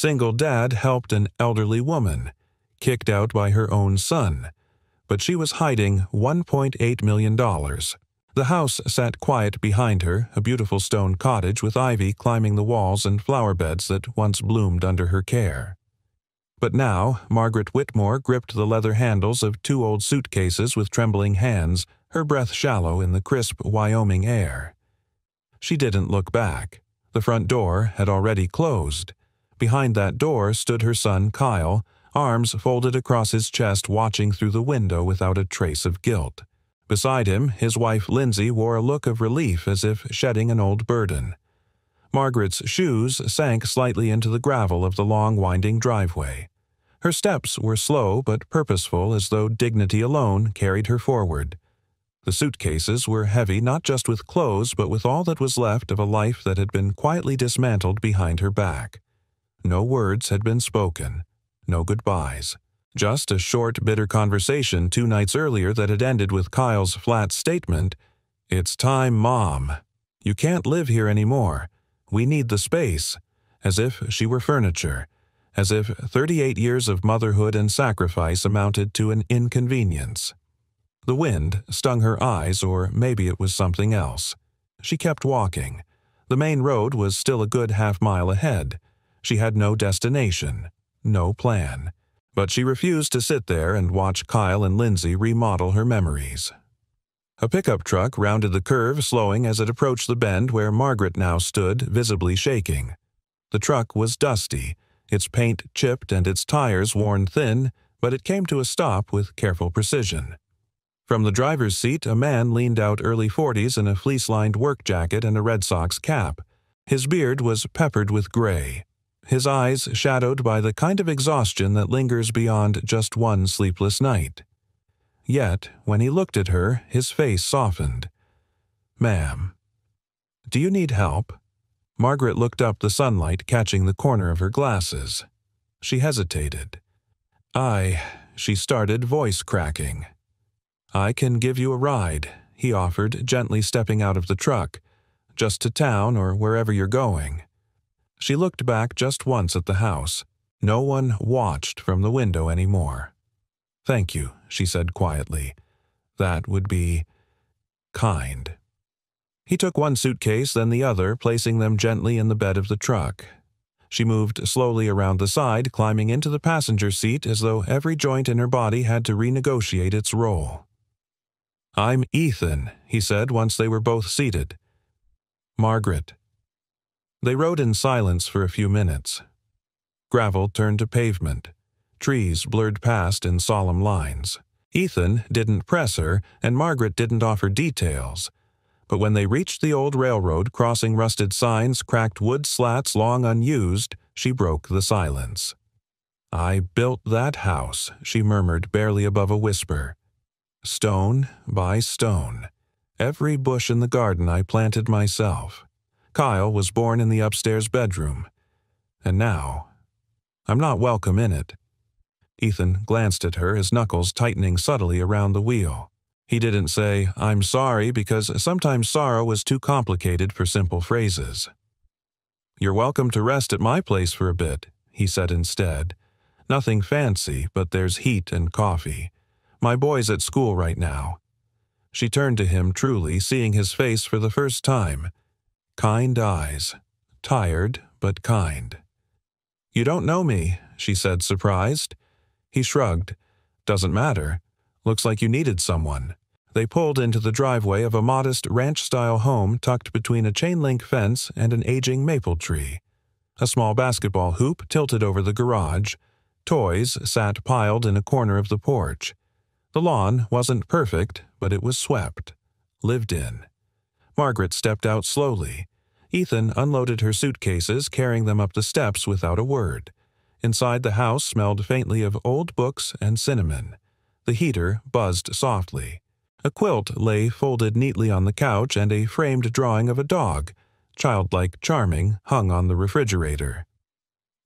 single dad helped an elderly woman, kicked out by her own son, but she was hiding $1.8 million. The house sat quiet behind her, a beautiful stone cottage with ivy climbing the walls and flower beds that once bloomed under her care. But now, Margaret Whitmore gripped the leather handles of two old suitcases with trembling hands, her breath shallow in the crisp Wyoming air. She didn't look back. The front door had already closed. Behind that door stood her son Kyle, arms folded across his chest, watching through the window without a trace of guilt. Beside him, his wife Lindsay wore a look of relief as if shedding an old burden. Margaret's shoes sank slightly into the gravel of the long winding driveway. Her steps were slow but purposeful, as though dignity alone carried her forward. The suitcases were heavy not just with clothes but with all that was left of a life that had been quietly dismantled behind her back. No words had been spoken, no goodbyes. Just a short, bitter conversation 2 nights earlier that had ended with Kyle's flat statement, "It's time, Mom. You can't live here anymore. We need the space," as if she were furniture, as if 38 years of motherhood and sacrifice amounted to an inconvenience. The wind stung her eyes, or maybe it was something else. She kept walking. The main road was still a good half-mile ahead. She had no destination, no plan. But she refused to sit there and watch Kyle and Lindsay remodel her memories. A pickup truck rounded the curve, slowing as it approached the bend where Margaret now stood, visibly shaking. The truck was dusty, its paint chipped and its tires worn thin, but it came to a stop with careful precision. From the driver's seat, a man leaned out, early 40s, in a fleece-lined work jacket and a Red Sox cap. His beard was peppered with gray, his eyes shadowed by the kind of exhaustion that lingers beyond just one sleepless night. Yet, when he looked at her, his face softened. "Ma'am, do you need help?" Margaret looked up, the sunlight catching the corner of her glasses. She hesitated. She started, voice cracking. "I can give you a ride," he offered, gently stepping out of the truck. "Just to town or wherever you're going." She looked back just once at the house. No one watched from the window anymore. "Thank you," she said quietly. "That would be kind." He took one suitcase, then the other, placing them gently in the bed of the truck. She moved slowly around the side, climbing into the passenger seat as though every joint in her body had to renegotiate its role. "I'm Ethan," he said once they were both seated. "Margaret." They rode in silence for a few minutes. Gravel turned to pavement. Trees blurred past in solemn lines. Ethan didn't press her, and Margaret didn't offer details. But when they reached the old railroad, crossing rusted signs, cracked wood slats long unused, she broke the silence. "I built that house," she murmured, barely above a whisper. "Stone by stone. Every bush in the garden I planted myself. Kyle was born in the upstairs bedroom. And now, I'm not welcome in it." Ethan glanced at her, his knuckles tightening subtly around the wheel. He didn't say, "I'm sorry," because sometimes sorrow was too complicated for simple phrases. "You're welcome to rest at my place for a bit," he said instead. "Nothing fancy, but there's heat and coffee. My boy's at school right now." She turned to him, truly seeing his face for the first time. Kind eyes. Tired, but kind. "You don't know me," she said, surprised. He shrugged. "Doesn't matter. Looks like you needed someone." They pulled into the driveway of a modest ranch-style home tucked between a chain-link fence and an aging maple tree. A small basketball hoop tilted over the garage. Toys sat piled in a corner of the porch. The lawn wasn't perfect, but it was swept. Lived in. Margaret stepped out slowly. Ethan unloaded her suitcases, carrying them up the steps without a word. Inside, the house smelled faintly of old books and cinnamon. The heater buzzed softly. A quilt lay folded neatly on the couch, and a framed drawing of a dog, childlike charming, hung on the refrigerator.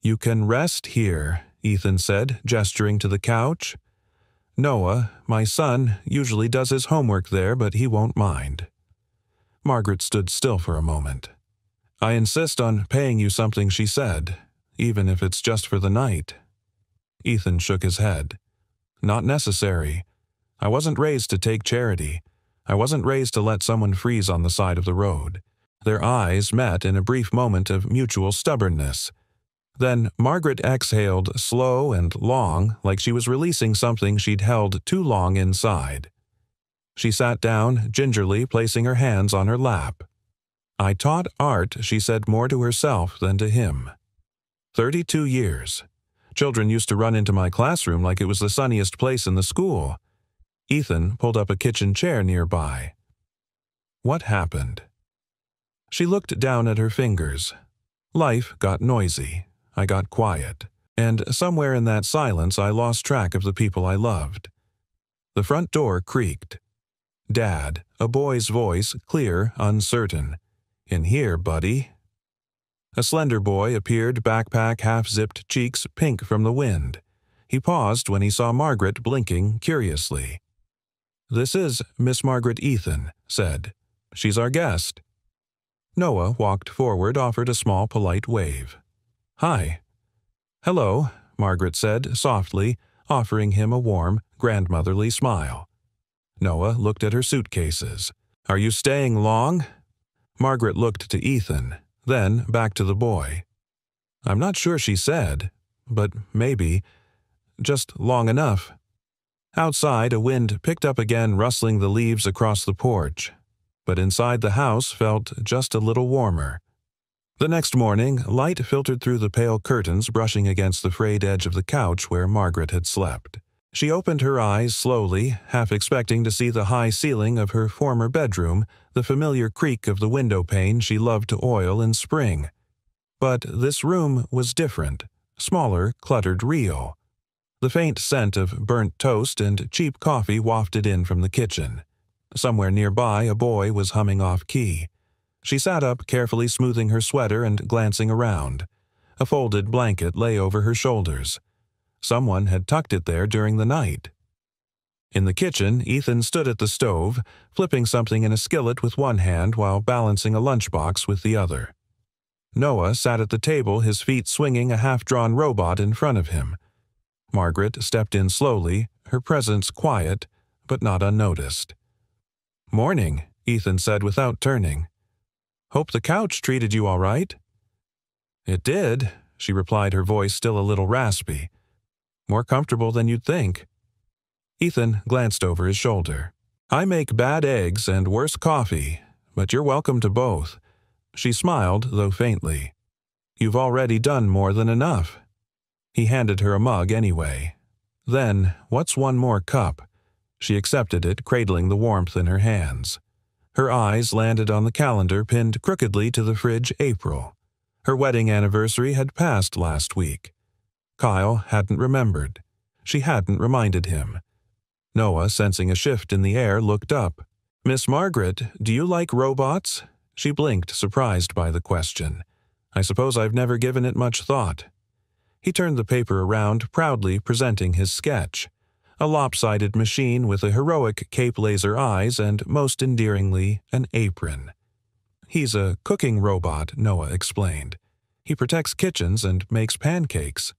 "You can rest here," Ethan said, gesturing to the couch. "Noah, my son, usually does his homework there, but he won't mind." Margaret stood still for a moment. "I insist on paying you something," she said. even if it's just for the night." Ethan shook his head. "Not necessary. I wasn't raised to take charity. I wasn't raised to let someone freeze on the side of the road." Their eyes met in a brief moment of mutual stubbornness. Then Margaret exhaled slow and long, like she was releasing something she'd held too long inside. She sat down, gingerly placing her hands on her lap. "I taught art," she said more to herself than to him. 32 years. Children used to run into my classroom like it was the sunniest place in the school. Ethan pulled up a kitchen chair nearby. "What happened?" She looked down at her fingers. Life got noisy. I got quiet. And somewhere in that silence I lost track of the people I loved. The front door creaked. "Dad," a boy's voice, clear, uncertain. "In here, buddy." A slender boy appeared, backpack half-zipped, cheeks pink from the wind. He paused when he saw Margaret blinking curiously. "This is Miss Margaret Ethan," said. "She's our guest." Noah walked forward, offered a small, polite wave. "Hi." "Hello," Margaret said softly, offering him a warm, grandmotherly smile. Noah looked at her suitcases. "Are you staying long?" Margaret looked to Ethan, then back to the boy. "I'm not sure," she said, "but maybe. Just long enough." Outside, a wind picked up again, rustling the leaves across the porch. But inside the house felt just a little warmer. The next morning, light filtered through the pale curtains brushing against the frayed edge of the couch where Margaret had slept. She opened her eyes slowly, half expecting to see the high ceiling of her former bedroom, the familiar creak of the window pane she loved to oil in spring. But this room was different, smaller, cluttered, real. The faint scent of burnt toast and cheap coffee wafted in from the kitchen. Somewhere nearby, a boy was humming off-key. She sat up, carefully smoothing her sweater and glancing around. A folded blanket lay over her shoulders. Someone had tucked it there during the night. In the kitchen, Ethan stood at the stove, flipping something in a skillet with one hand while balancing a lunchbox with the other. Noah sat at the table, his feet swinging a half-drawn robot in front of him. Margaret stepped in slowly, her presence quiet, but not unnoticed. "Morning," Ethan said without turning. "Hope the couch treated you all right?" "It did," she replied, her voice still a little raspy. "More comfortable than you'd think." Ethan glanced over his shoulder. "I make bad eggs and worse coffee, but you're welcome to both." She smiled, though faintly. "You've already done more than enough." He handed her a mug anyway. Then, "What's one more cup?" She accepted it, cradling the warmth in her hands. Her eyes landed on the calendar pinned crookedly to the fridge. April. Her wedding anniversary had passed last week. Kyle hadn't remembered. She hadn't reminded him. Noah, sensing a shift in the air, looked up. "Miss Margaret, do you like robots?" She blinked, surprised by the question. "I suppose I've never given it much thought." He turned the paper around, proudly presenting his sketch. A lopsided machine with a heroic cape laser eyes and, most endearingly, an apron. "He's a cooking robot," Noah explained. "He protects kitchens and makes pancakes."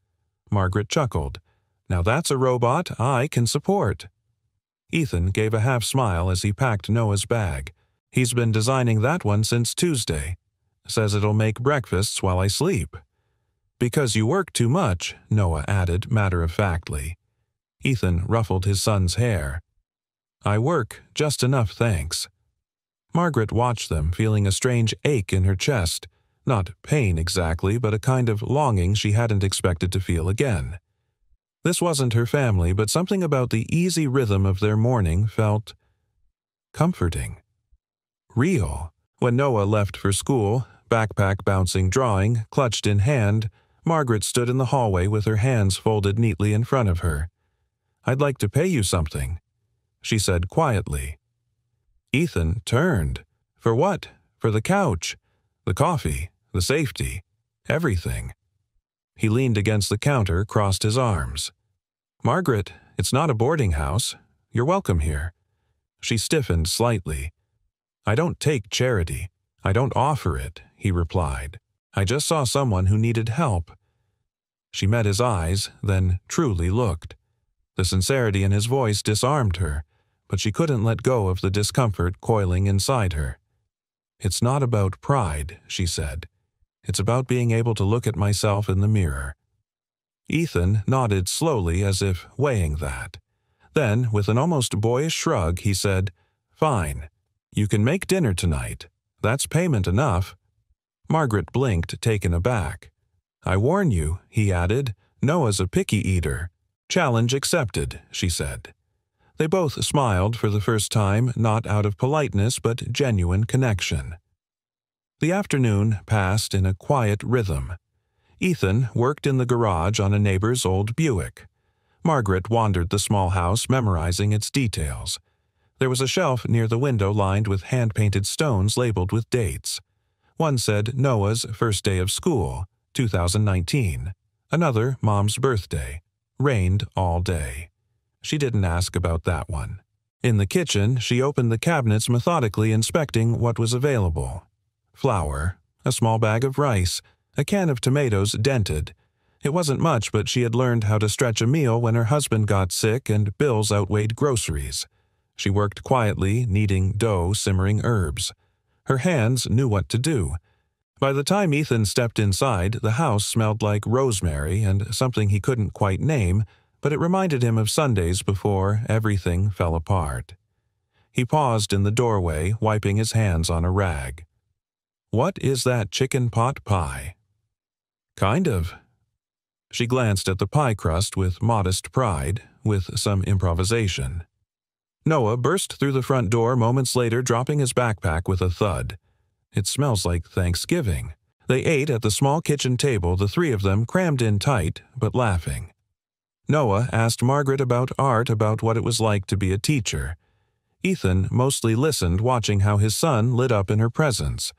Margaret chuckled. "Now that's a robot I can support." Ethan gave a half-smile as he packed Noah's bag. "He's been designing that one since Tuesday. Says it'll make breakfasts while I sleep." "Because you work too much," Noah added matter-of-factly. Ethan ruffled his son's hair. "I work just enough, thanks." Margaret watched them, feeling a strange ache in her chest. Not pain exactly, but a kind of longing she hadn't expected to feel again. This wasn't her family, but something about the easy rhythm of their morning felt comforting. Real. When Noah left for school, backpack bouncing drawing, clutched in hand, Margaret stood in the hallway with her hands folded neatly in front of her. "I'd like to pay you something," she said quietly. Ethan turned. "For what?" "For the couch, the coffee, the safety, everything." He leaned against the counter, crossed his arms. "Margaret, it's not a boarding house. You're welcome here." She stiffened slightly. "I don't take charity. I don't offer it," he replied. "I just saw someone who needed help. She met his eyes, then truly looked. The sincerity in his voice disarmed her, but she couldn't let go of the discomfort coiling inside her. "It's not about pride," she said. "It's about being able to look at myself in the mirror." Ethan nodded slowly as if weighing that. Then, with an almost boyish shrug, he said, "Fine. You can make dinner tonight. That's payment enough." Margaret blinked, taken aback. "I warn you," he added, "Noah's a picky eater." "Challenge accepted," she said. They both smiled for the first time, not out of politeness but genuine connection. The afternoon passed in a quiet rhythm. Ethan worked in the garage on a neighbor's old Buick. Margaret wandered the small house, memorizing its details. There was a shelf near the window lined with hand-painted stones labeled with dates. One said Noah's first day of school, 2019. Another, Mom's birthday. Rained all day. She didn't ask about that one. In the kitchen, she opened the cabinets, methodically inspecting what was available. Flour, a small bag of rice, a can of tomatoes dented. It wasn't much, but she had learned how to stretch a meal when her husband got sick and bills outweighed groceries. She worked quietly, kneading dough, simmering herbs. Her hands knew what to do. By the time Ethan stepped inside, the house smelled like rosemary and something he couldn't quite name, but it reminded him of Sundays before everything fell apart. He paused in the doorway, wiping his hands on a rag. "What is that chicken pot pie?" "Kind of." She glanced at the pie crust with modest pride, with some improvisation. Noah burst through the front door moments later, dropping his backpack with a thud. "It smells like Thanksgiving." They ate at the small kitchen table, the three of them crammed in tight, but laughing. Noah asked Margaret about art, about what it was like to be a teacher. Ethan mostly listened, watching how his son lit up in her presence,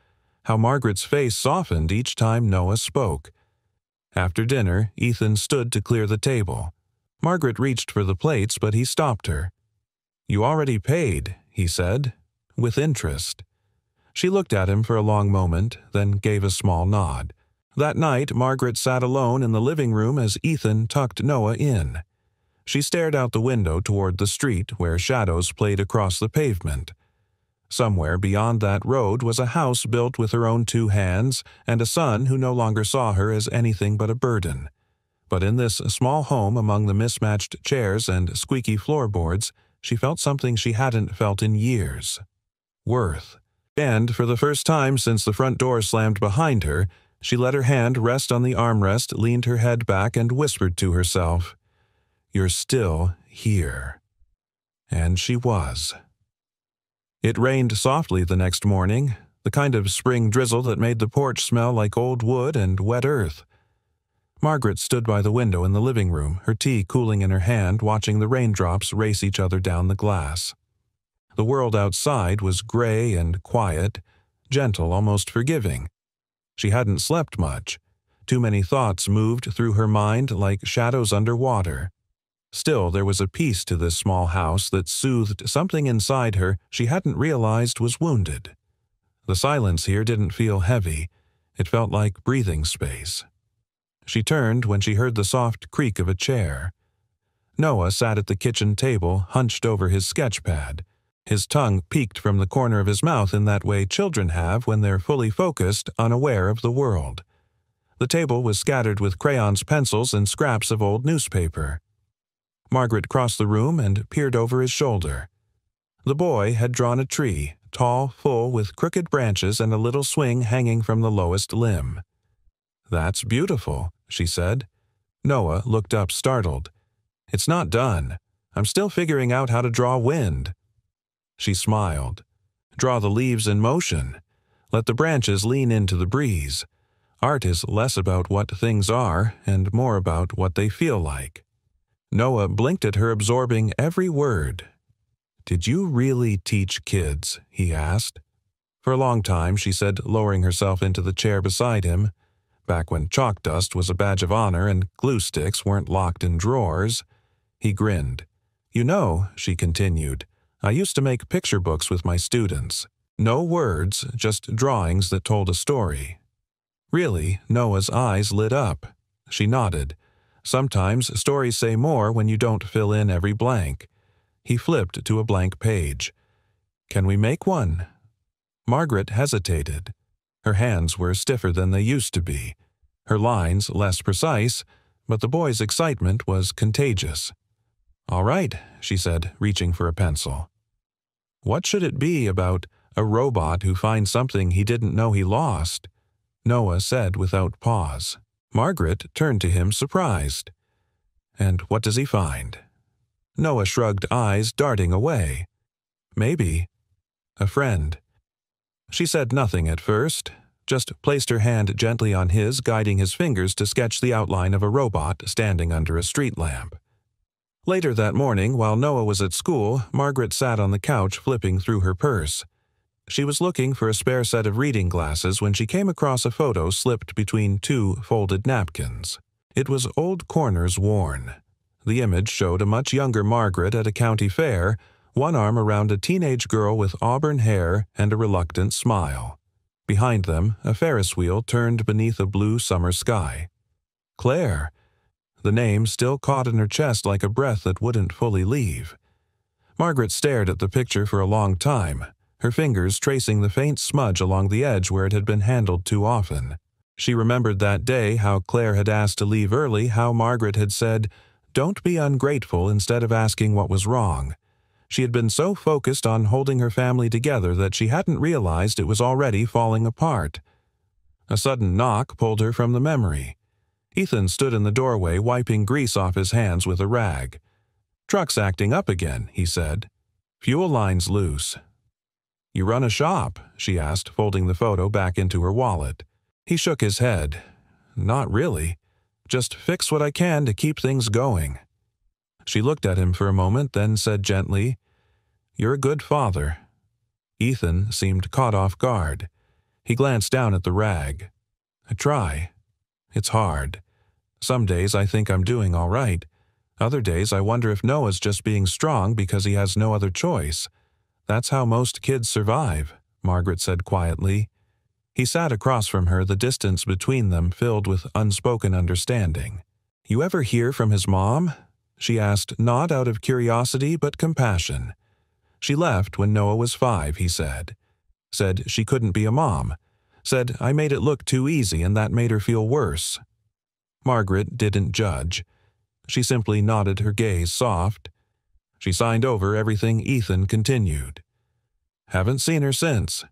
how Margaret's face softened each time Noah spoke. After dinner, Ethan stood to clear the table. Margaret reached for the plates, but he stopped her. "You already paid," he said, with interest. She looked at him for a long moment, then gave a small nod. That night, Margaret sat alone in the living room as Ethan tucked Noah in. She stared out the window toward the street, where shadows played across the pavement. Somewhere beyond that road was a house built with her own two hands, and a son who no longer saw her as anything but a burden. But in this small home among the mismatched chairs and squeaky floorboards, she felt something she hadn't felt in years. Worth. And for the first time since the front door slammed behind her, she let her hand rest on the armrest, leaned her head back, and whispered to herself, "You're still here." And she was. It rained softly the next morning, the kind of spring drizzle that made the porch smell like old wood and wet earth. Margaret stood by the window in the living room, her tea cooling in her hand, watching the raindrops race each other down the glass. The world outside was gray and quiet, gentle, almost forgiving. She hadn't slept much. Too many thoughts moved through her mind like shadows under water. Still, there was a peace to this small house that soothed something inside her she hadn't realized was wounded. The silence here didn't feel heavy. It felt like breathing space. She turned when she heard the soft creak of a chair. Noah sat at the kitchen table, hunched over his sketch pad. His tongue peeked from the corner of his mouth in that way children have when they're fully focused, unaware of the world. The table was scattered with crayons, pencils, and scraps of old newspaper. Margaret crossed the room and peered over his shoulder. The boy had drawn a tree, tall, full, with crooked branches and a little swing hanging from the lowest limb. "That's beautiful," she said. Noah looked up, startled. "It's not done. I'm still figuring out how to draw wind." She smiled. "Draw the leaves in motion. Let the branches lean into the breeze. Art is less about what things are and more about what they feel like." Noah blinked at her, absorbing every word. "Did you really teach kids?" he asked. "For a long time," she said, lowering herself into the chair beside him. "Back when chalk dust was a badge of honor and glue sticks weren't locked in drawers." He grinned. "You know," she continued, "I used to make picture books with my students. No words, just drawings that told a story." "Really?" Noah's eyes lit up. She nodded. Sometimes stories say more when you don't fill in every blank. He flipped to a blank page. Can we make one? Margaret hesitated. Her hands were stiffer than they used to be, her lines less precise, but the boy's excitement was contagious. All right, she said, reaching for a pencil. What should it be about a robot who finds something he didn't know he lost? Noah said without pause. Margaret turned to him surprised. And what does he find? Noah shrugged, eyes darting away. Maybe a friend. She said nothing at first, just placed her hand gently on his, guiding his fingers to sketch the outline of a robot standing under a street lamp. Later that morning, while Noah was at school, Margaret sat on the couch flipping through her purse. She was looking for a spare set of reading glasses when she came across a photo slipped between two folded napkins. It was old corners worn. The image showed a much younger Margaret at a county fair, one arm around a teenage girl with auburn hair and a reluctant smile. Behind them, a Ferris wheel turned beneath a blue summer sky. Claire. The name still caught in her chest like a breath that wouldn't fully leave. Margaret stared at the picture for a long time, her fingers tracing the faint smudge along the edge where it had been handled too often. She remembered that day how Claire had asked to leave early, how Margaret had said, "Don't be ungrateful," instead of asking what was wrong. She had been so focused on holding her family together that she hadn't realized it was already falling apart. A sudden knock pulled her from the memory. Ethan stood in the doorway, wiping grease off his hands with a rag. "Truck's acting up again," he said. "Fuel line's loose." "You run a shop?" she asked, folding the photo back into her wallet. He shook his head. "Not really. Just fix what I can to keep things going." She looked at him for a moment, then said gently, "You're a good father." Ethan seemed caught off guard. He glanced down at the rag. "I try. It's hard. Some days I think I'm doing all right. Other days I wonder if Noah's just being strong because he has no other choice. That's how most kids survive," Margaret said quietly. He sat across from her, the distance between them filled with unspoken understanding. "You ever hear from his mom?" she asked, not out of curiosity but compassion. "She left when Noah was 5, he said. Said she couldn't be a mom. Said I made it look too easy and that made her feel worse." Margaret didn't judge. She simply nodded, her gaze soft. She signed over everything. Ethan continued. "Haven't seen her since."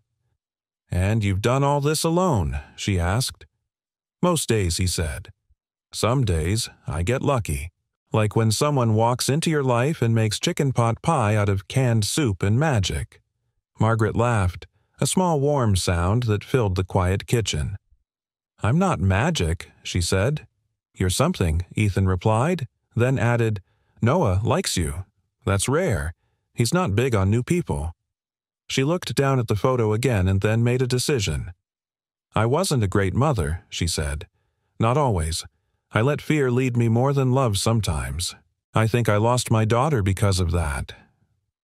"And you've done all this alone?" she asked. "Most days," he said. "Some days I get lucky. Like when someone walks into your life and makes chicken pot pie out of canned soup and magic." Margaret laughed, a small warm sound that filled the quiet kitchen. "I'm not magic," she said. "You're something," Ethan replied, then added, "Noah likes you. That's rare. He's not big on new people." She looked down at the photo again and then made a decision. "I wasn't a great mother," she said. "Not always. I let fear lead me more than love sometimes. I think I lost my daughter because of that."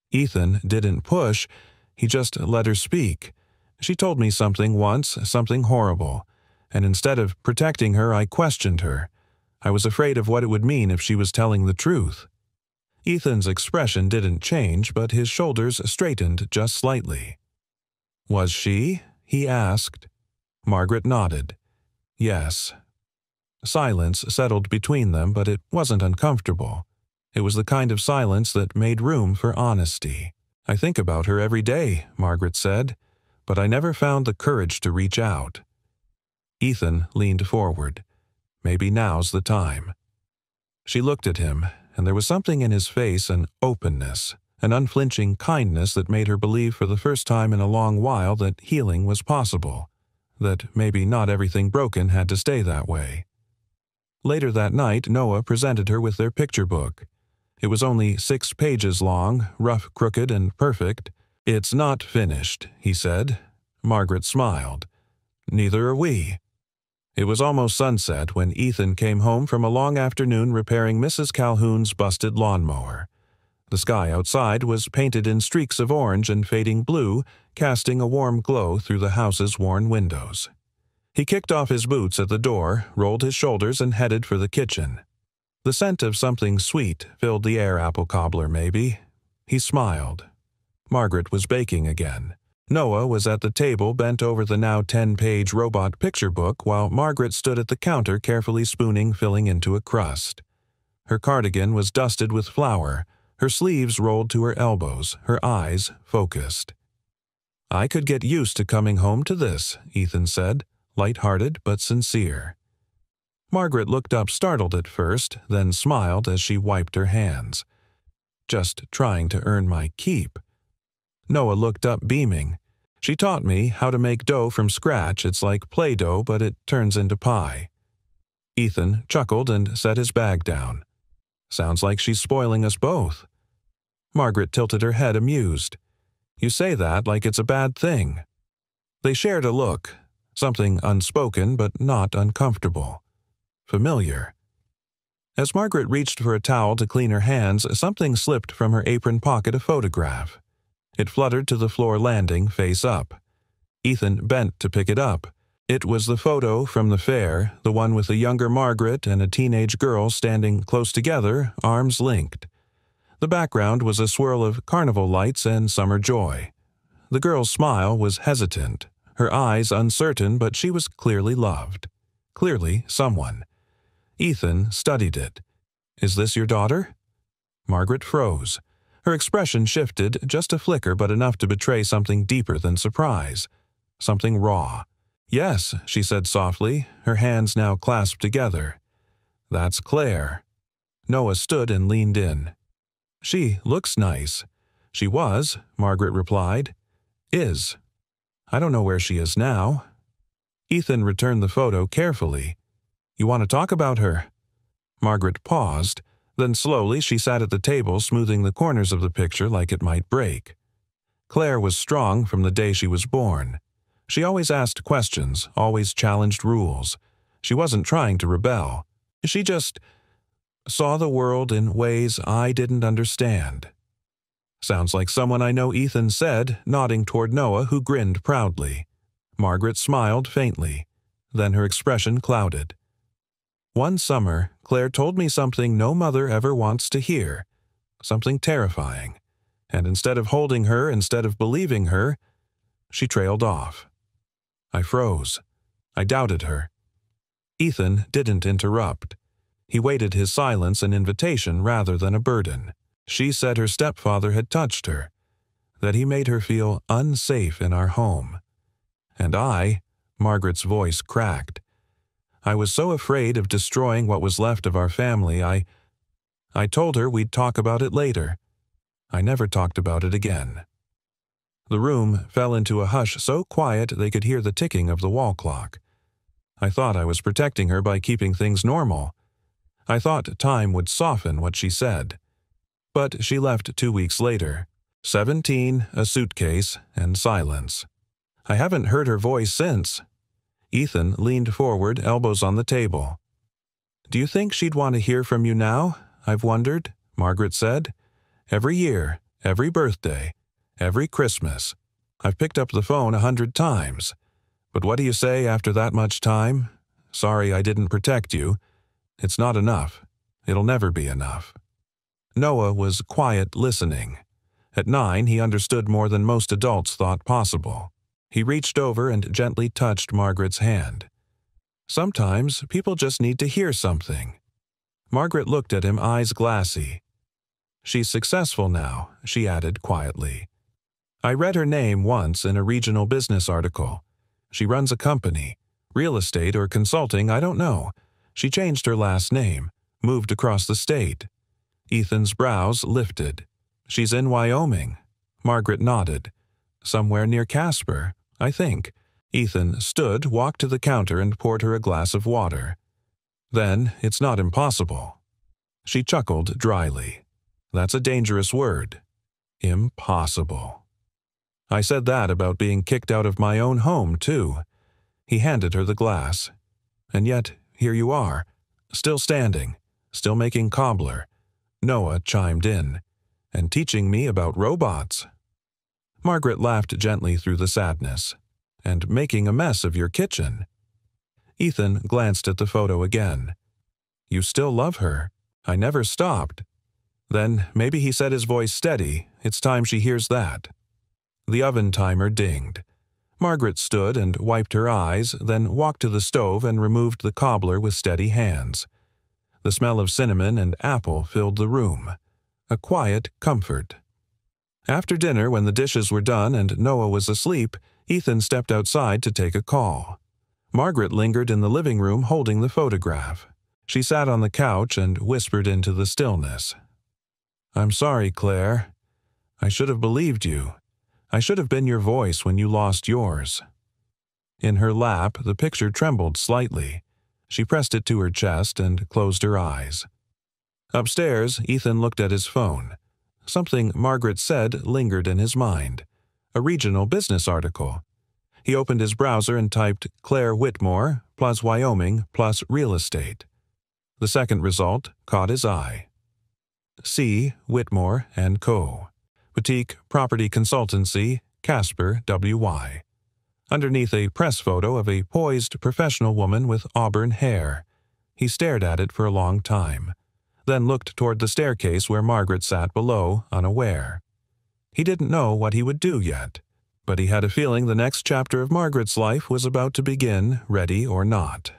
Ethan didn't push, he just let her speak. "She told me something once, something horrible, and instead of protecting her, I questioned her. I was afraid of what it would mean if she was telling the truth." Ethan's expression didn't change, but his shoulders straightened just slightly. "Was she?" he asked. Margaret nodded. "Yes." Silence settled between them, but it wasn't uncomfortable. It was the kind of silence that made room for honesty. "I think about her every day," Margaret said, "but I never found the courage to reach out." Ethan leaned forward. "Maybe now's the time." She looked at him, and there was something in his face, an openness, an unflinching kindness that made her believe for the first time in a long while that healing was possible, that maybe not everything broken had to stay that way. Later that night, Noah presented her with their picture book. It was only 6 pages long, rough, crooked, and perfect. "It's not finished," he said. Margaret smiled. "Neither are we." It was almost sunset when Ethan came home from a long afternoon repairing Mrs. Calhoun's busted lawnmower. The sky outside was painted in streaks of orange and fading blue, casting a warm glow through the house's worn windows. He kicked off his boots at the door, rolled his shoulders, and headed for the kitchen. The scent of something sweet filled the air. Apple cobbler, maybe. He smiled. Margaret was baking again. Noah was at the table bent over the now 10-page robot picture book while Margaret stood at the counter carefully spooning filling into a crust. Her cardigan was dusted with flour, her sleeves rolled to her elbows, her eyes focused. "I could get used to coming home to this," Ethan said, light-hearted but sincere. Margaret looked up startled at first, then smiled as she wiped her hands. "Just trying to earn my keep." Noah looked up beaming. "She taught me how to make dough from scratch. It's like Play-Doh, but it turns into pie." Ethan chuckled and set his bag down. "Sounds like she's spoiling us both." Margaret tilted her head amused. "You say that like it's a bad thing." They shared a look, something unspoken but not uncomfortable. Familiar. As Margaret reached for a towel to clean her hands, something slipped from her apron pocket, a photograph. It fluttered to the floor landing, face up. Ethan bent to pick it up. It was the photo from the fair, the one with a younger Margaret and a teenage girl standing close together, arms linked. The background was a swirl of carnival lights and summer joy. The girl's smile was hesitant, her eyes uncertain, but she was clearly loved. Clearly someone. Ethan studied it. "Is this your daughter?" Margaret froze. Her expression shifted, just a flicker but enough to betray something deeper than surprise. Something raw. "Yes," she said softly, her hands now clasped together. "That's Claire." Noah stood and leaned in. "She looks nice." "She was," Margaret replied. "Is. I don't know where she is now." Ethan returned the photo carefully. "You want to talk about her?" Margaret paused. Then slowly she sat at the table smoothing the corners of the picture like it might break. Claire was strong from the day she was born. She always asked questions, always challenged rules. She wasn't trying to rebel. She just saw the world in ways I didn't understand. "Sounds like someone I know," Ethan said, nodding toward Noah, who grinned proudly. Margaret smiled faintly. Then her expression clouded. "One summer, Claire told me something no mother ever wants to hear, something terrifying, and instead of holding her, instead of believing her, she trailed off." I froze. I doubted her. Ethan didn't interrupt. He weighted his silence an invitation rather than a burden. "She said her stepfather had touched her, that he made her feel unsafe in our home. And Margaret's voice cracked. I was so afraid of destroying what was left of our family, I told her we'd talk about it later. I never talked about it again." The room fell into a hush so quiet they could hear the ticking of the wall clock. I thought I was protecting her by keeping things normal. I thought time would soften what she said. But she left 2 weeks later. 17, a suitcase, and silence. I haven't heard her voice since. Ethan leaned forward, elbows on the table. "Do you think she'd want to hear from you now? I've wondered," Margaret said. "Every year, every birthday, every Christmas. I've picked up the phone 100 times. But what do you say after that much time? Sorry I didn't protect you. It's not enough. It'll never be enough." Noah was quiet listening. At 9, he understood more than most adults thought possible. He reached over and gently touched Margaret's hand. "Sometimes people just need to hear something." Margaret looked at him, eyes glassy. "She's successful now," she added quietly. "I read her name once in a regional business article. She runs a company. Real estate or consulting, I don't know. She changed her last name, moved across the state." Ethan's brows lifted. "She's in Wyoming." Margaret nodded. "Somewhere near Casper, I think." Ethan stood, walked to the counter, and poured her a glass of water. "Then it's not impossible." She chuckled dryly. "That's a dangerous word. Impossible." "I said that about being kicked out of my own home, too." He handed her the glass. "And yet, here you are, still standing, still making cobbler." Noah chimed in. "And teaching me about robots." Margaret laughed gently through the sadness. "And making a mess of your kitchen." Ethan glanced at the photo again. "You still love her?" I never stopped. Then maybe he set his voice steady. It's time she hears that. The oven timer dinged. Margaret stood and wiped her eyes, then walked to the stove and removed the cobbler with steady hands. The smell of cinnamon and apple filled the room. A quiet comfort. After dinner, when the dishes were done and Noah was asleep, Ethan stepped outside to take a call. Margaret lingered in the living room holding the photograph. She sat on the couch and whispered into the stillness. "I'm sorry, Claire. I should have believed you. I should have been your voice when you lost yours." In her lap, the picture trembled slightly. She pressed it to her chest and closed her eyes. Upstairs, Ethan looked at his phone. Something Margaret said lingered in his mind. A regional business article. He opened his browser and typed Claire Whitmore plus Wyoming plus real estate. The second result caught his eye. C. Whitmore & Co. Boutique Property Consultancy, Casper, WY. Underneath a press photo of a poised professional woman with auburn hair. He stared at it for a long time, then looked toward the staircase where Margaret sat below, unaware. He didn't know what he would do yet, but he had a feeling the next chapter of Margaret's life was about to begin, ready or not.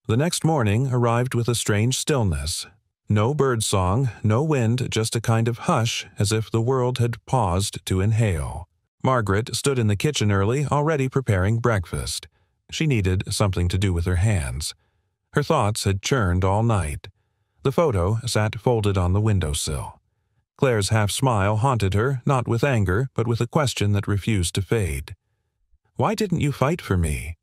The next morning arrived with a strange stillness. No birdsong, no wind, just a kind of hush, as if the world had paused to inhale. Margaret stood in the kitchen early, already preparing breakfast. She needed something to do with her hands. Her thoughts had churned all night. The photo sat folded on the windowsill. Claire's half-smile haunted her, not with anger, but with a question that refused to fade. "Why didn't you fight for me?"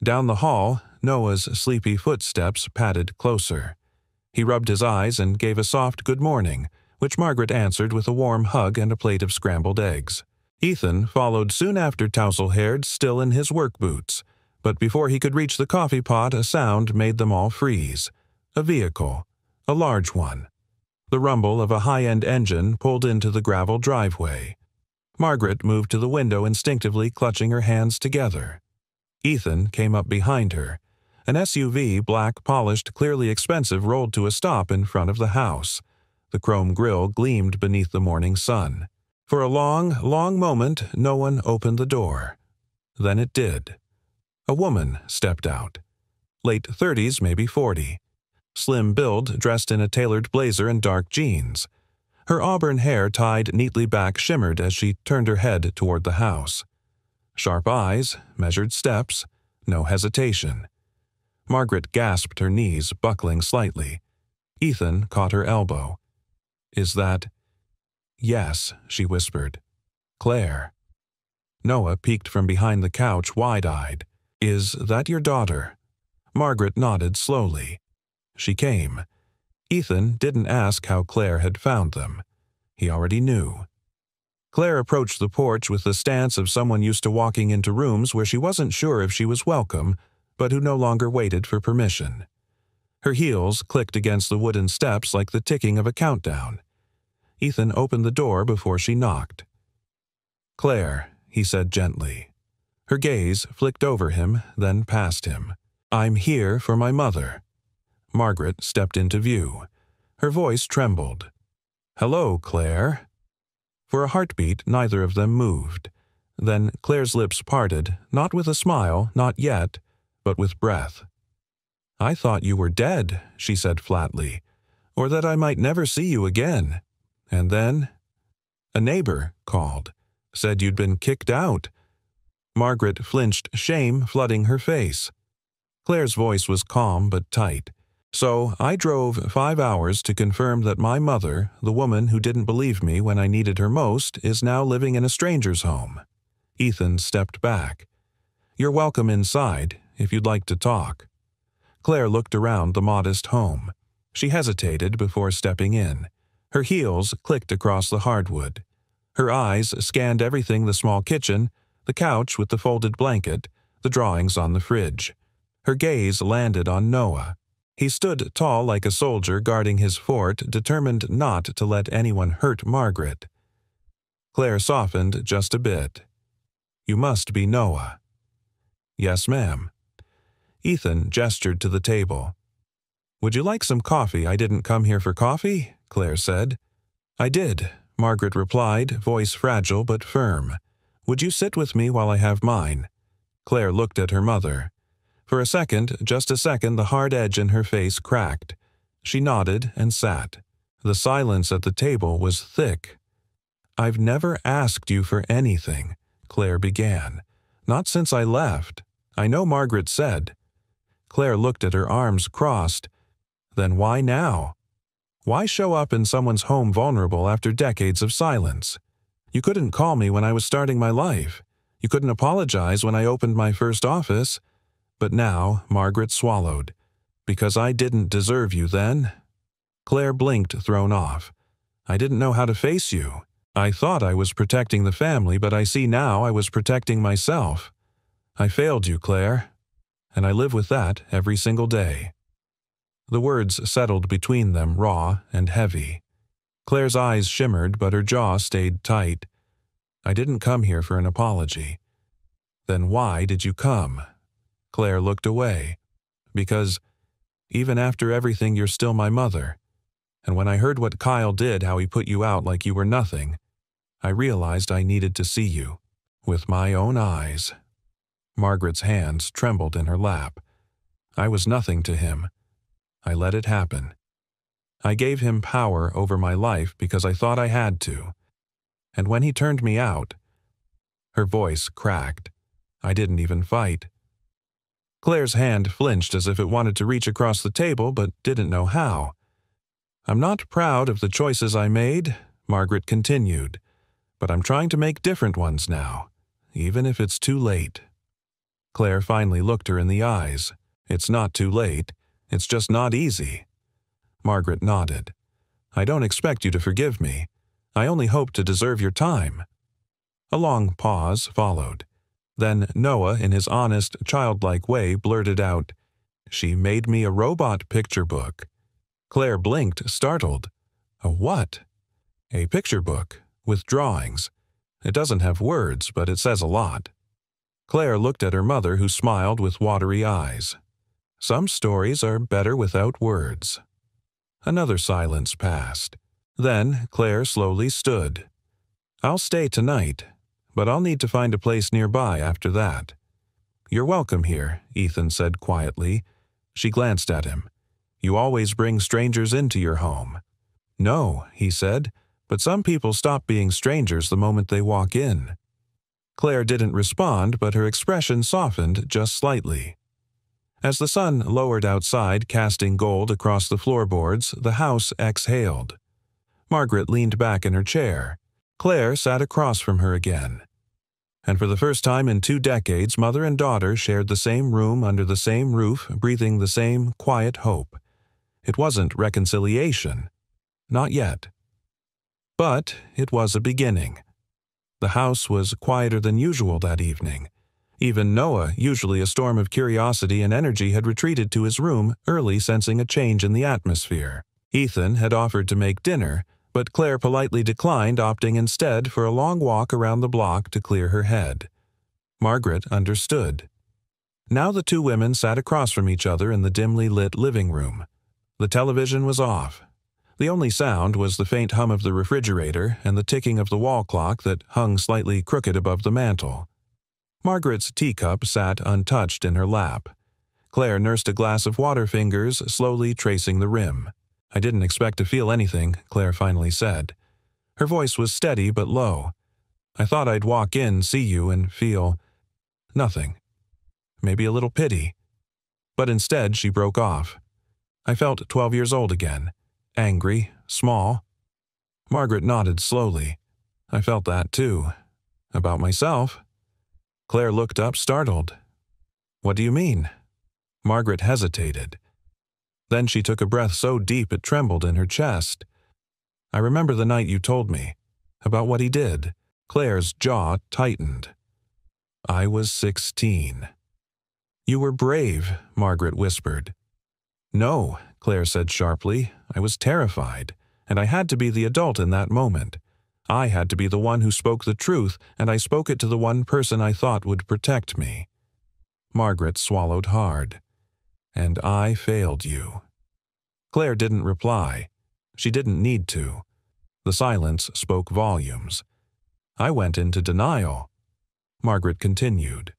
Down the hall, Noah's sleepy footsteps padded closer. He rubbed his eyes and gave a soft good morning, which Margaret answered with a warm hug and a plate of scrambled eggs. Ethan followed soon after, tousle-haired, still in his work boots, but before he could reach the coffee pot, a sound made them all freeze. A vehicle. A large one. The rumble of a high-end engine pulled into the gravel driveway. Margaret moved to the window, instinctively clutching her hands together. Ethan came up behind her. An SUV, black, polished, clearly expensive, rolled to a stop in front of the house. The chrome grille gleamed beneath the morning sun. For a long, long moment, no one opened the door. Then it did. A woman stepped out. Late 30s, maybe 40. Slim build, dressed in a tailored blazer and dark jeans. Her auburn hair tied neatly back shimmered as she turned her head toward the house. Sharp eyes, measured steps, no hesitation. Margaret gasped, her knees buckling slightly. Ethan caught her elbow. "Is that—" "Yes," she whispered. "Claire." Noah peeked from behind the couch, wide-eyed. "Is that your daughter?" Margaret nodded slowly. She came. Ethan didn't ask how Claire had found them. He already knew. Claire approached the porch with the stance of someone used to walking into rooms where she wasn't sure if she was welcome, but who no longer waited for permission. Her heels clicked against the wooden steps like the ticking of a countdown. Ethan opened the door before she knocked. "Claire," he said gently. Her gaze flicked over him, then past him. "I'm here for my mother." Margaret stepped into view. Her voice trembled. "Hello, Claire." For a heartbeat, neither of them moved. Then Claire's lips parted, not with a smile, not yet, but with breath. "I thought you were dead," she said flatly, "or that I might never see you again. And then—" "A neighbor called. Said you'd been kicked out." Margaret flinched, shame flooding her face. Claire's voice was calm but tight. "So I drove 5 hours to confirm that my mother, the woman who didn't believe me when I needed her most, is now living in a stranger's home." Ethan stepped back. "You're welcome inside, if you'd like to talk." Claire looked around the modest home. She hesitated before stepping in. Her heels clicked across the hardwood. Her eyes scanned everything: the small kitchen, the couch with the folded blanket, the drawings on the fridge. Her gaze landed on Noah. He stood tall like a soldier guarding his fort, determined not to let anyone hurt Margaret. Claire softened just a bit. "You must be Noah." "Yes, ma'am." Ethan gestured to the table. "Would you like some coffee? I didn't come here for coffee," Claire said. "I did," Margaret replied, voice fragile but firm. "Would you sit with me while I have mine?" Claire looked at her mother. For a second, just a second, the hard edge in her face cracked. She nodded and sat. The silence at the table was thick. "I've never asked you for anything," Claire began. "Not since I left. I know Margaret said." Claire looked at her arms crossed. "Then why now? Why show up in someone's home vulnerable after decades of silence? You couldn't call me when I was starting my life. You couldn't apologize when I opened my first office. But now," Margaret swallowed, "because I didn't deserve you then?" Claire blinked, thrown off. "I didn't know how to face you. I thought I was protecting the family, but I see now I was protecting myself. I failed you, Claire, and I live with that every single day." The words settled between them, raw and heavy. Claire's eyes shimmered, but her jaw stayed tight. "I didn't come here for an apology." "Then why did you come?" Claire looked away. "Because, even after everything, you're still my mother. And when I heard what Kyle did, how he put you out like you were nothing, I realized I needed to see you, with my own eyes." Margaret's hands trembled in her lap. "I was nothing to him. I let it happen. I gave him power over my life because I thought I had to. And when he turned me out," her voice cracked, "I didn't even fight." Claire's hand flinched as if it wanted to reach across the table but didn't know how. "I'm not proud of the choices I made," Margaret continued, "but I'm trying to make different ones now, even if it's too late." Claire finally looked her in the eyes. "It's not too late. It's just not easy." Margaret nodded. "I don't expect you to forgive me. I only hope to deserve your time." A long pause followed. Then Noah, in his honest, childlike way, blurted out, "She made me a robot picture book." Claire blinked, startled. "A what?" "A picture book, with drawings. It doesn't have words, but it says a lot." Claire looked at her mother, who smiled with watery eyes. "Some stories are better without words." Another silence passed. Then Claire slowly stood. "I'll stay tonight, but I'll need to find a place nearby after that." "You're welcome here," Ethan said quietly. She glanced at him. "You always bring strangers into your home." "No," he said, "but some people stop being strangers the moment they walk in." Claire didn't respond, but her expression softened just slightly. As the sun lowered outside, casting gold across the floorboards, the house exhaled. Margaret leaned back in her chair. Claire sat across from her again. And for the first time in 2 decades, mother and daughter shared the same room under the same roof, breathing the same quiet hope. It wasn't reconciliation. Not yet. But it was a beginning. The house was quieter than usual that evening. Even Noah, usually a storm of curiosity and energy, had retreated to his room early, sensing a change in the atmosphere. Ethan had offered to make dinner, but Claire politely declined, opting instead for a long walk around the block to clear her head. Margaret understood. Now the two women sat across from each other in the dimly lit living room. The television was off. The only sound was the faint hum of the refrigerator and the ticking of the wall clock that hung slightly crooked above the mantel. Margaret's teacup sat untouched in her lap. Claire nursed a glass of water, fingers slowly tracing the rim. "I didn't expect to feel anything," Claire finally said. Her voice was steady but low. "I thought I'd walk in, see you, and feel nothing. Maybe a little pity." But instead she broke off. "I felt 12 years old again. Angry, small." Margaret nodded slowly. "I felt that too. About myself." Claire looked up, startled. "What do you mean?" Margaret hesitated. Then she took a breath so deep it trembled in her chest. "I remember the night you told me. About what he did." Claire's jaw tightened. "I was 16. "You were brave," Margaret whispered. "No," Claire said sharply. "I was terrified, and I had to be the adult in that moment. I had to be the one who spoke the truth, and I spoke it to the one person I thought would protect me." Margaret swallowed hard. "And I failed you." Claire didn't reply. She didn't need to. The silence spoke volumes. I went into denial. Margaret continued.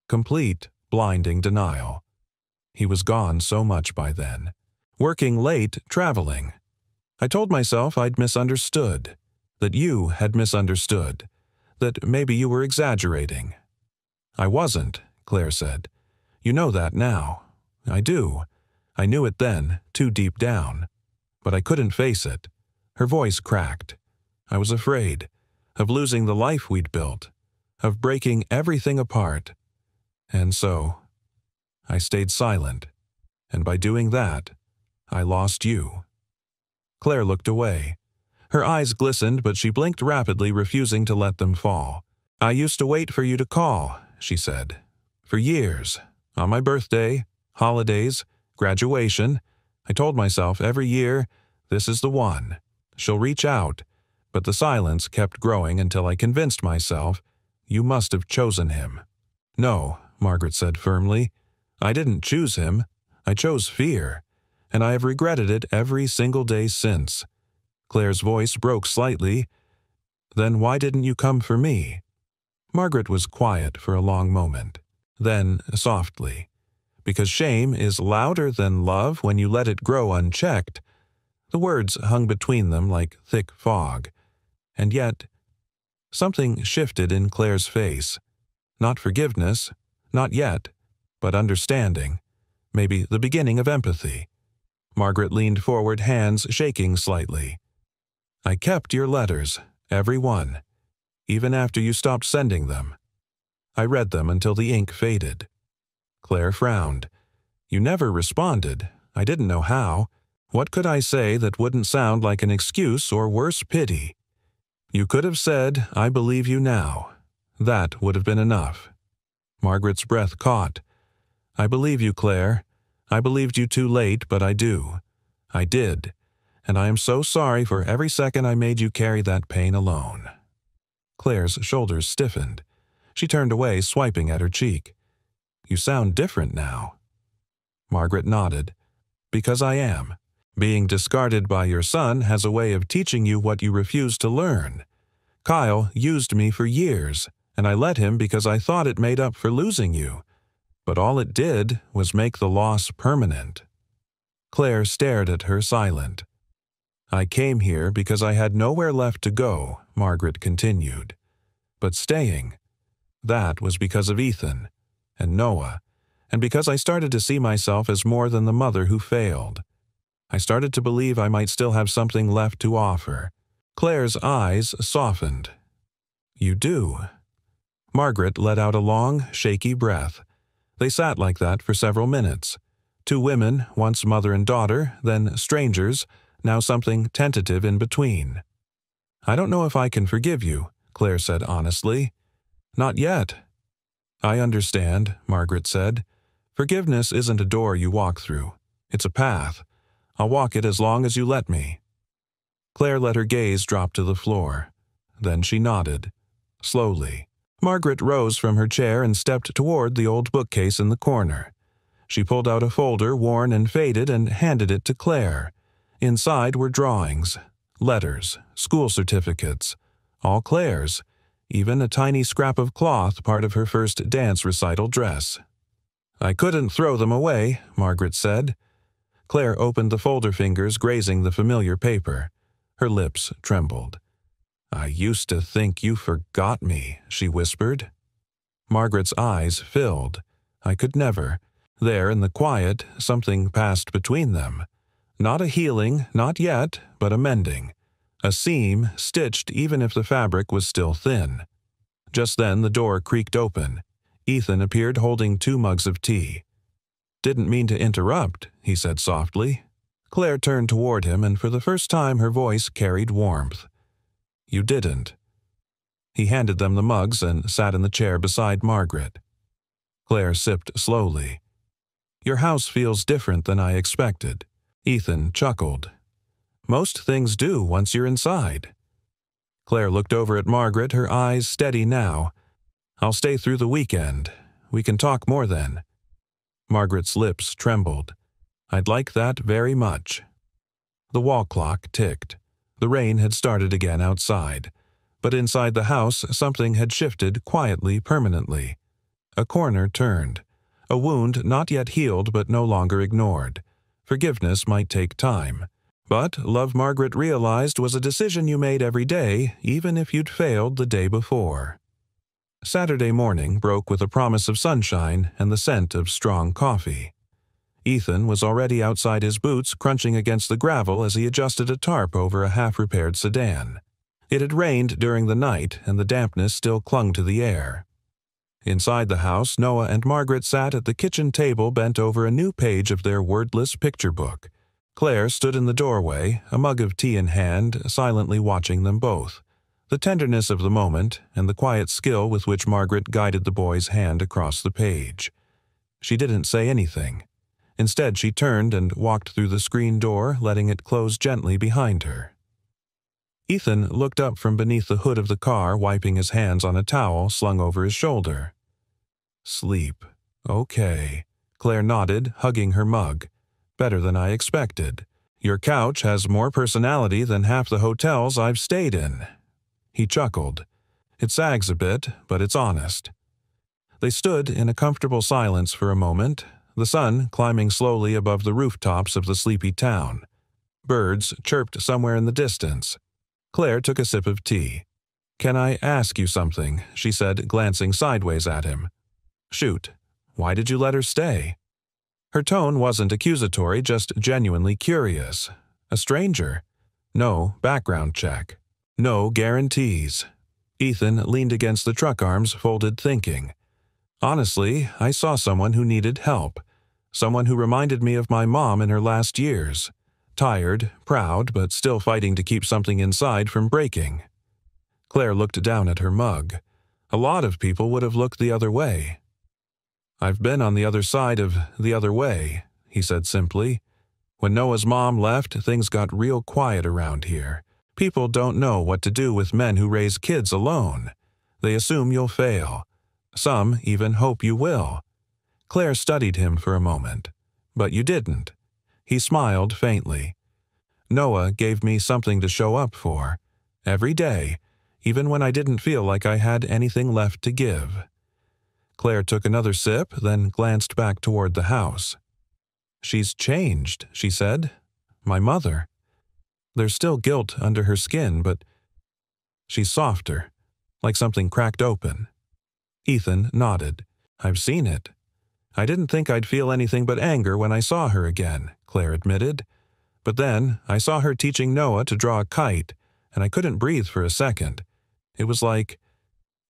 Complete, blinding denial. He was gone so much by then. Working late, traveling. I told myself I'd misunderstood. That you had misunderstood. That maybe you were exaggerating. I wasn't, Claire said. You know that now. I do. I knew it then, too deep down. But I couldn't face it. Her voice cracked. I was afraid. Of losing the life we'd built. Of breaking everything apart. And so, I stayed silent. And by doing that, I lost you. Claire looked away. Her eyes glistened, but she blinked rapidly, refusing to let them fall. I used to wait for you to call, she said. For years. On my birthday, holidays, graduation. I told myself every year, this is the one. She'll reach out. But the silence kept growing until I convinced myself, you must have chosen him. No, Margaret said firmly. I didn't choose him. I chose fear. And I have regretted it every single day since. Claire's voice broke slightly. Then why didn't you come for me? Margaret was quiet for a long moment. Then, softly. Because shame is louder than love when you let it grow unchecked. The words hung between them like thick fog. And yet, something shifted in Claire's face. Not forgiveness, not yet, but understanding. Maybe the beginning of empathy. Margaret leaned forward, hands shaking slightly. I kept your letters, every one, even after you stopped sending them. I read them until the ink faded. Claire frowned. You never responded. I didn't know how. What could I say that wouldn't sound like an excuse or worse, pity? You could have said, I believe you now. That would have been enough. Margaret's breath caught. I believe you, Claire. I believed you too late, but I do. I did. And I am so sorry for every second I made you carry that pain alone. Claire's shoulders stiffened. She turned away, swiping at her cheek. You sound different now. Margaret nodded. Because I am. Being discarded by your son has a way of teaching you what you refuse to learn. Kyle used me for years, and I let him because I thought it made up for losing you. But all it did was make the loss permanent. Claire stared at her, silent. I came here because I had nowhere left to go, Margaret continued. But staying, that was because of Ethan and Noah, and because I started to see myself as more than the mother who failed. I started to believe I might still have something left to offer. Claire's eyes softened. You do. Margaret let out a long, shaky breath. They sat like that for several minutes. Two women, once mother and daughter, then strangers, now something tentative in between. I don't know if I can forgive you, Claire said honestly. Not yet. I understand, Margaret said. Forgiveness isn't a door you walk through. It's a path. I'll walk it as long as you let me. Claire let her gaze drop to the floor. Then she nodded. Slowly. Margaret rose from her chair and stepped toward the old bookcase in the corner. She pulled out a folder, worn and faded, and handed it to Claire. Inside were drawings, letters, school certificates, all Claire's, even a tiny scrap of cloth, part of her first dance recital dress. I couldn't throw them away, Margaret said. Claire opened the folder, fingers grazing the familiar paper. Her lips trembled. I used to think you forgot me, she whispered. Margaret's eyes filled. I could never. There in the quiet, something passed between them. Not a healing, not yet, but a mending. A seam, stitched even if the fabric was still thin. Just then the door creaked open. Ethan appeared holding 2 mugs of tea. Didn't mean to interrupt, he said softly. Claire turned toward him, and for the first time her voice carried warmth. You didn't. He handed them the mugs and sat in the chair beside Margaret. Claire sipped slowly. Your house feels different than I expected. Ethan chuckled. Most things do once you're inside. Claire looked over at Margaret, her eyes steady now. I'll stay through the weekend. We can talk more then. Margaret's lips trembled. I'd like that very much. The wall clock ticked. The rain had started again outside. But inside the house, something had shifted quietly, permanently. A corner turned. A wound not yet healed but no longer ignored. Forgiveness might take time. But love, Margaret realized, was a decision you made every day, even if you'd failed the day before. Saturday morning broke with a promise of sunshine and the scent of strong coffee. Ethan was already outside his boots, crunching against the gravel as he adjusted a tarp over a half-repaired sedan. It had rained during the night, and the dampness still clung to the air. Inside the house, Noah and Margaret sat at the kitchen table bent over a new page of their wordless picture book. Claire stood in the doorway, a mug of tea in hand, silently watching them both. The tenderness of the moment, and the quiet skill with which Margaret guided the boy's hand across the page. She didn't say anything. Instead, she turned and walked through the screen door, letting it close gently behind her. Ethan looked up from beneath the hood of the car, wiping his hands on a towel slung over his shoulder. Sleep. Okay. Claire nodded, hugging her mug. Better than I expected. Your couch has more personality than half the hotels I've stayed in. He chuckled. It sags a bit, but it's honest. They stood in a comfortable silence for a moment, the sun climbing slowly above the rooftops of the sleepy town. Birds chirped somewhere in the distance. Claire took a sip of tea. "Can I ask you something?" she said, glancing sideways at him. "Shoot. Why did you let her stay?" Her tone wasn't accusatory, just genuinely curious. A stranger? No background check. No guarantees. Ethan leaned against the truck arms, folded, thinking. Honestly, I saw someone who needed help. Someone who reminded me of my mom in her last years. Tired, proud, but still fighting to keep something inside from breaking. Claire looked down at her mug. A lot of people would have looked the other way. "I've been on the other side of the other way," he said simply. "When Noah's mom left, things got real quiet around here. People don't know what to do with men who raise kids alone. They assume you'll fail. Some even hope you will." Claire studied him for a moment. "But you didn't." He smiled faintly. "Noah gave me something to show up for. Every day, even when I didn't feel like I had anything left to give." Claire took another sip, then glanced back toward the house. "She's changed," she said. "My mother. There's still guilt under her skin, but she's softer, like something cracked open." Ethan nodded. "I've seen it." "I didn't think I'd feel anything but anger when I saw her again," Claire admitted. "But then I saw her teaching Noah to draw a kite, and I couldn't breathe for a second. It was like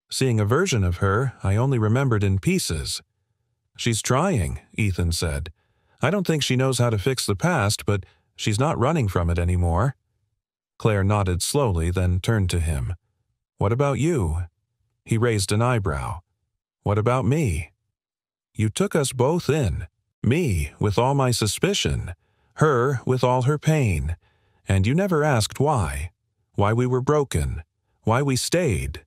seeing a version of her I only remembered in pieces." "She's trying," Ethan said. "I don't think she knows how to fix the past, but she's not running from it anymore." Claire nodded slowly, then turned to him. "What about you?" He raised an eyebrow. "What about me?" "You took us both in. Me, with all my suspicion. Her, with all her pain. And you never asked why. Why we were broken. Why we stayed."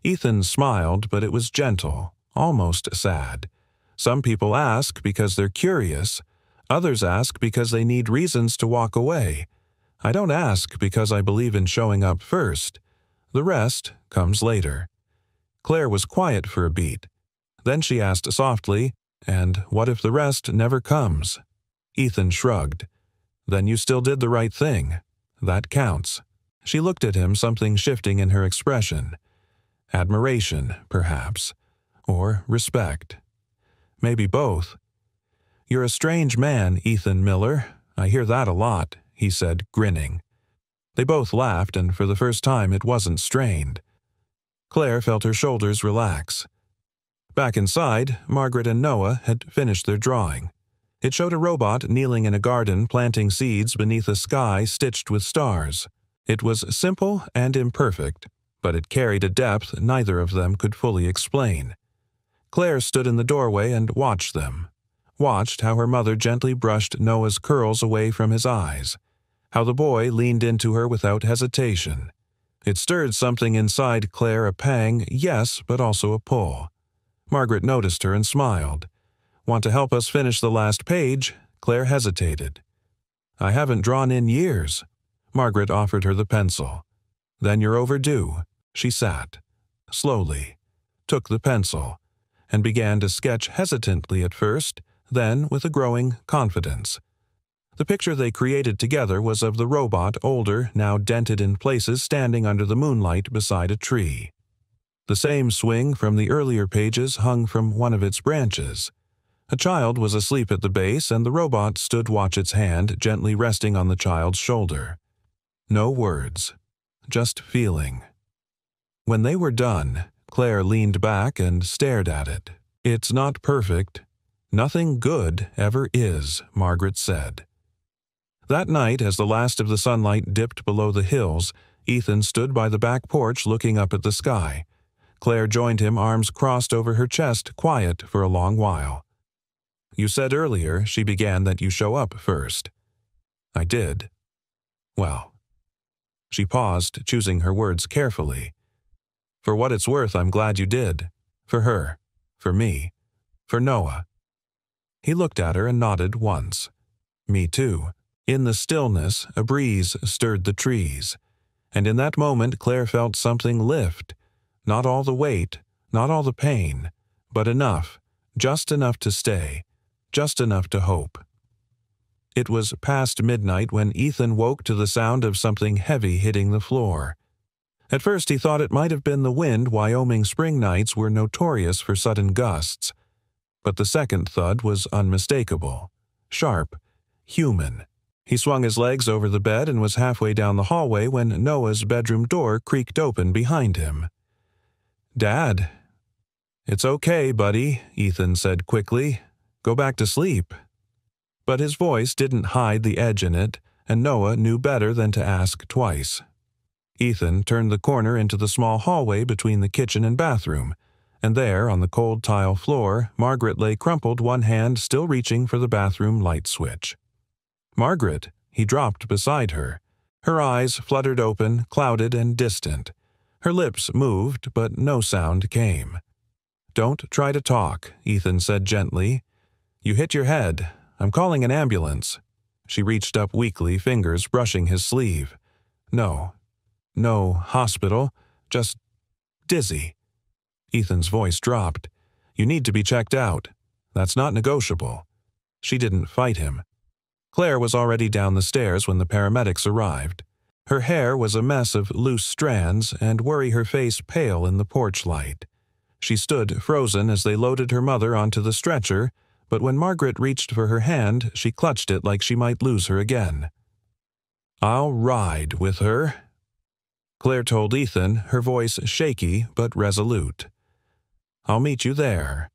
Ethan smiled, but it was gentle, almost sad. "Some people ask because they're curious. Others ask because they need reasons to walk away. I don't ask because I believe in showing up first. The rest comes later." Claire was quiet for a beat. Then she asked softly, "And what if the rest never comes?" Ethan shrugged. "Then you still did the right thing. That counts." She looked at him, something shifting in her expression. Admiration, perhaps. Or respect. Maybe both. "You're a strange man, Ethan Miller. I hear that a lot," he said, grinning. They both laughed, and for the first time it wasn't strained. Claire felt her shoulders relax. Back inside, Margaret and Noah had finished their drawing. It showed a robot kneeling in a garden planting seeds beneath a sky stitched with stars. It was simple and imperfect, but it carried a depth neither of them could fully explain. Claire stood in the doorway and watched them. Watched how her mother gently brushed Noah's curls away from his eyes. How the boy leaned into her without hesitation. It stirred something inside Claire, a pang, yes, but also a pull. Margaret noticed her and smiled. "Want to help us finish the last page?" Claire hesitated. I haven't drawn in years. Margaret offered her the pencil. Then you're overdue. She sat, slowly, took the pencil, and began to sketch hesitantly at first, then with a growing confidence. The picture they created together was of the robot, older, now dented in places, standing under the moonlight beside a tree. The same swing from the earlier pages hung from one of its branches. A child was asleep at the base, and the robot stood watch its hand gently resting on the child's shoulder. No words, just feeling. When they were done, Claire leaned back and stared at it. It's not perfect. Nothing good ever is, Margaret said. That night, as the last of the sunlight dipped below the hills, Ethan stood by the back porch looking up at the sky. Claire joined him, arms crossed over her chest, quiet for a long while. You said earlier, she began, that you show up first. I did. Well. She paused, choosing her words carefully. For what it's worth, I'm glad you did. For her. For me. For Noah. He looked at her and nodded once. Me too. In the stillness, a breeze stirred the trees. And in that moment, Claire felt something lift. Not all the weight, not all the pain, but enough, just enough to stay, just enough to hope. It was past midnight when Ethan woke to the sound of something heavy hitting the floor. At first he thought it might have been the wind. Wyoming spring nights were notorious for sudden gusts. But the second thud was unmistakable, sharp, human. He swung his legs over the bed and was halfway down the hallway when Noah's bedroom door creaked open behind him. Dad. It's okay, buddy, Ethan said quickly. Go back to sleep. But his voice didn't hide the edge in it, and Noah knew better than to ask twice. Ethan turned the corner into the small hallway between the kitchen and bathroom, and there, on the cold tile floor, Margaret lay crumpled, one hand still reaching for the bathroom light switch. Margaret, he dropped beside her. Her eyes fluttered open, clouded and distant. Her lips moved, but no sound came. Don't try to talk, Ethan said gently. You hit your head. I'm calling an ambulance. She reached up weakly, fingers brushing his sleeve. No, hospital, just dizzy. Ethan's voice dropped. You need to be checked out. That's not negotiable. She didn't fight him. Claire was already down the stairs when the paramedics arrived. Her hair was a mess of loose strands and worry her face pale in the porch light. She stood frozen as they loaded her mother onto the stretcher, but when Margaret reached for her hand, she clutched it like she might lose her again. I'll ride with her, Claire told Ethan, her voice shaky but resolute. I'll meet you there.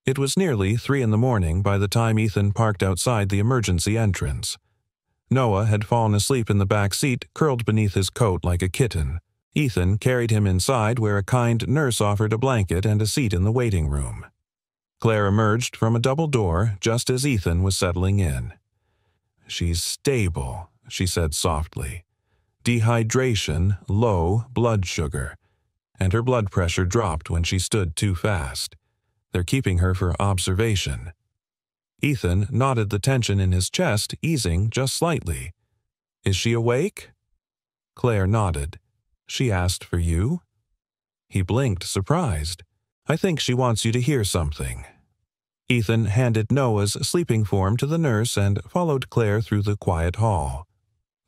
It was nearly 3 a.m. by the time Ethan parked outside the emergency entrance. Noah had fallen asleep in the back seat, curled beneath his coat like a kitten. Ethan carried him inside, where a kind nurse offered a blanket and a seat in the waiting room. Claire emerged from a double door just as Ethan was settling in. She's stable, she said softly. Dehydration, low blood sugar, and her blood pressure dropped when she stood too fast. They're keeping her for observation. Ethan nodded, the tension in his chest easing just slightly. Is she awake? Claire nodded. She asked for you? He blinked, surprised. I think she wants you to hear something. Ethan handed Noah's sleeping form to the nurse and followed Claire through the quiet hall.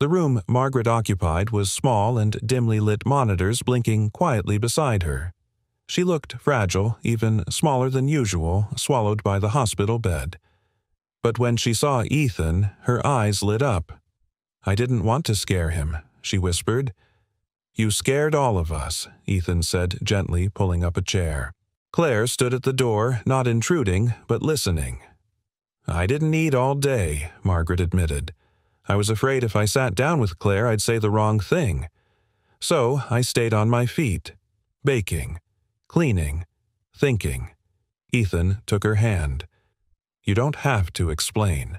The room Margaret occupied was small and dimly lit, monitors blinking quietly beside her. She looked fragile, even smaller than usual, swallowed by the hospital bed. But when she saw Ethan, her eyes lit up. I didn't want to scare him, she whispered. You scared all of us, Ethan said, gently pulling up a chair. Claire stood at the door, not intruding, but listening. I didn't eat all day, Margaret admitted. I was afraid if I sat down with Claire I'd say the wrong thing. So I stayed on my feet, baking, cleaning, thinking. Ethan took her hand. You don't have to explain.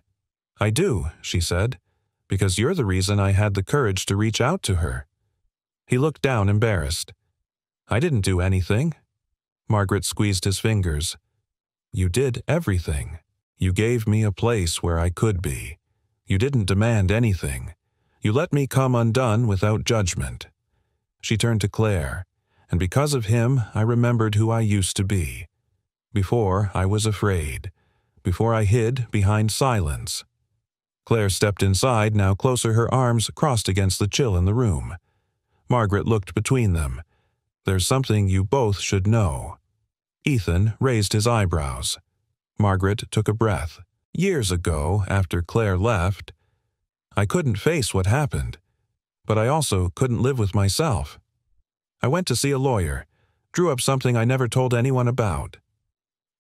I do, she said, because you're the reason I had the courage to reach out to her. He looked down, embarrassed. I didn't do anything. Margaret squeezed his fingers. You did everything. You gave me a place where I could be. You didn't demand anything. You let me come undone without judgment." She turned to Claire, and because of him I remembered who I used to be. Before I was afraid. Before I hid behind silence. Claire stepped inside, now closer, her arms crossed against the chill in the room. Margaret looked between them. "There's something you both should know." Ethan raised his eyebrows. Margaret took a breath. "Years ago, after Claire left, I couldn't face what happened, but I also couldn't live with myself. I went to see a lawyer, drew up something I never told anyone about."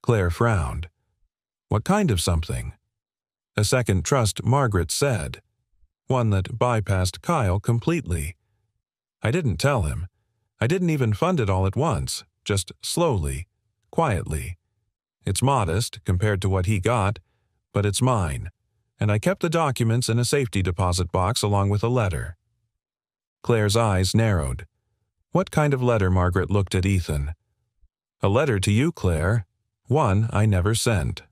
Claire frowned. "What kind of something?" "A second trust," Margaret said. "One that bypassed Kyle completely. I didn't tell him. I didn't even fund it all at once, just slowly, quietly. It's modest compared to what he got, but it's mine, and I kept the documents in a safety deposit box along with a letter." Claire's eyes narrowed. "What kind of letter?" Margaret looked at Ethan. "A letter to you, Claire. One I never sent."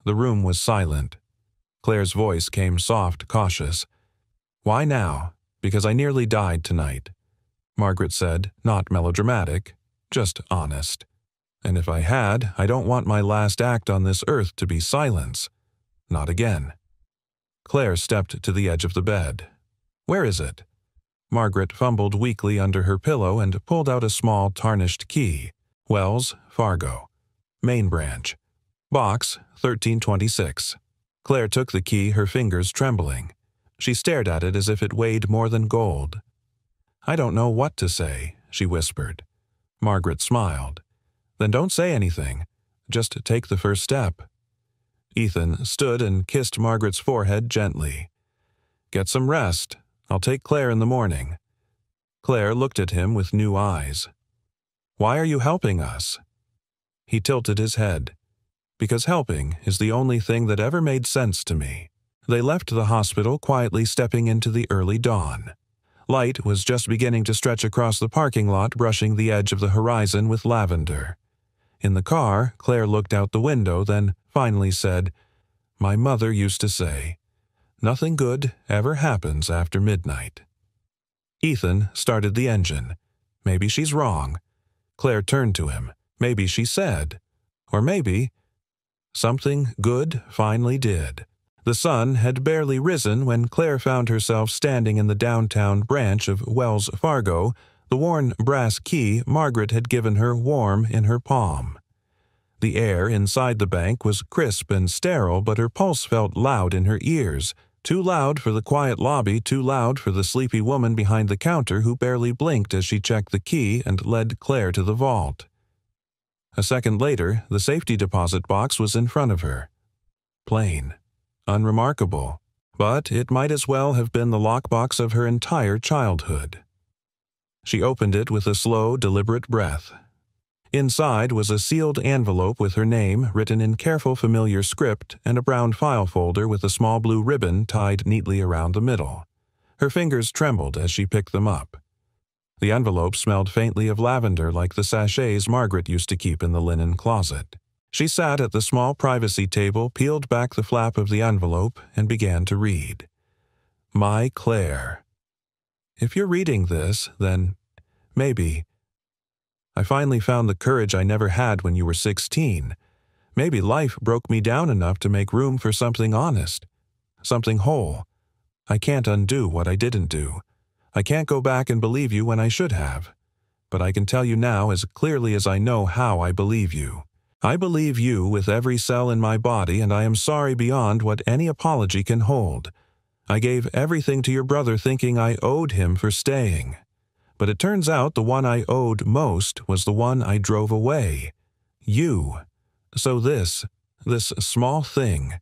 The room was silent. Claire's voice came soft, cautious. "Why now? Because I nearly died tonight." Margaret said, not melodramatic, just honest. "And if I had, I don't want my last act on this earth to be silence. Not again." Claire stepped to the edge of the bed. "Where is it?" Margaret fumbled weakly under her pillow and pulled out a small tarnished key. "Wells, Fargo. Main branch. Box 1326. Claire took the key, her fingers trembling. She stared at it as if it weighed more than gold. "I don't know what to say," she whispered. Margaret smiled. "Then don't say anything. Just take the first step." Ethan stood and kissed Margaret's forehead gently. "Get some rest. I'll take Claire in the morning." Claire looked at him with new eyes. "Why are you helping us?" He tilted his head. "Because helping is the only thing that ever made sense to me." They left the hospital, quietly stepping into the early dawn. Light was just beginning to stretch across the parking lot, brushing the edge of the horizon with lavender. In the car, Claire looked out the window, then finally said, "My mother used to say, nothing good ever happens after midnight." Ethan started the engine. Maybe she's wrong. Claire turned to him. Maybe she said. Or maybe something good finally did. The sun had barely risen when Claire found herself standing in the downtown branch of Wells Fargo, the worn brass key Margaret had given her warm in her palm. The air inside the bank was crisp and sterile, but her pulse felt loud in her ears. Too loud for the quiet lobby, too loud for the sleepy woman behind the counter who barely blinked as she checked the key and led Claire to the vault. A second later, the safety deposit box was in front of her. Plain. Unremarkable. But it might as well have been the lockbox of her entire childhood. She opened it with a slow, deliberate breath. Inside was a sealed envelope with her name written in careful, familiar script and a brown file folder with a small blue ribbon tied neatly around the middle. Her fingers trembled as she picked them up. The envelope smelled faintly of lavender, like the sachets Margaret used to keep in the linen closet. She sat at the small privacy table, peeled back the flap of the envelope, and began to read. My Claire. If you're reading this, then maybe. I finally found the courage I never had when you were 16. Maybe life broke me down enough to make room for something honest, something whole. I can't undo what I didn't do. I can't go back and believe you when I should have. But I can tell you now as clearly as I know how I believe you. I believe you with every cell in my body, and I am sorry beyond what any apology can hold. I gave everything to your brother thinking I owed him for staying. But it turns out the one I owed most was the one I drove away. You. So this small thing,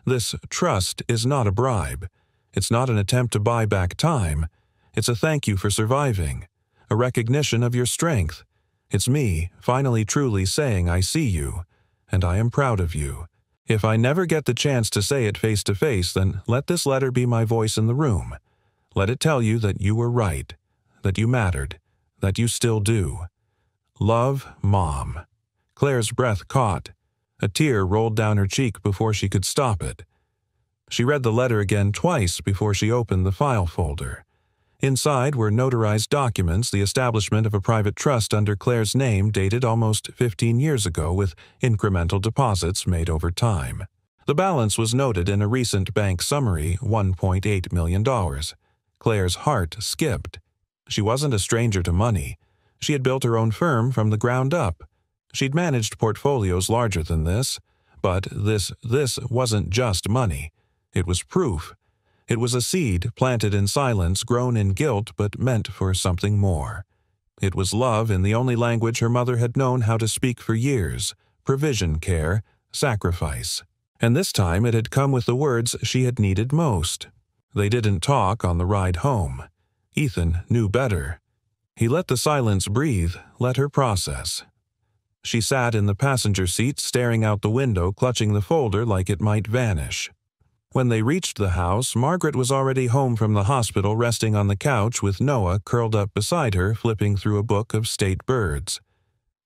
this trust is not a bribe. It's not an attempt to buy back time. It's a thank you for surviving, a recognition of your strength. It's me, finally truly saying I see you, and I am proud of you. If I never get the chance to say it face to face, then let this letter be my voice in the room. Let it tell you that you were right, that you mattered, that you still do. Love, Mom. Claire's breath caught. A tear rolled down her cheek before she could stop it. She read the letter again twice before she opened the file folder. Inside were notarized documents, the establishment of a private trust under Claire's name dated almost 15 years ago with incremental deposits made over time. The balance was noted in a recent bank summary, $1.8 million. Claire's heart skipped. She wasn't a stranger to money. She had built her own firm from the ground up. She'd managed portfolios larger than this, but this wasn't just money. It was proof. It was a seed planted in silence, grown in guilt, but meant for something more. It was love in the only language her mother had known how to speak for years: provision, care, sacrifice. And this time it had come with the words she had needed most. They didn't talk on the ride home. Ethan knew better. He let the silence breathe, let her process. She sat in the passenger seat, staring out the window, clutching the folder like it might vanish. When they reached the house, Margaret was already home from the hospital, resting on the couch with Noah curled up beside her, flipping through a book of state birds.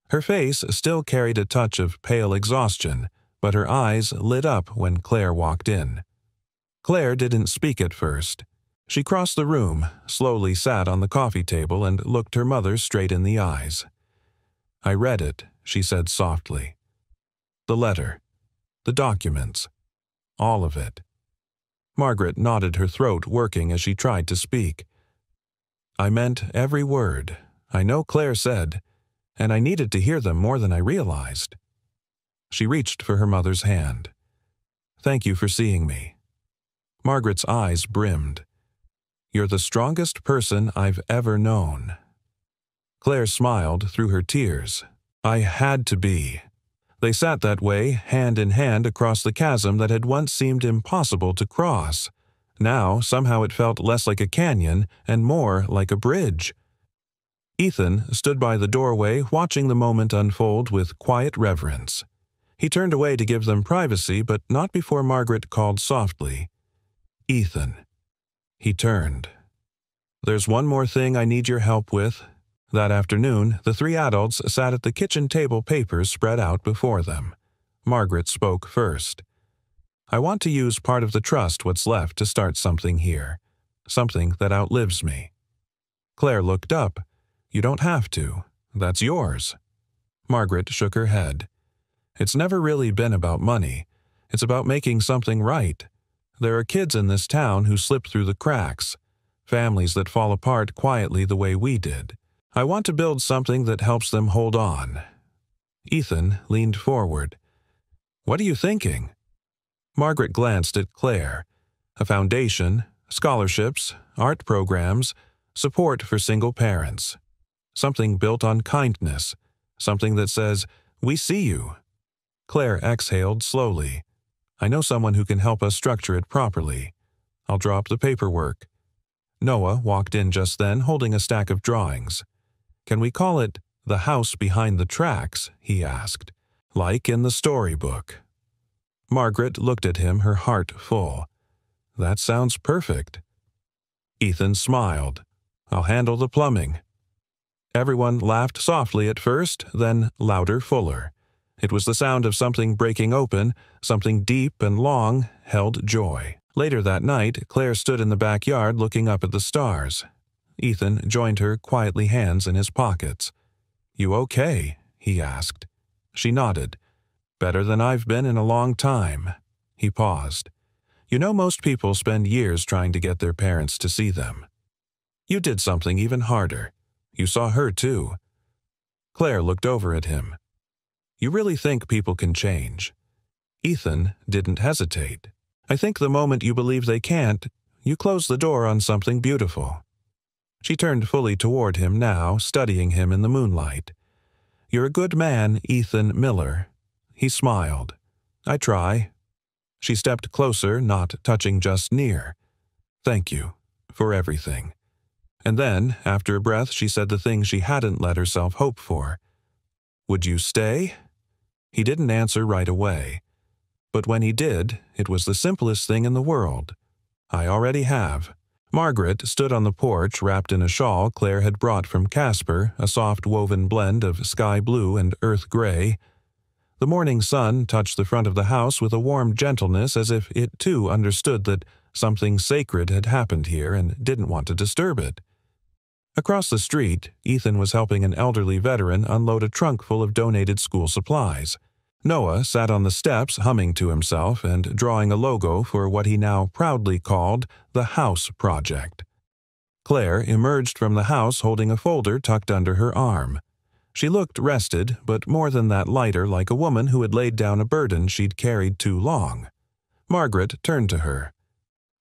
Her face still carried a touch of pale exhaustion, but her eyes lit up when Claire walked in. Claire didn't speak at first. She crossed the room, slowly sat on the coffee table, and looked her mother straight in the eyes. "I read it," she said softly. "The letter. The documents. All of it." Margaret nodded, her throat working as she tried to speak. "I meant every word. I know Claire said, and I needed to hear them more than I realized." She reached for her mother's hand. "Thank you for seeing me." Margaret's eyes brimmed. "You're the strongest person I've ever known." Claire smiled through her tears. "I had to be." They sat that way, hand in hand, across the chasm that had once seemed impossible to cross. Now, somehow it felt less like a canyon and more like a bridge. Ethan stood by the doorway, watching the moment unfold with quiet reverence. He turned away to give them privacy, but not before Margaret called softly, "Ethan." He turned. "There's one more thing I need your help with." That afternoon, the three adults sat at the kitchen table, papers spread out before them. Margaret spoke first. "I want to use part of the trust, what's left, to start something here. Something that outlives me." Claire looked up. "You don't have to. That's yours." Margaret shook her head. "It's never really been about money. It's about making something right. There are kids in this town who slip through the cracks, families that fall apart quietly the way we did. I want to build something that helps them hold on." Ethan leaned forward. "What are you thinking?" Margaret glanced at Claire. "A foundation, scholarships, art programs, support for single parents. Something built on kindness. Something that says, 'We see you.'" Claire exhaled slowly. "I know someone who can help us structure it properly. I'll draw up the paperwork." Noah walked in just then, holding a stack of drawings. "Can we call it The House Behind the Tracks?" he asked. "Like in the storybook." Margaret looked at him, her heart full. "That sounds perfect." Ethan smiled. "I'll handle the plumbing." Everyone laughed softly at first, then louder, fuller. It was the sound of something breaking open, something deep and long, held joy. Later that night, Claire stood in the backyard looking up at the stars. Ethan joined her, quietly, hands in his pockets. "You okay?" he asked. She nodded. "Better than I've been in a long time." He paused. "You know, most people spend years trying to get their parents to see them. You did something even harder. You saw her too." Claire looked over at him. "You really think people can change?" Ethan didn't hesitate. "I think the moment you believe they can't, you close the door on something beautiful." She turned fully toward him now, studying him in the moonlight. "You're a good man, Ethan Miller." He smiled. "I try." She stepped closer, not touching, just near. "Thank you for everything." And then, after a breath, she said the thing she hadn't let herself hope for. "Would you stay?" He didn't answer right away. But when he did, it was the simplest thing in the world. "I already have." Margaret stood on the porch, wrapped in a shawl Claire had brought from Casper, a soft woven blend of sky blue and earth gray. The morning sun touched the front of the house with a warm gentleness, as if it too understood that something sacred had happened here and didn't want to disturb it. Across the street, Ethan was helping an elderly veteran unload a trunk full of donated school supplies. Noah sat on the steps humming to himself and drawing a logo for what he now proudly called the House Project. Claire emerged from the house holding a folder tucked under her arm. She looked rested, but more than that lighter, like a woman who had laid down a burden she'd carried too long. Margaret turned to her.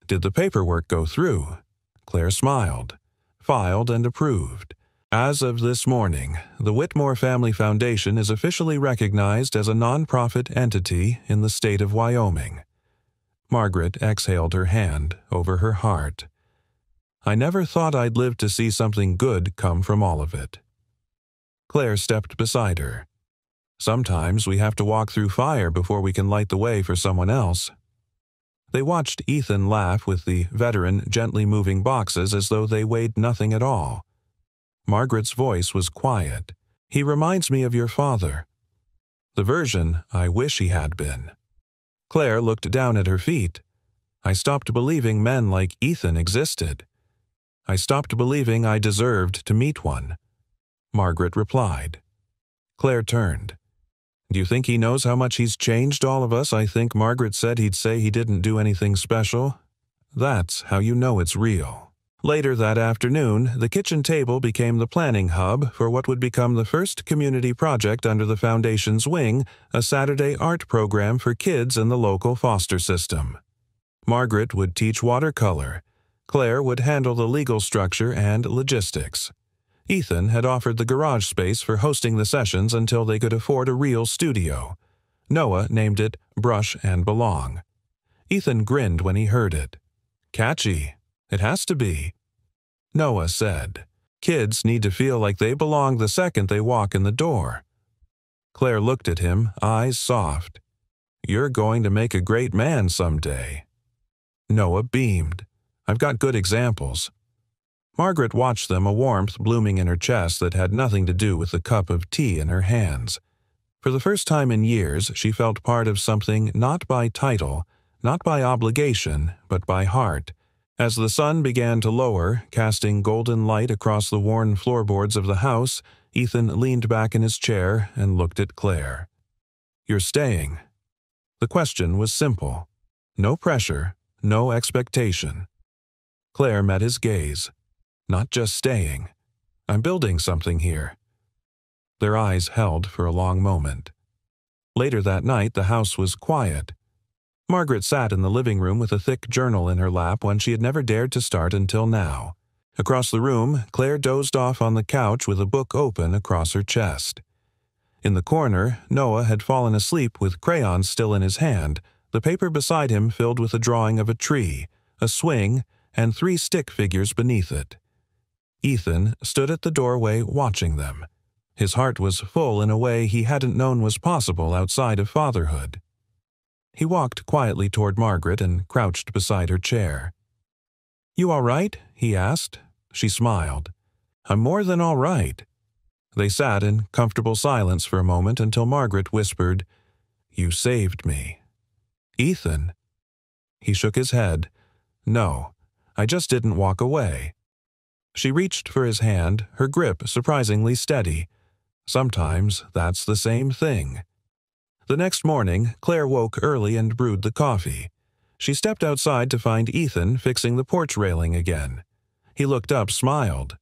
"Did the paperwork go through?" Claire smiled. "Filed and approved. As of this morning, the Whitmore Family Foundation is officially recognized as a nonprofit entity in the state of Wyoming." Margaret exhaled her hand over her heart. "I never thought I'd live to see something good come from all of it." Claire stepped beside her. "Sometimes we have to walk through fire before we can light the way for someone else." They watched Ethan laugh with the veteran gently moving boxes as though they weighed nothing at all. Margaret's voice was quiet. "He reminds me of your father. The version I wish he had been." Claire looked down at her feet. "I stopped believing men like Ethan existed. I stopped believing I deserved to meet one." Margaret replied. Claire turned. "Do you think he knows how much he's changed all of us? I think Margaret said he'd say he didn't do anything special. That's how you know it's real." Later that afternoon, the kitchen table became the planning hub for what would become the first community project under the Foundation's wing, a Saturday art program for kids in the local foster system. Margaret would teach watercolor. Claire would handle the legal structure and logistics. Ethan had offered the garage space for hosting the sessions until they could afford a real studio. Noah named it Brush and Belong. Ethan grinned when he heard it. "Catchy. It has to be." Noah said, "Kids need to feel like they belong the second they walk in the door." Claire looked at him, eyes soft. "You're going to make a great man someday." Noah beamed. "I've got good examples." Margaret watched them, a warmth blooming in her chest that had nothing to do with the cup of tea in her hands. For the first time in years, she felt part of something not by title, not by obligation, but by heart. As the sun began to lower, casting golden light across the worn floorboards of the house, Ethan leaned back in his chair and looked at Claire. "You're staying." The question was simple. No pressure, no expectation. Claire met his gaze. "Not just staying. I'm building something here." Their eyes held for a long moment. Later that night, the house was quiet. Margaret sat in the living room with a thick journal in her lap, one she had never dared to start until now. Across the room, Claire dozed off on the couch with a book open across her chest. In the corner, Noah had fallen asleep with crayons still in his hand, the paper beside him filled with a drawing of a tree, a swing, and 3 stick figures beneath it. Ethan stood at the doorway watching them. His heart was full in a way he hadn't known was possible outside of fatherhood. He walked quietly toward Margaret and crouched beside her chair. "You all right?" he asked. She smiled. "I'm more than all right." They sat in comfortable silence for a moment until Margaret whispered, "You saved me." "Ethan?" He shook his head. "No, I just didn't walk away." She reached for his hand, her grip surprisingly steady. Sometimes that's the same thing. The next morning, Claire woke early and brewed the coffee. She stepped outside to find Ethan fixing the porch railing again. He looked up, smiled.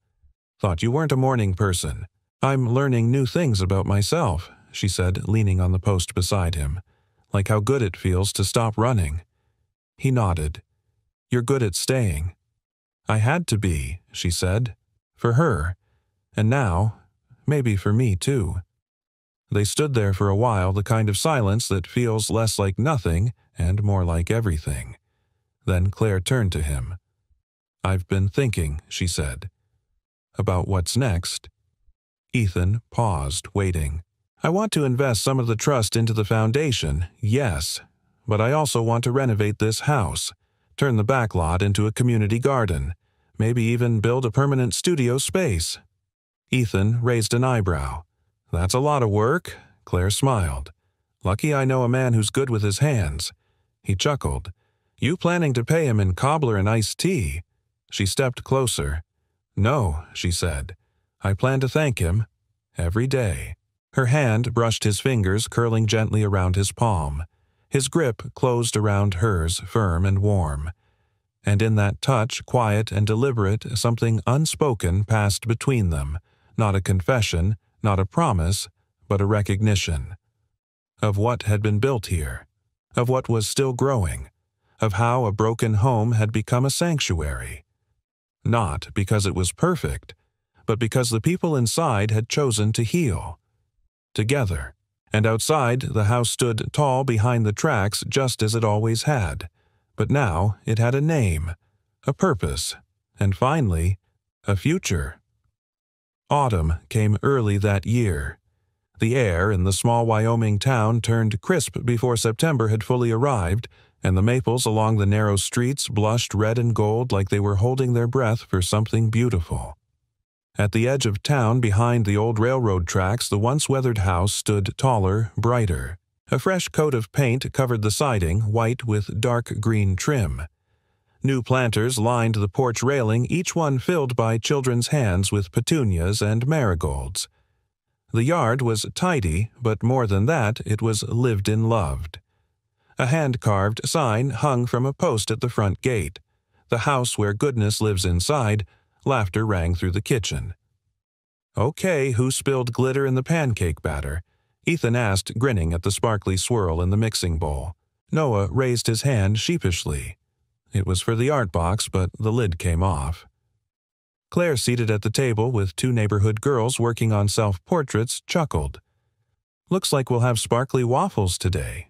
"Thought you weren't a morning person." "I'm learning new things about myself," she said, leaning on the post beside him. "Like how good it feels to stop running." He nodded. "You're good at staying." "I had to be," she said. "For her. And now, maybe for me too." They stood there for a while, the kind of silence that feels less like nothing and more like everything. Then Claire turned to him. "I've been thinking," she said. "About what's next." Ethan paused, waiting. "I want to invest some of the trust into the foundation, yes, but I also want to renovate this house, turn the back lot into a community garden, maybe even build a permanent studio space." Ethan raised an eyebrow. "That's a lot of work," Claire smiled. Lucky I know a man who's good with his hands." He chuckled. "You planning to pay him in cobbler and iced tea?" She stepped closer. "No," she said. "I plan to thank him every day." Her hand brushed his fingers, curling gently around his palm. His grip closed around hers, firm and warm. And in that touch, quiet and deliberate, something unspoken passed between them. Not a confession, not a promise, but a recognition. Of what had been built here. Of what was still growing. Of how a broken home had become a sanctuary. Not because it was perfect, but because the people inside had chosen to heal. Together. And outside, the house stood tall behind the tracks just as it always had. But now it had a name, a purpose, and finally, a future. Autumn came early that year. The air in the small Wyoming town turned crisp before September had fully arrived, and the maples along the narrow streets blushed red and gold like they were holding their breath for something beautiful. At the edge of town behind the old railroad tracks, the once weathered house stood taller, brighter. A fresh coat of paint covered the siding, white with dark green trim. New planters lined the porch railing, each one filled by children's hands with petunias and marigolds. The yard was tidy, but more than that, it was lived in loved. A hand-carved sign hung from a post at the front gate. "The house where goodness lives inside." Laughter rang through the kitchen. "Okay, who spilled glitter in the pancake batter?" Ethan asked, grinning at the sparkly swirl in the mixing bowl. Noah raised his hand sheepishly. It was for the art box, but the lid came off. Claire, seated at the table with two neighborhood girls working on self-portraits, chuckled. "Looks like we'll have sparkly waffles today."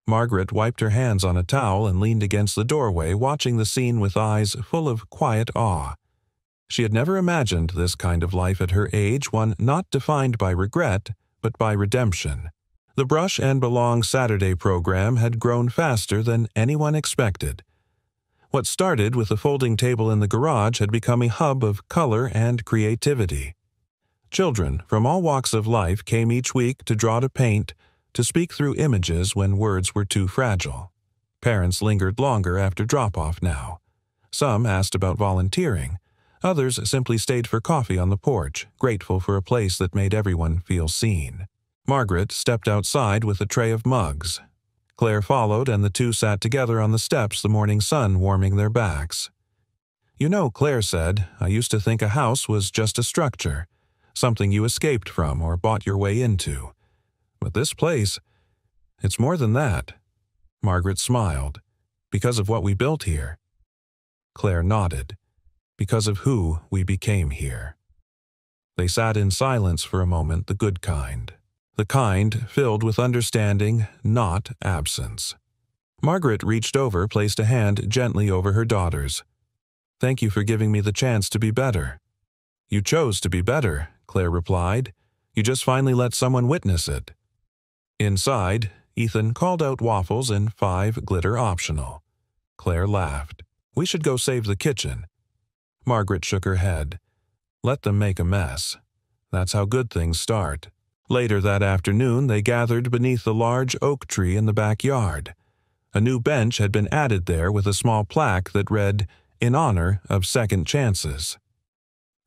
Margaret wiped her hands on a towel and leaned against the doorway, watching the scene with eyes full of quiet awe. She had never imagined this kind of life at her age, one not defined by regret, but by redemption. The Brush and Belong Saturday program had grown faster than anyone expected. What started with a folding table in the garage had become a hub of color and creativity. Children from all walks of life came each week to draw to paint, to speak through images when words were too fragile. Parents lingered longer after drop-off now. Some asked about volunteering. Others simply stayed for coffee on the porch, grateful for a place that made everyone feel seen. Margaret stepped outside with a tray of mugs. Claire followed, and the two sat together on the steps, the morning sun warming their backs. "You know," Claire said, "I used to think a house was just a structure, something you escaped from or bought your way into. But this place, it's more than that." Margaret smiled. "Because of what we built here." Claire nodded. "Because of who we became here." They sat in silence for a moment, the good kind. The kind filled with understanding, not absence. Margaret reached over, placed a hand gently over her daughter's. "Thank you for giving me the chance to be better." "You chose to be better," Claire replied. "You just finally let someone witness it." Inside, Ethan called out waffles and 5 glitter optional. Claire laughed. "We should go save the kitchen." Margaret shook her head. "Let them make a mess. That's how good things start." Later that afternoon, they gathered beneath the large oak tree in the backyard. A new bench had been added there with a small plaque that read, "In honor of second chances."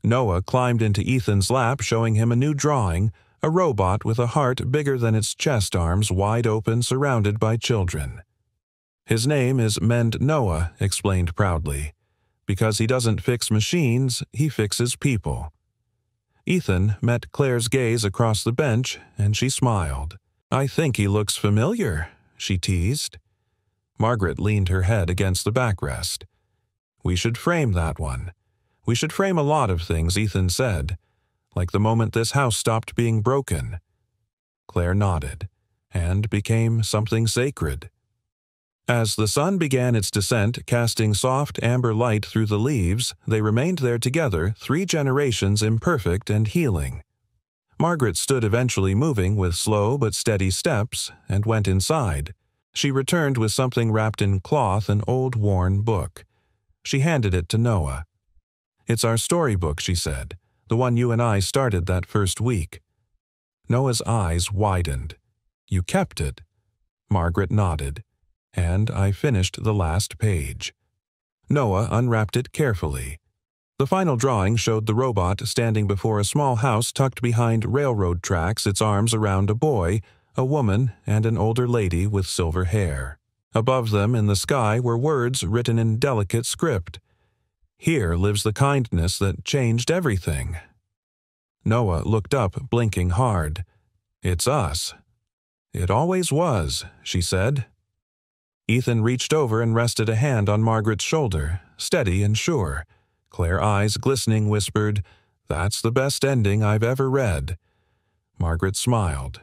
Noah climbed into Ethan's lap, showing him a new drawing, a robot with a heart bigger than its chest arms, wide open, surrounded by children. "His name is Mend Noah," explained proudly. "Because he doesn't fix machines, he fixes people." Ethan met Claire's gaze across the bench, and she smiled. "I think he looks familiar," she teased. Margaret leaned her head against the backrest. "We should frame that one. We should frame a lot of things," Ethan said, "like the moment this house stopped being broken." Claire nodded, and became something sacred. As the sun began its descent, casting soft amber light through the leaves, they remained there together, 3 generations imperfect and healing. Margaret stood eventually moving with slow but steady steps, and went inside. She returned with something wrapped in cloth, an old worn book. She handed it to Noah. "It's our storybook," she said, "the one you and I started that first week." Noah's eyes widened. You kept it. Margaret nodded, and I finished the last page. Noah unwrapped it carefully. The final drawing showed the robot standing before a small house tucked behind railroad tracks, its arms around a boy, a woman, and an older lady with silver hair. Above them in the sky were words written in delicate script. "Here lives the kindness that changed everything." Noah looked up, blinking hard. "It's us." "It always was," she said. Ethan reached over and rested a hand on Margaret's shoulder, steady and sure. Clear eyes glistening whispered, "That's the best ending I've ever read." Margaret smiled.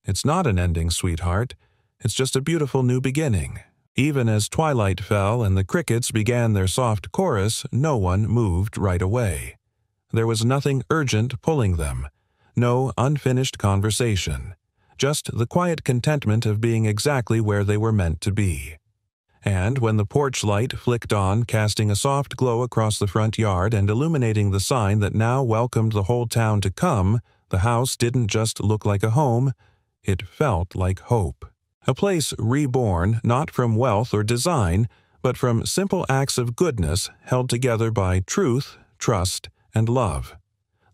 "It's not an ending, sweetheart. It's just a beautiful new beginning." Even as twilight fell and the crickets began their soft chorus, no one moved right away. There was nothing urgent pulling them, no unfinished conversation, just the quiet contentment of being exactly where they were meant to be. And when the porch light flicked on, casting a soft glow across the front yard and illuminating the sign that now welcomed the whole town to come, the house didn't just look like a home, it felt like hope. A place reborn not from wealth or design, but from simple acts of goodness held together by truth, trust, and love.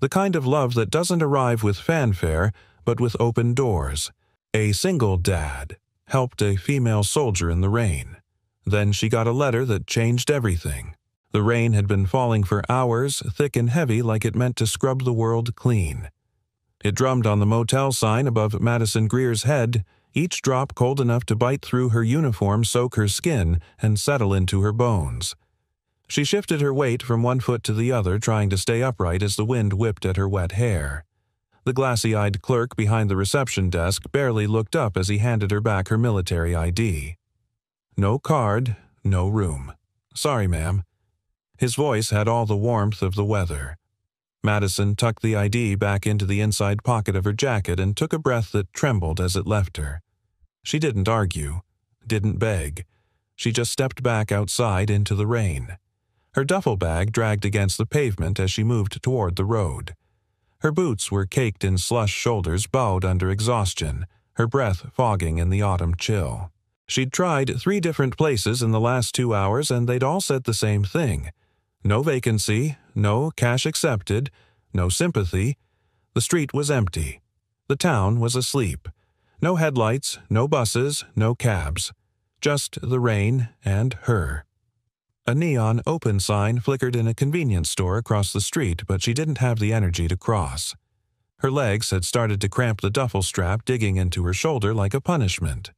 The kind of love that doesn't arrive with fanfare, but with open doors. A single dad helped a female soldier in the rain. Then she got a letter that changed everything. The rain had been falling for hours, thick and heavy like it meant to scrub the world clean. It drummed on the motel sign above Madison Greer's head, each drop cold enough to bite through her uniform, soak her skin, and settle into her bones. She shifted her weight from one foot to the other, trying to stay upright as the wind whipped at her wet hair. The glassy-eyed clerk behind the reception desk barely looked up as he handed her back her military ID. "No card, no room. Sorry, ma'am." His voice had all the warmth of the weather. Madison tucked the ID back into the inside pocket of her jacket and took a breath that trembled as it left her. She didn't argue, didn't beg. She just stepped back outside into the rain. Her duffel bag dragged against the pavement as she moved toward the road. Her boots were caked in slush, shoulders bowed under exhaustion, her breath fogging in the autumn chill. She'd tried 3 different places in the last 2 hours, and they'd all said the same thing. No vacancy, no cash accepted, no sympathy. The street was empty. The town was asleep. No headlights, no buses, no cabs. Just the rain and her. A neon open sign flickered in a convenience store across the street, but she didn't have the energy to cross. Her legs had started to cramp, the duffel strap digging into her shoulder like a punishment.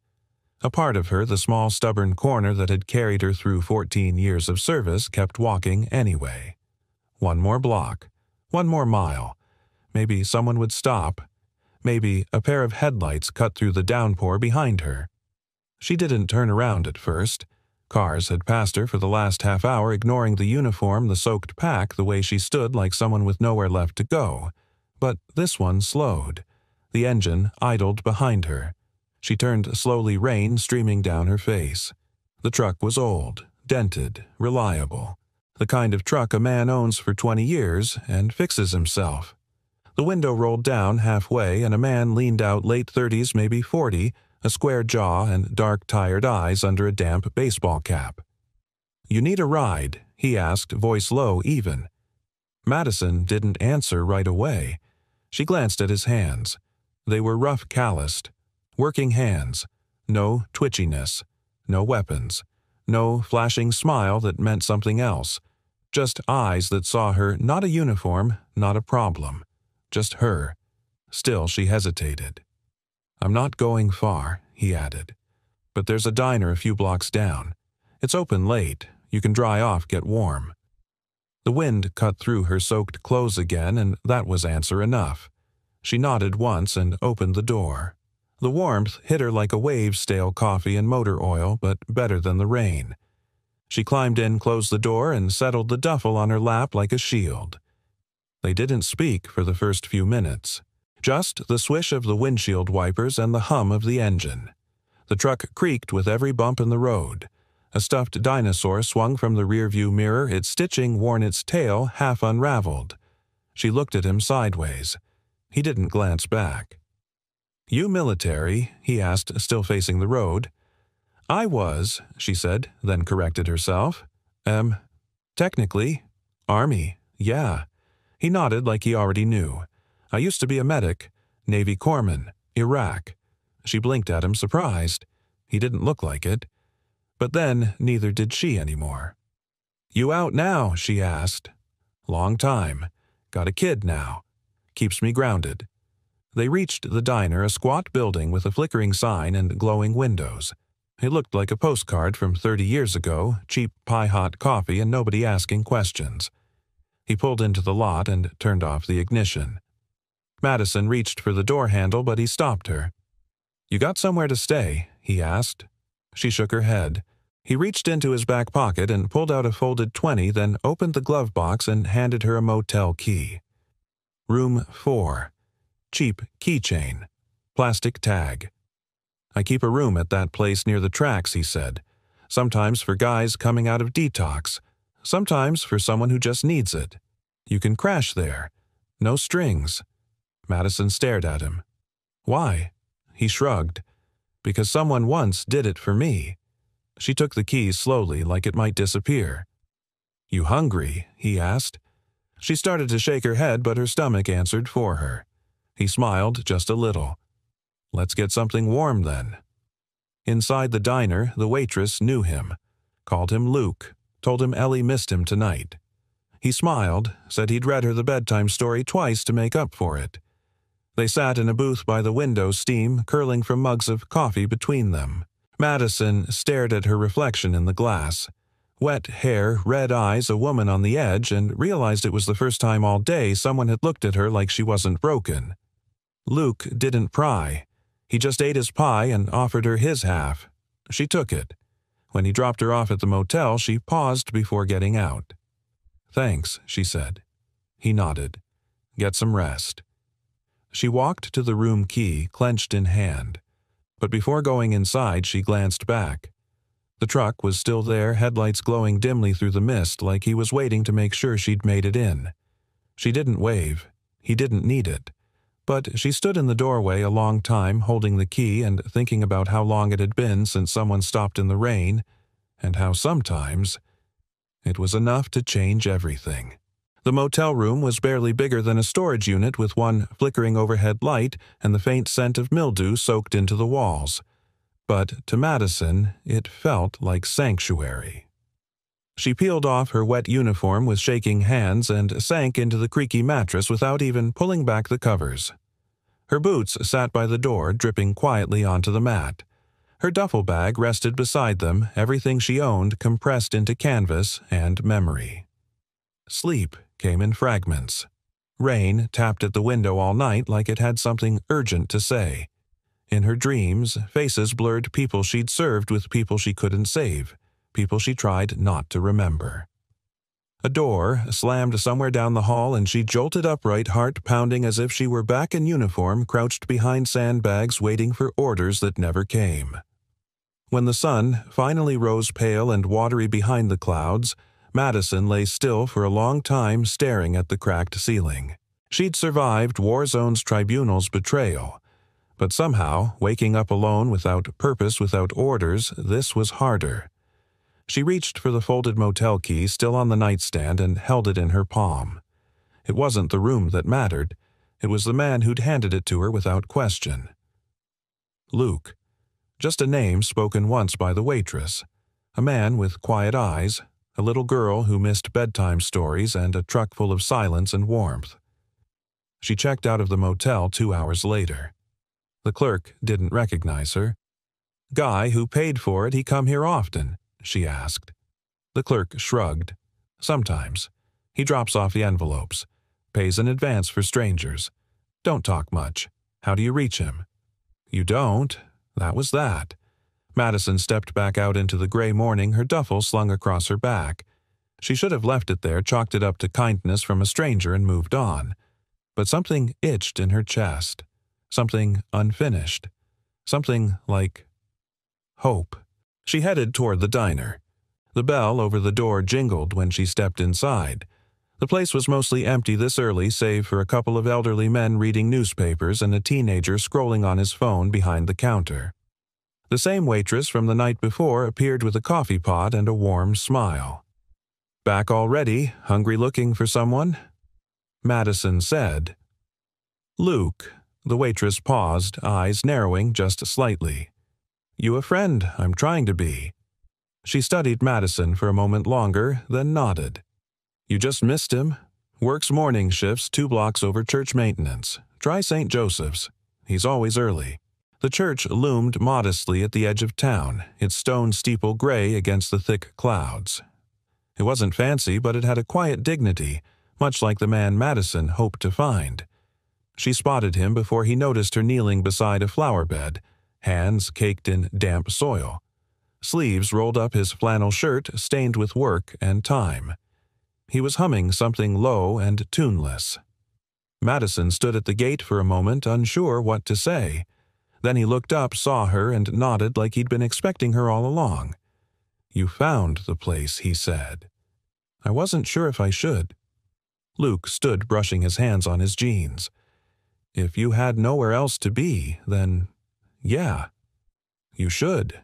A part of her, the small stubborn corner that had carried her through 14 years of service, kept walking anyway. 1 more block, 1 more mile. Maybe someone would stop. Maybe a pair of headlights cut through the downpour behind her. She didn't turn around at first. Cars had passed her for the last half hour, ignoring the uniform, the soaked pack, the way she stood like someone with nowhere left to go. But this one slowed. The engine idled behind her. She turned slowly, rain streaming down her face. The truck was old, dented, reliable. The kind of truck a man owns for 20 years and fixes himself. The window rolled down halfway and a man leaned out, late 30s, maybe 40, a square jaw and dark, tired eyes under a damp baseball cap. "You need a ride?" he asked, voice low even. Madison didn't answer right away. She glanced at his hands. They were rough, calloused. Working hands. No twitchiness. No weapons. No flashing smile that meant something else. Just eyes that saw her, not a uniform, not a problem. Just her. Still she hesitated. "I'm not going far," he added. "But there's a diner a few blocks down. It's open late. You can dry off, get warm." The wind cut through her soaked clothes again, and that was answer enough. She nodded once and opened the door. The warmth hit her like a wave, stale coffee and motor oil, but better than the rain. She climbed in, closed the door, and settled the duffel on her lap like a shield. They didn't speak for the first few minutes. Just the swish of the windshield wipers and the hum of the engine. The truck creaked with every bump in the road. A stuffed dinosaur swung from the rearview mirror, its stitching worn, its tail half unraveled. She looked at him sideways. He didn't glance back. "You military?" he asked, still facing the road. "I was," she said, then corrected herself. Technically. Army, yeah." He nodded like he already knew. "I used to be a medic. Navy corpsman. Iraq." She blinked at him, surprised. He didn't look like it. But then neither did she anymore. "You out now?" she asked. "Long time. Got a kid now. Keeps me grounded." They reached the diner, a squat building with a flickering sign and glowing windows. It looked like a postcard from 30 years ago, cheap pie-hot coffee and nobody asking questions. He pulled into the lot and turned off the ignition. Madison reached for the door handle, but he stopped her. "You got somewhere to stay?" he asked. She shook her head. He reached into his back pocket and pulled out a folded 20, then opened the glove box and handed her a motel key. "Room 4. Cheap keychain. Plastic tag." "I keep a room at that place near the tracks," he said. "Sometimes for guys coming out of detox. Sometimes for someone who just needs it. You can crash there. No strings." Madison stared at him. "Why?" He shrugged. "Because someone once did it for me." She took the keys slowly, like it might disappear. "You hungry?" he asked. She started to shake her head, but her stomach answered for her. He smiled just a little. "Let's get something warm, then." Inside the diner, the waitress knew him. Called him Luke. Told him Ellie missed him tonight. He smiled, said he'd read her the bedtime story twice to make up for it. They sat in a booth by the window, steam curling from mugs of coffee between them. Madison stared at her reflection in the glass. Wet hair, red eyes, a woman on the edge, and realized it was the first time all day someone had looked at her like she wasn't broken. Luke didn't pry. He just ate his pie and offered her his half. She took it. When he dropped her off at the motel, she paused before getting out. "Thanks," she said. He nodded. "Get some rest." She walked to the room key, clenched in hand. But before going inside, she glanced back. The truck was still there, headlights glowing dimly through the mist, like he was waiting to make sure she'd made it in. She didn't wave. He didn't need it. But she stood in the doorway a long time, holding the key and thinking about how long it had been since someone stopped in the rain, and how sometimes it was enough to change everything. The motel room was barely bigger than a storage unit, with one flickering overhead light and the faint scent of mildew soaked into the walls. But to Madison, it felt like sanctuary. She peeled off her wet uniform with shaking hands and sank into the creaky mattress without even pulling back the covers. Her boots sat by the door, dripping quietly onto the mat. Her duffel bag rested beside them, everything she owned compressed into canvas and memory. Sleep came in fragments. Rain tapped at the window all night like it had something urgent to say. In her dreams, faces blurred people she'd served with people she couldn't save. People she tried not to remember. A door slammed somewhere down the hall and she jolted upright, heart pounding as if she were back in uniform, crouched behind sandbags waiting for orders that never came. When the sun finally rose pale and watery behind the clouds, Madison lay still for a long time, staring at the cracked ceiling. She'd survived Warzone's tribunal's betrayal. But somehow, waking up alone without purpose, without orders, this was harder. She reached for the folded motel key still on the nightstand and held it in her palm. It wasn't the room that mattered. It was the man who'd handed it to her without question. Luke. Just a name spoken once by the waitress. A man with quiet eyes, a little girl who missed bedtime stories, and a truck full of silence and warmth. She checked out of the motel 2 hours later. The clerk didn't recognize her. "Guy who paid for it, he come here often?" she asked. The clerk shrugged. "Sometimes. He drops off the envelopes. Pays in advance for strangers. Don't talk much. How do you reach him?" "You don't?" That was that. Madison stepped back out into the gray morning, her duffel slung across her back. She should have left it there, chalked it up to kindness from a stranger, and moved on. But something itched in her chest. Something unfinished. Something like hope. She headed toward the diner. The bell over the door jingled when she stepped inside. The place was mostly empty this early, save for a couple of elderly men reading newspapers and a teenager scrolling on his phone behind the counter. The same waitress from the night before appeared with a coffee pot and a warm smile. "Back already? Hungry looking for someone?" Madison said. "Luke." The waitress paused, eyes narrowing just slightly. "You a friend? I'm trying to be." She studied Madison for a moment longer, then nodded. "You just missed him. Works morning shifts 2 blocks over church maintenance. Try St. Joseph's. He's always early." The church loomed modestly at the edge of town, its stone steeple gray against the thick clouds. It wasn't fancy, but it had a quiet dignity, much like the man Madison hoped to find. She spotted him before he noticed her kneeling beside a flower bed, hands caked in damp soil. Sleeves rolled up his flannel shirt stained with work and time. He was humming something low and tuneless. Madison stood at the gate for a moment, unsure what to say. Then he looked up, saw her, and nodded like he'd been expecting her all along. "You found the place," he said. "I wasn't sure if I should." Luke stood brushing his hands on his jeans. "If you had nowhere else to be, then, yeah, you should."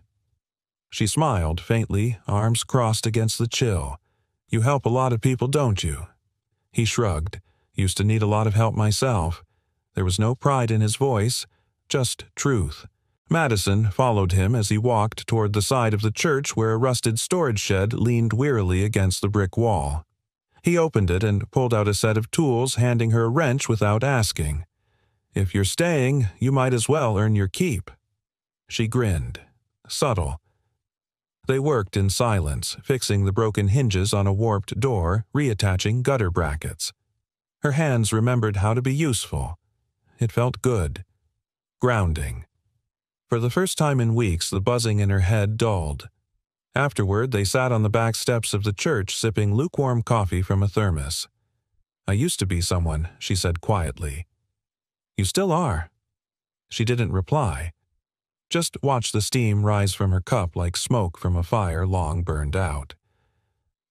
She smiled faintly, arms crossed against the chill. "You help a lot of people, don't you?" He shrugged. "Used to need a lot of help myself." There was no pride in his voice, just truth. Madison followed him as he walked toward the side of the church where a rusted storage shed leaned wearily against the brick wall. He opened it and pulled out a set of tools, handing her a wrench without asking. "If you're staying, you might as well earn your keep." She grinned. Subtle. They worked in silence, fixing the broken hinges on a warped door, reattaching gutter brackets. Her hands remembered how to be useful. It felt good. Grounding. For the first time in weeks, the buzzing in her head dulled. Afterward, they sat on the back steps of the church, sipping lukewarm coffee from a thermos. "I used to be someone," she said quietly. "You still are." She didn't reply. Just watched the steam rise from her cup like smoke from a fire long burned out.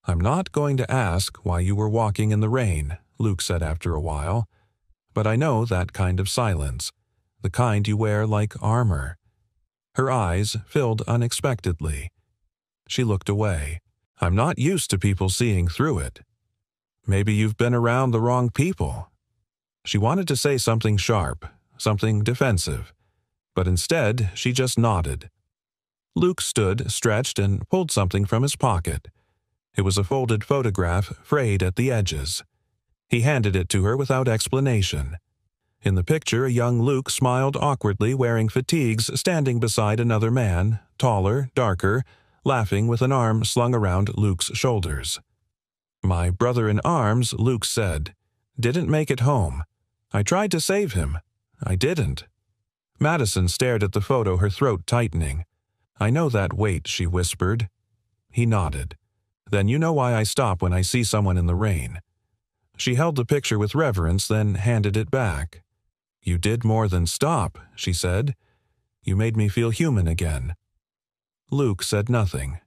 "I'm not going to ask why you were walking in the rain," Luke said after a while. "But I know that kind of silence. The kind you wear like armor." Her eyes filled unexpectedly. She looked away. "I'm not used to people seeing through it." "Maybe you've been around the wrong people." She wanted to say something sharp, something defensive, but instead she just nodded. Luke stood, stretched, and pulled something from his pocket. It was a folded photograph, frayed at the edges. He handed it to her without explanation. In the picture, a young Luke smiled awkwardly, wearing fatigues, standing beside another man, taller, darker, laughing with an arm slung around Luke's shoulders. "My brother in arms," Luke said, "didn't make it home. I tried to save him. I didn't." Madison stared at the photo, her throat tightening. "I know that weight," she whispered. He nodded. "Then you know why I stop when I see someone in the rain." She held the picture with reverence, then handed it back. "You did more than stop," she said. "You made me feel human again." Luke said nothing,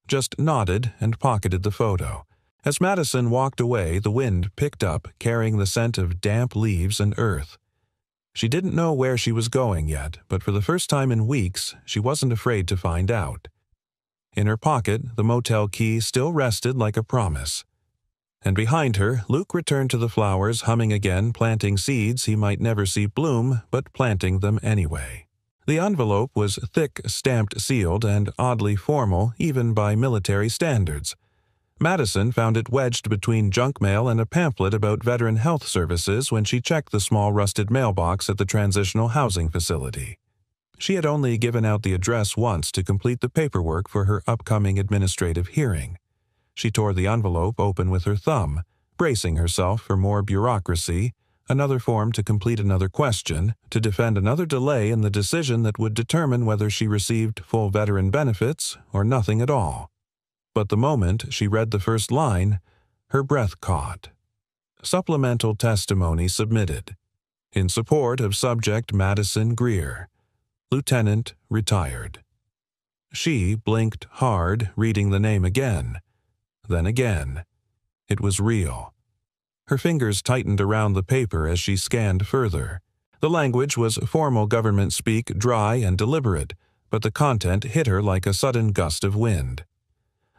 just nodded and pocketed the photo. As Madison walked away, the wind picked up, carrying the scent of damp leaves and earth. She didn't know where she was going yet, but for the first time in weeks, she wasn't afraid to find out. In her pocket, the motel key still rested like a promise. And behind her, Luke returned to the flowers, humming again, planting seeds he might never see bloom, but planting them anyway. The envelope was thick, stamped, sealed, and oddly formal, even by military standards. Madison found it wedged between junk mail and a pamphlet about veteran health services when she checked the small rusted mailbox at the transitional housing facility. She had only given out the address once to complete the paperwork for her upcoming administrative hearing. She tore the envelope open with her thumb, bracing herself for more bureaucracy, another form to complete another question, to defend another delay in the decision that would determine whether she received full veteran benefits or nothing at all. But the moment she read the first line, her breath caught. Supplemental testimony submitted. In support of subject Madison Greer, Lieutenant, retired. She blinked hard, reading the name again. Then again. It was real. Her fingers tightened around the paper as she scanned further. The language was formal government speak, dry and deliberate, but the content hit her like a sudden gust of wind.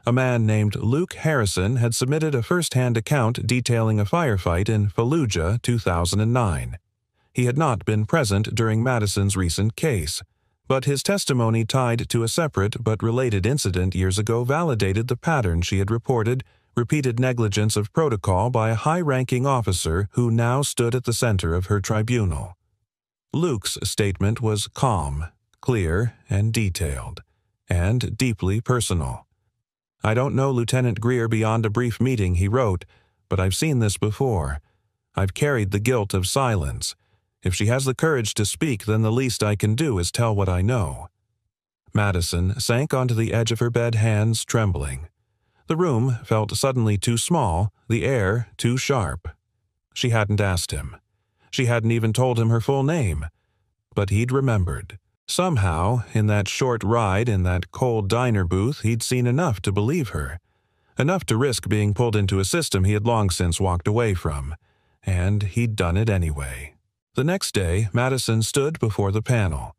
A man named Luke Harrison had submitted a first-hand account detailing a firefight in Fallujah, 2009. He had not been present during Madison's recent case, but his testimony tied to a separate but related incident years ago validated the pattern she had reported: repeated negligence of protocol by a high-ranking officer who now stood at the center of her tribunal. Luke's statement was calm, clear, and detailed, and deeply personal. "I don't know Lieutenant Greer beyond a brief meeting," he wrote, "but I've seen this before. I've carried the guilt of silence. If she has the courage to speak, then the least I can do is tell what I know." Madison sank onto the edge of her bed, hands trembling. The room felt suddenly too small, the air too sharp. She hadn't asked him. She hadn't even told him her full name. But he'd remembered. Somehow, in that short ride in that cold diner booth, he'd seen enough to believe her. Enough to risk being pulled into a system he had long since walked away from. And he'd done it anyway. The next day, Madison stood before the panel.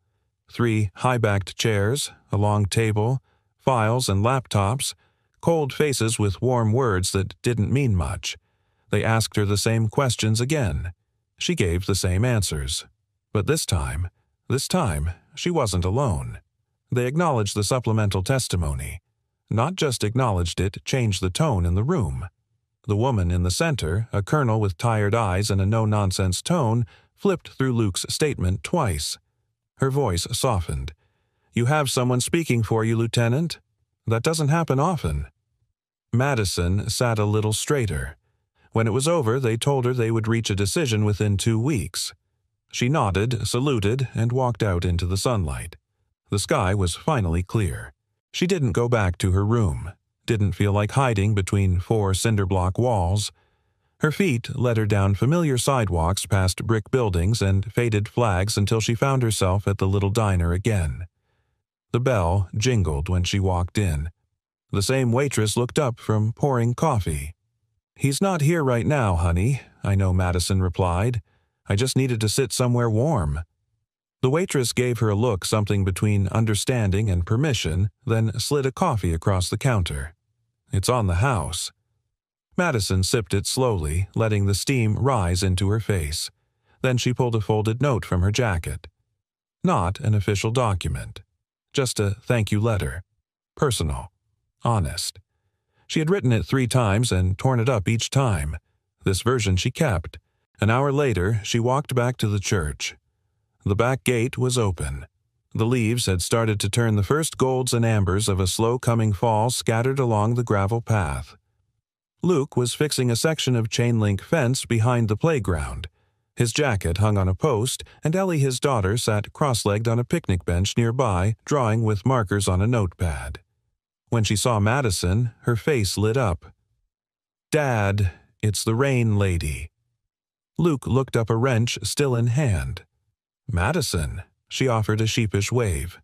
3 high-backed chairs, a long table, files and laptops, cold faces with warm words that didn't mean much. They asked her the same questions again. She gave the same answers. But this time, she wasn't alone. They acknowledged the supplemental testimony. Not just acknowledged it, changed the tone in the room. The woman in the center, a colonel with tired eyes and a no-nonsense tone, flipped through Luke's statement twice. Her voice softened. "You have someone speaking for you, Lieutenant? That doesn't happen often." Madison sat a little straighter. When it was over, they told her they would reach a decision within 2 weeks. She nodded, saluted, and walked out into the sunlight. The sky was finally clear. She didn't go back to her room, didn't feel like hiding between 4 cinder-block walls. Her feet led her down familiar sidewalks past brick buildings and faded flags until she found herself at the little diner again. The bell jingled when she walked in. The same waitress looked up from pouring coffee. "He's not here right now, honey," I know Madison replied. "I just needed to sit somewhere warm." The waitress gave her a look something between understanding and permission, then slid a coffee across the counter. "It's on the house." Madison sipped it slowly, letting the steam rise into her face. Then she pulled a folded note from her jacket. Not an official document. Just a thank-you letter. Personal. Honest. She had written it 3 times and torn it up each time. This version she kept. An hour later, she walked back to the church. The back gate was open. The leaves had started to turn the first golds and ambers of a slow-coming fall scattered along the gravel path. Luke was fixing a section of chain-link fence behind the playground. His jacket hung on a post, and Ellie, his daughter, sat cross-legged on a picnic bench nearby, drawing with markers on a notepad. When she saw Madison, her face lit up. "Dad, it's the rain lady." Luke looked up, a wrench still in hand. "Madison," she offered a sheepish wave.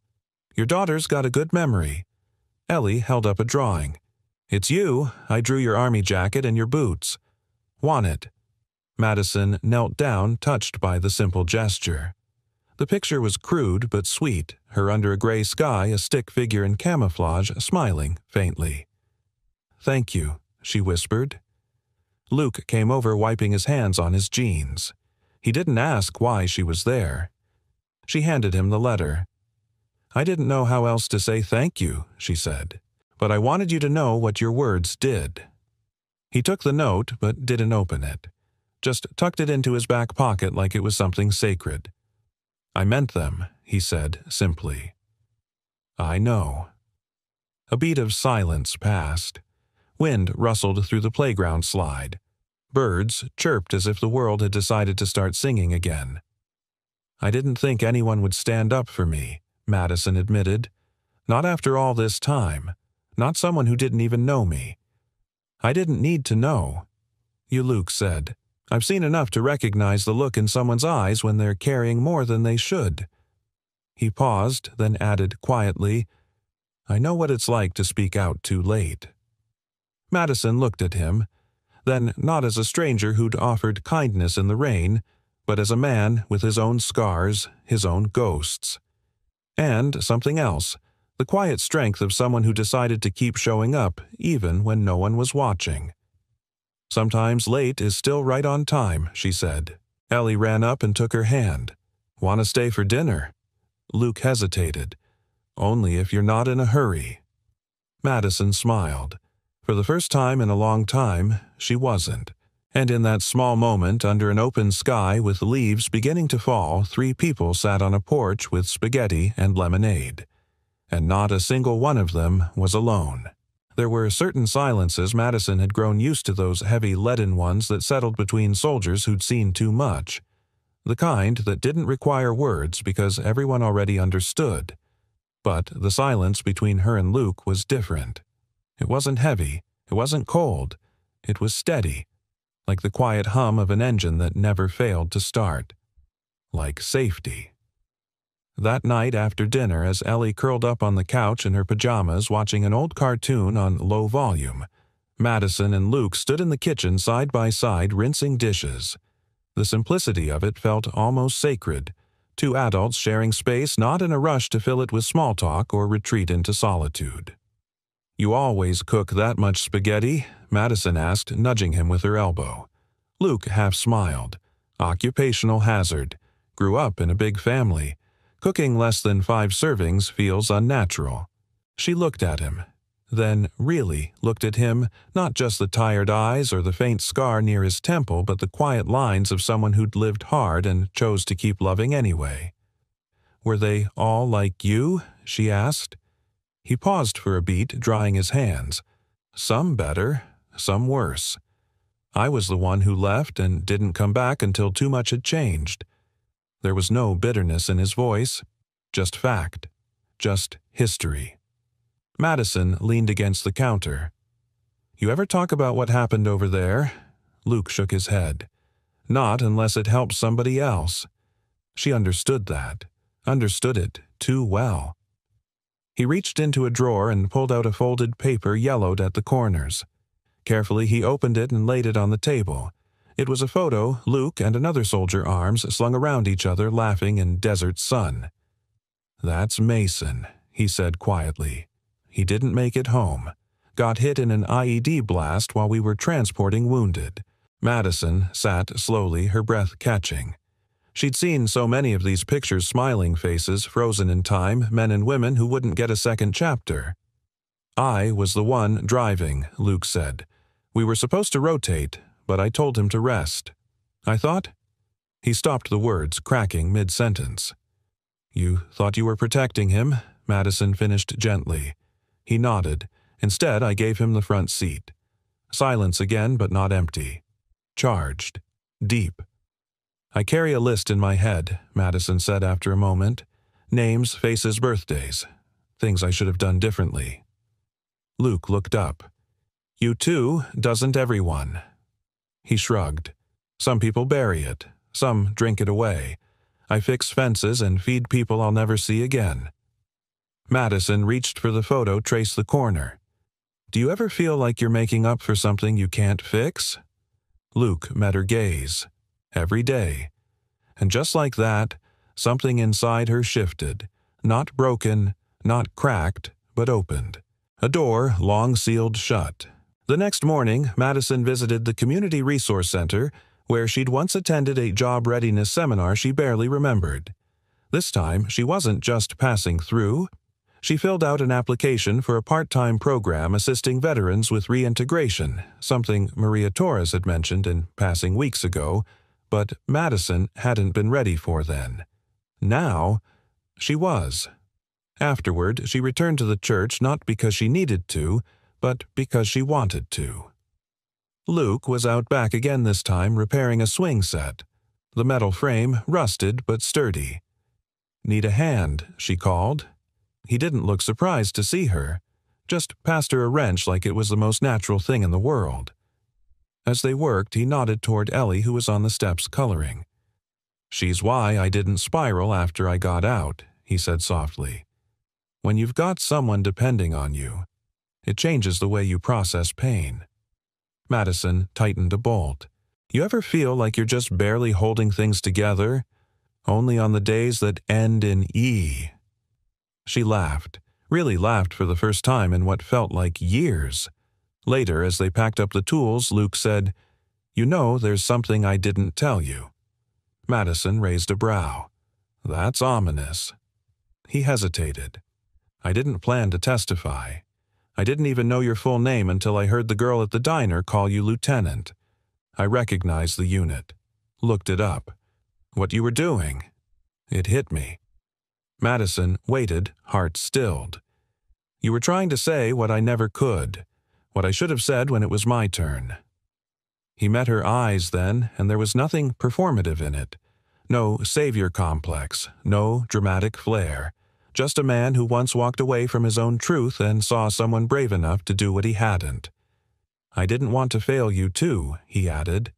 "Your daughter's got a good memory." Ellie held up a drawing. "It's you. I drew your army jacket and your boots. Want it?" Madison knelt down, touched by the simple gesture. The picture was crude but sweet, her under a gray sky, a stick figure in camouflage, smiling faintly. "Thank you," she whispered. Luke came over, wiping his hands on his jeans. He didn't ask why she was there. She handed him the letter. "I didn't know how else to say thank you," she said. "But I wanted you to know what your words did." He took the note, but didn't open it. Just tucked it into his back pocket like it was something sacred. "I meant them," he said simply. "I know." A beat of silence passed. Wind rustled through the playground slide. Birds chirped as if the world had decided to start singing again. "I didn't think anyone would stand up for me," Madison admitted. "Not after all this time. Not someone who didn't even know me." "I didn't need to know." "You," Luke said. "I've seen enough to recognize the look in someone's eyes when they're carrying more than they should." He paused, then added quietly, "I know what it's like to speak out too late." Madison looked at him. then not as a stranger who'd offered kindness in the rain, but as a man with his own scars, his own ghosts. And something else, the quiet strength of someone who decided to keep showing up even when no one was watching. "Sometimes late is still right on time," she said. Ellie ran up and took her hand. "Want to stay for dinner?" Luke hesitated. "Only if you're not in a hurry." Madison smiled. For the first time in a long time, she wasn't. And in that small moment, under an open sky with leaves beginning to fall, 3 people sat on a porch with spaghetti and lemonade. And not a single one of them was alone. There were certain silences. Madison had grown used to those heavy leaden ones that settled between soldiers who'd seen too much. The kind that didn't require words because everyone already understood. But the silence between her and Luke was different. It wasn't heavy, it wasn't cold, it was steady, like the quiet hum of an engine that never failed to start. Like safety. That night after dinner, as Ellie curled up on the couch in her pajamas watching an old cartoon on low volume, Madison and Luke stood in the kitchen side by side rinsing dishes. The simplicity of it felt almost sacred. 2 adults sharing space, not in a rush to fill it with small talk or retreat into solitude. "You always cook that much spaghetti?" Madison asked, nudging him with her elbow. Luke half smiled. Occupational hazard. Grew up in a big family. Cooking less than 5 servings feels unnatural. She looked at him. Then really looked at him, not just the tired eyes or the faint scar near his temple, but the quiet lines of someone who'd lived hard and chose to keep loving anyway. "Were they all like you?" she asked. He paused for a beat, drying his hands. "Some better, some worse. I was the one who left and didn't come back until too much had changed." There was no bitterness in his voice, just fact, just history. Madison leaned against the counter. "You ever talk about what happened over there?" Luke shook his head. "Not unless it helps somebody else." She understood that, understood it too well. He reached into a drawer and pulled out a folded paper yellowed at the corners. Carefully he opened it and laid it on the table. It was a photo, Luke and another soldier, arms slung around each other, laughing in desert sun. "That's Mason," he said quietly. "He didn't make it home. Got hit in an IED blast while we were transporting wounded." Madison sat slowly, her breath catching. She'd seen so many of these pictures, smiling faces, frozen in time, men and women who wouldn't get a second chapter. "I was the one driving," Luke said. "We were supposed to rotate, but I told him to rest. I thought—" He stopped the words, cracking mid-sentence. "You thought you were protecting him," Madison finished gently. He nodded. "Instead, I gave him the front seat." Silence again, but not empty. Charged. Deep. "I carry a list in my head," Madison said after a moment. "Names, faces, birthdays. Things I should have done differently." Luke looked up. "You too, doesn't everyone?" He shrugged. "Some people bury it. Some drink it away. I fix fences and feed people I'll never see again." Madison reached for the photo, traced the corner. "Do you ever feel like you're making up for something you can't fix?" Luke met her gaze. Every day. And just like that, something inside her shifted. Not broken, not cracked, but opened. A door long sealed shut. The next morning, Madison visited the Community Resource Center, where she'd once attended a job readiness seminar she barely remembered. This time, she wasn't just passing through. She filled out an application for a part-time program assisting veterans with reintegration, something Maria Torres had mentioned in passing weeks ago, but Madison hadn't been ready for then. Now, she was. Afterward, she returned to the church not because she needed to, but because she wanted to. Luke was out back again this time, repairing a swing set. The metal frame rusted but sturdy. "Need a hand," she called. He didn't look surprised to see her, just passed her a wrench like it was the most natural thing in the world. As they worked, he nodded toward Ellie, who was on the steps coloring. "She's why I didn't spiral after I got out," he said softly. "When you've got someone depending on you, it changes the way you process pain." Madison tightened a bolt. You ever feel like you're just barely holding things together? Only on the days that end in E. She laughed, really laughed for the first time in what felt like years. Later, as they packed up the tools, Luke said, "You know, there's something I didn't tell you." Madison raised a brow. "That's ominous." He hesitated. "I didn't plan to testify. I didn't even know your full name until I heard the girl at the diner call you Lieutenant. I recognized the unit. Looked it up. What you were doing. It hit me." Madison waited, heart stilled. "You were trying to say what I never could, what I should have said when it was my turn." He met her eyes then, and there was nothing performative in it. No savior complex, no dramatic flair. Just a man who once walked away from his own truth and saw someone brave enough to do what he hadn't. "I didn't want to fail you, too," he added.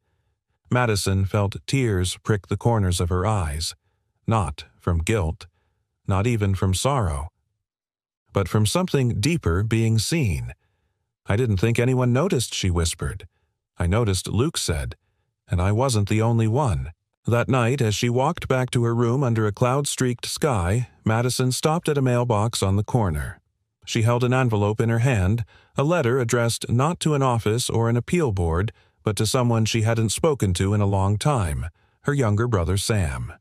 Madison felt tears prick the corners of her eyes. Not from guilt, not even from sorrow, but from something deeper being seen. "I didn't think anyone noticed," she whispered. "I noticed," Luke said, "and I wasn't the only one." That night, as she walked back to her room under a cloud-streaked sky, Madison stopped at a mailbox on the corner. She held an envelope in her hand, a letter addressed not to an office or an appeal board, but to someone she hadn't spoken to in a long time, her younger brother Sam.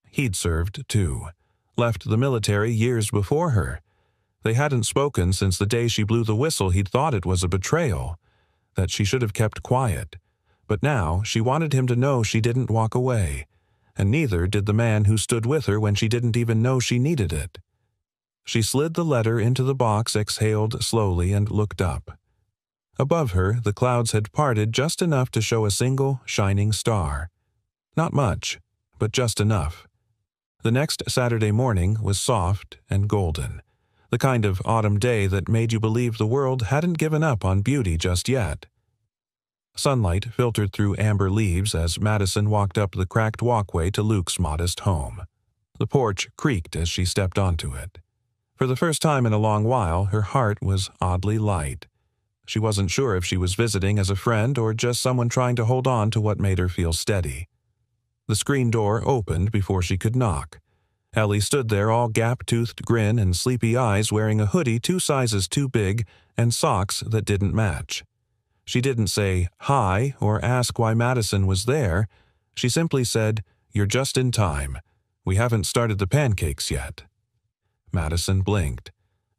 He'd served, too. Left the military years before her. They hadn't spoken since the day she blew the whistle he'd thought it was a betrayal, that she should have kept quiet. But now she wanted him to know she didn't walk away, and neither did the man who stood with her when she didn't even know she needed it. She slid the letter into the box, exhaled slowly, and looked up. Above her, the clouds had parted just enough to show a single shining star. Not much, but just enough. The next Saturday morning was soft and golden, the kind of autumn day that made you believe the world hadn't given up on beauty just yet. Sunlight filtered through amber leaves as Madison walked up the cracked walkway to Luke's modest home. The porch creaked as she stepped onto it. For the first time in a long while, her heart was oddly light. She wasn't sure if she was visiting as a friend or just someone trying to hold on to what made her feel steady. The screen door opened before she could knock. Ellie stood there, all gap-toothed grin and sleepy eyes, wearing a hoodie 2 sizes too big and socks that didn't match. She didn't say hi or ask why Madison was there. She simply said, "You're just in time. We haven't started the pancakes yet." Madison blinked.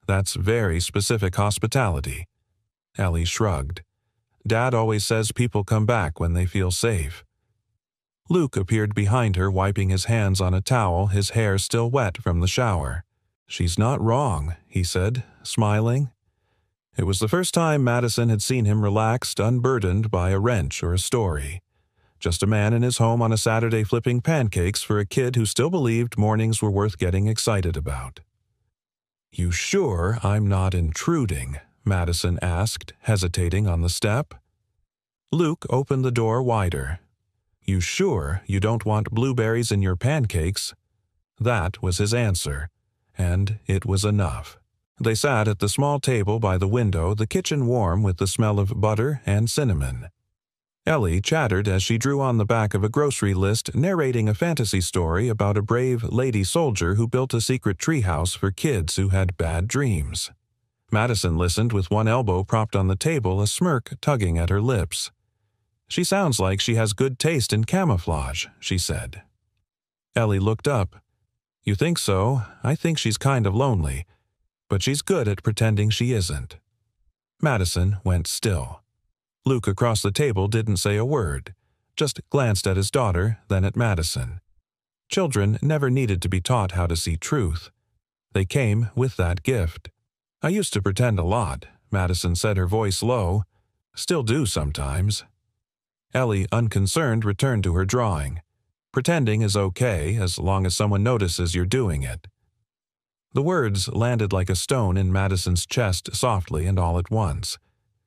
"That's very specific hospitality." Ellie shrugged. "Dad always says people come back when they feel safe." Luke appeared behind her, wiping his hands on a towel, his hair still wet from the shower. "She's not wrong," he said, smiling. It was the first time Madison had seen him relaxed, unburdened by a wrench or a story. Just a man in his home on a Saturday flipping pancakes for a kid who still believed mornings were worth getting excited about. "You sure I'm not intruding?" Madison asked, hesitating on the step. Luke opened the door wider. "You sure you don't want blueberries in your pancakes?" That was his answer, and it was enough. They sat at the small table by the window, the kitchen warm with the smell of butter and cinnamon. Ellie chattered as she drew on the back of a grocery list narrating a fantasy story about a brave lady soldier who built a secret treehouse for kids who had bad dreams. Madison listened with one elbow propped on the table, a smirk tugging at her lips. "She sounds like she has good taste in camouflage," she said. Ellie looked up. "You think so? I think she's kind of lonely. But she's good at pretending she isn't." Madison went still. Luke across the table didn't say a word, just glanced at his daughter, then at Madison. Children never needed to be taught how to see truth. They came with that gift. "I used to pretend a lot," Madison said, her voice low. "Still do sometimes." Ellie, unconcerned, returned to her drawing. Pretending is okay as long as someone notices you're doing it. The words landed like a stone in Madison's chest softly and all at once.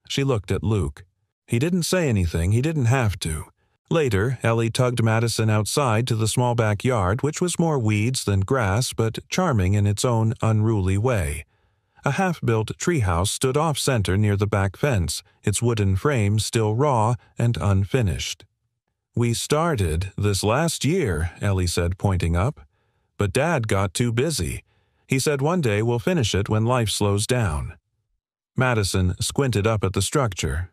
She looked at Luke. He didn't say anything, he didn't have to. Later, Ellie tugged Madison outside to the small backyard, which was more weeds than grass, but charming in its own unruly way. A half-built treehouse stood off-center near the back fence, its wooden frame still raw and unfinished. "We started this last year," Ellie said, pointing up. "But Dad got too busy. He said one day we'll finish it when life slows down." Madison squinted up at the structure.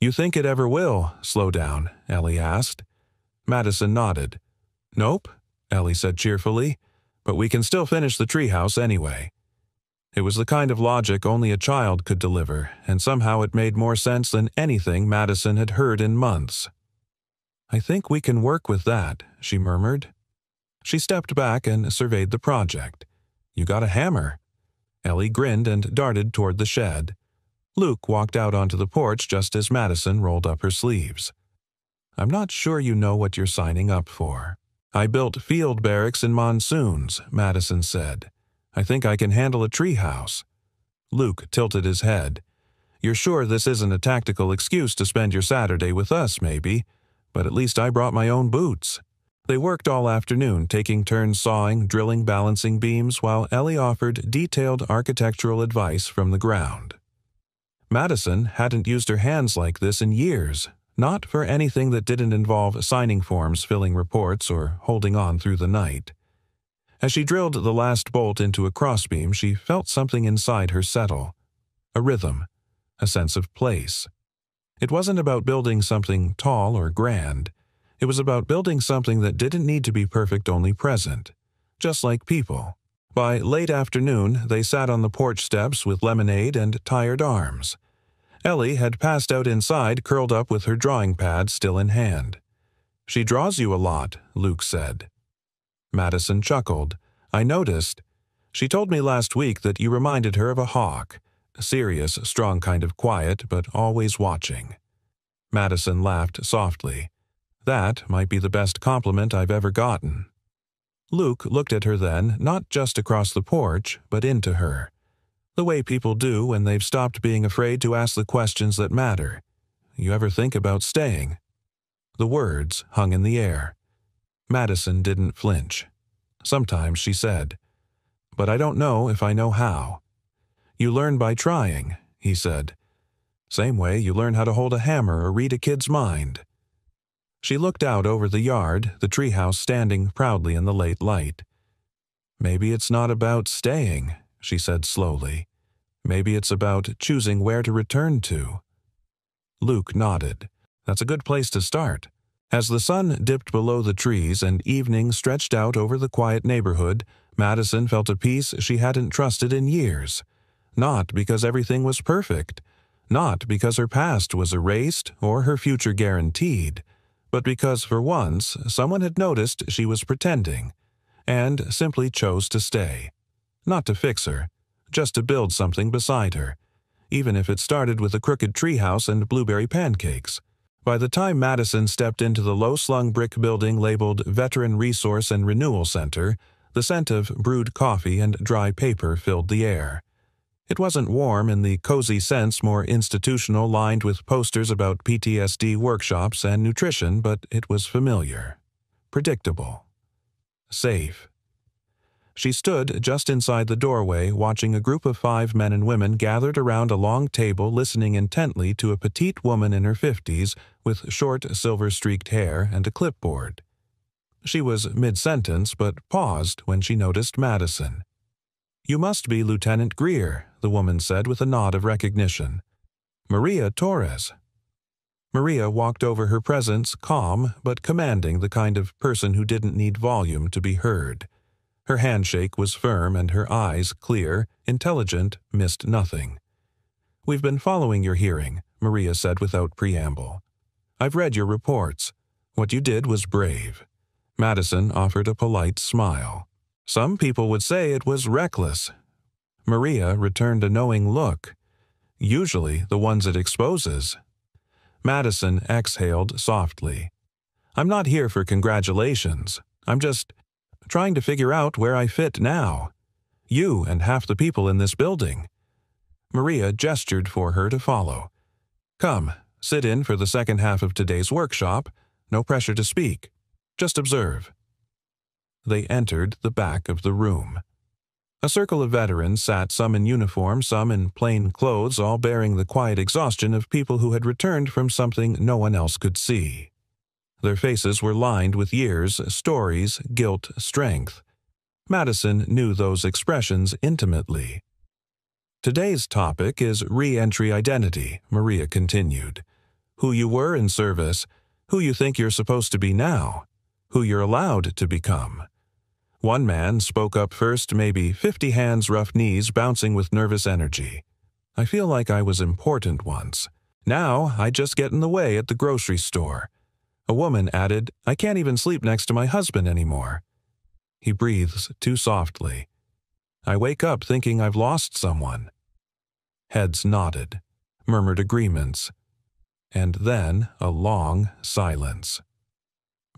"You think it ever will slow down?" Ellie asked. Madison nodded. "Nope," Ellie said cheerfully, "but we can still finish the treehouse anyway." It was the kind of logic only a child could deliver, and somehow it made more sense than anything Madison had heard in months. "I think we can work with that," she murmured. She stepped back and surveyed the project. "You got a hammer." Ellie grinned and darted toward the shed. Luke walked out onto the porch just as Madison rolled up her sleeves. "I'm not sure you know what you're signing up for." "I built field barracks in monsoons," Madison said. "I think I can handle a treehouse." Luke tilted his head. "You're sure this isn't a tactical excuse to spend your Saturday with us, maybe? But at least I brought my own boots." They worked all afternoon, taking turns sawing, drilling balancing beams, while Ellie offered detailed architectural advice from the ground. Madison hadn't used her hands like this in years, not for anything that didn't involve signing forms, filling reports, or holding on through the night. As she drilled the last bolt into a crossbeam, she felt something inside her settle. A rhythm, a sense of place. It wasn't about building something tall or grand. It was about building something that didn't need to be perfect, only present. Just like people. By late afternoon, they sat on the porch steps with lemonade and tired arms. Ellie had passed out inside, curled up with her drawing pad still in hand. "She draws you a lot," Luke said. Madison chuckled. "I noticed. She told me last week that you reminded her of a hawk. A serious, strong kind of quiet, but always watching." Madison laughed softly. "That might be the best compliment I've ever gotten." Luke looked at her then, not just across the porch, but into her. The way people do when they've stopped being afraid to ask the questions that matter. "You ever think about staying?" The words hung in the air. Madison didn't flinch. "Sometimes," she said. "But I don't know if I know how." "You learn by trying," he said. "Same way you learn how to hold a hammer or read a kid's mind." She looked out over the yard, the treehouse standing proudly in the late light. "Maybe it's not about staying," she said slowly. "Maybe it's about choosing where to return to." Luke nodded. "That's a good place to start." As the sun dipped below the trees and evening stretched out over the quiet neighborhood, Madison felt a peace she hadn't trusted in years. Not because everything was perfect. Not because her past was erased or her future guaranteed. But because, for once, someone had noticed she was pretending, and simply chose to stay. Not to fix her, just to build something beside her, even if it started with a crooked treehouse and blueberry pancakes. By the time Madison stepped into the low-slung brick building labeled Veteran Resource and Renewal Center, the scent of brewed coffee and dry paper filled the air. It wasn't warm in the cozy sense more institutional, lined with posters about PTSD workshops and nutrition, but it was familiar. Predictable. Safe. She stood just inside the doorway, watching a group of 5 men and women gathered around a long table listening intently to a petite woman in her 50s with short silver-streaked hair and a clipboard. She was mid-sentence, but paused when she noticed Madison. "You must be Lieutenant Greer," the woman said with a nod of recognition. "Maria Torres." Maria walked over her presence, calm but commanding, the kind of person who didn't need volume to be heard. Her handshake was firm and her eyes, clear, intelligent, missed nothing. "We've been following your hearing," Maria said without preamble. "I've read your reports. What you did was brave." Madison offered a polite smile. "Some people would say it was reckless." Maria returned a knowing look. "Usually the ones it exposes." Madison exhaled softly. "I'm not here for congratulations. I'm just trying to figure out where I fit now. You and half the people in this building." Maria gestured for her to follow. "Come, sit in for the second half of today's workshop. No pressure to speak. Just observe." They entered the back of the room. A circle of veterans sat, some in uniform, some in plain clothes, all bearing the quiet exhaustion of people who had returned from something no one else could see. Their faces were lined with years, stories, guilt, strength. Madison knew those expressions intimately. Today's topic is re-entry identity, Maria continued. Who you were in service, who you think you're supposed to be now, who you're allowed to become. One man spoke up first, maybe 50 hands, rough knees, bouncing with nervous energy. I feel like I was important once. Now I just get in the way at the grocery store. A woman added, I can't even sleep next to my husband anymore. He breathes too softly. I wake up thinking I've lost someone. Heads nodded, murmured agreements, and then a long silence.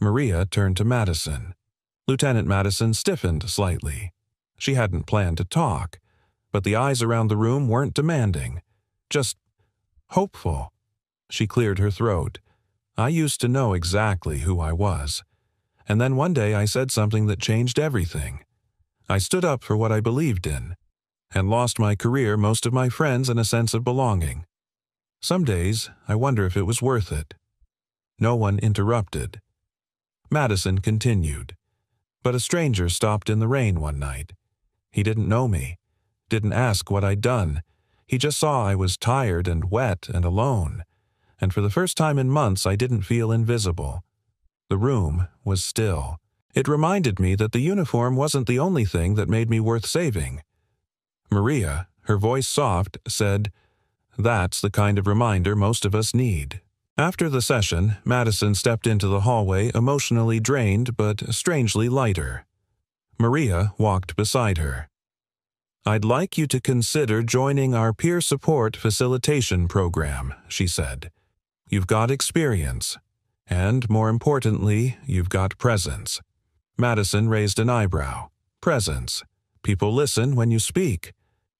Maria turned to Madison. Lieutenant Madison stiffened slightly. She hadn't planned to talk, but the eyes around the room weren't demanding, just hopeful. She cleared her throat. I used to know exactly who I was. And then one day I said something that changed everything. I stood up for what I believed in, and lost my career, most of my friends, and a sense of belonging. Some days I wonder if it was worth it. No one interrupted. Madison continued. But a stranger stopped in the rain one night. He didn't know me, didn't ask what I'd done. He just saw I was tired and wet and alone, and for the first time in months I didn't feel invisible. The room was still. It reminded me that the uniform wasn't the only thing that made me worth saving. Maria, her voice soft, said, That's the kind of reminder most of us need. After the session, Madison stepped into the hallway, emotionally drained but strangely lighter. Maria walked beside her. I'd like you to consider joining our peer support facilitation program, she said. You've got experience, and more importantly, you've got presence. Madison raised an eyebrow. Presence. People listen when you speak,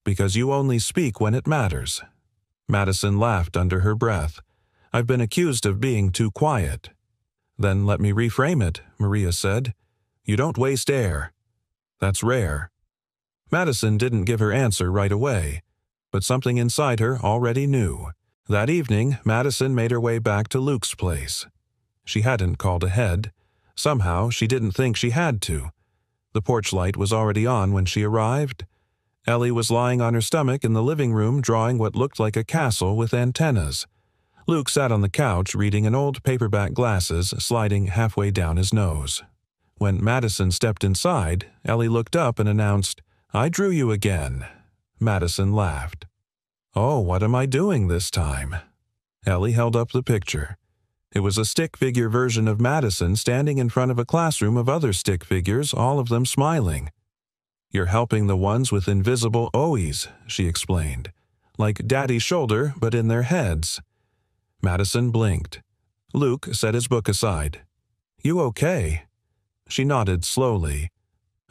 because you only speak when it matters. Madison laughed under her breath. I've been accused of being too quiet. Then let me reframe it, Maria said. You don't waste air. That's rare. Madison didn't give her answer right away, but something inside her already knew. That evening, Madison made her way back to Luke's place. She hadn't called ahead. Somehow, she didn't think she had to. The porch light was already on when she arrived. Ellie was lying on her stomach in the living room, drawing what looked like a castle with antennas. Luke sat on the couch reading an old paperback glasses sliding halfway down his nose. When Madison stepped inside, Ellie looked up and announced, I drew you again. Madison laughed. Oh, what am I doing this time? Ellie held up the picture. It was a stick figure version of Madison standing in front of a classroom of other stick figures, all of them smiling. You're helping the ones with invisible OEs, she explained. Like Daddy's shoulder, but in their heads. Madison blinked. Luke set his book aside. You okay? She nodded slowly.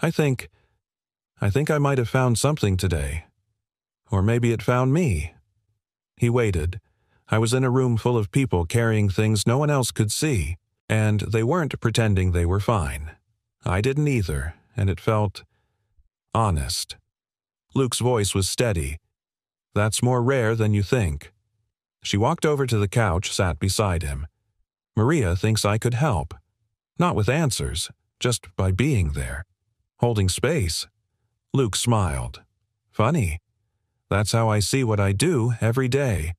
I think I might have found something today. Or maybe it found me. He waited. I was in a room full of people carrying things no one else could see, and they weren't pretending they were fine. I didn't either, and it felt honest. Luke's voice was steady. That's more rare than you think. She walked over to the couch, sat beside him. Maria thinks I could help. Not with answers, just by being there. Holding space. Luke smiled. Funny. That's how I see what I do every day.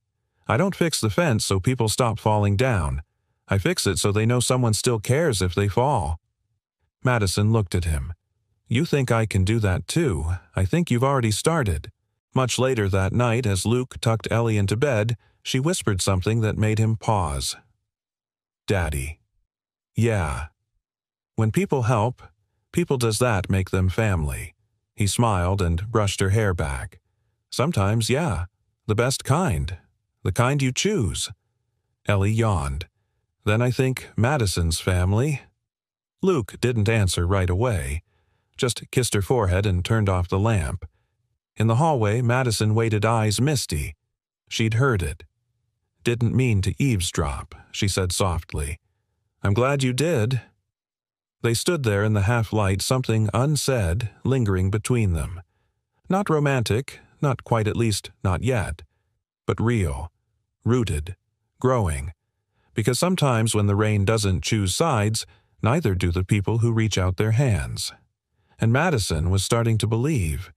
I don't fix the fence so people stop falling down. I fix it so they know someone still cares if they fall. Madison looked at him. You think I can do that too. I think you've already started. Much later that night, as Luke tucked Ellie into bed, she whispered something that made him pause. Daddy. Yeah. When people help, does that make them family? He smiled and brushed her hair back. Sometimes, yeah. The best kind. The kind you choose. Ellie yawned. Then I think Madison's family. Luke didn't answer right away. Just kissed her forehead and turned off the lamp. In the hallway, Madison waited, eyes misty. She'd heard it. Didn't mean to eavesdrop, she said softly. I'm glad you did. They stood there in the half-light, something unsaid lingering between them. Not romantic, not quite, at least not yet, but real, rooted, growing. Because sometimes when the rain doesn't choose sides, neither do the people who reach out their hands. And Madison was starting to believe.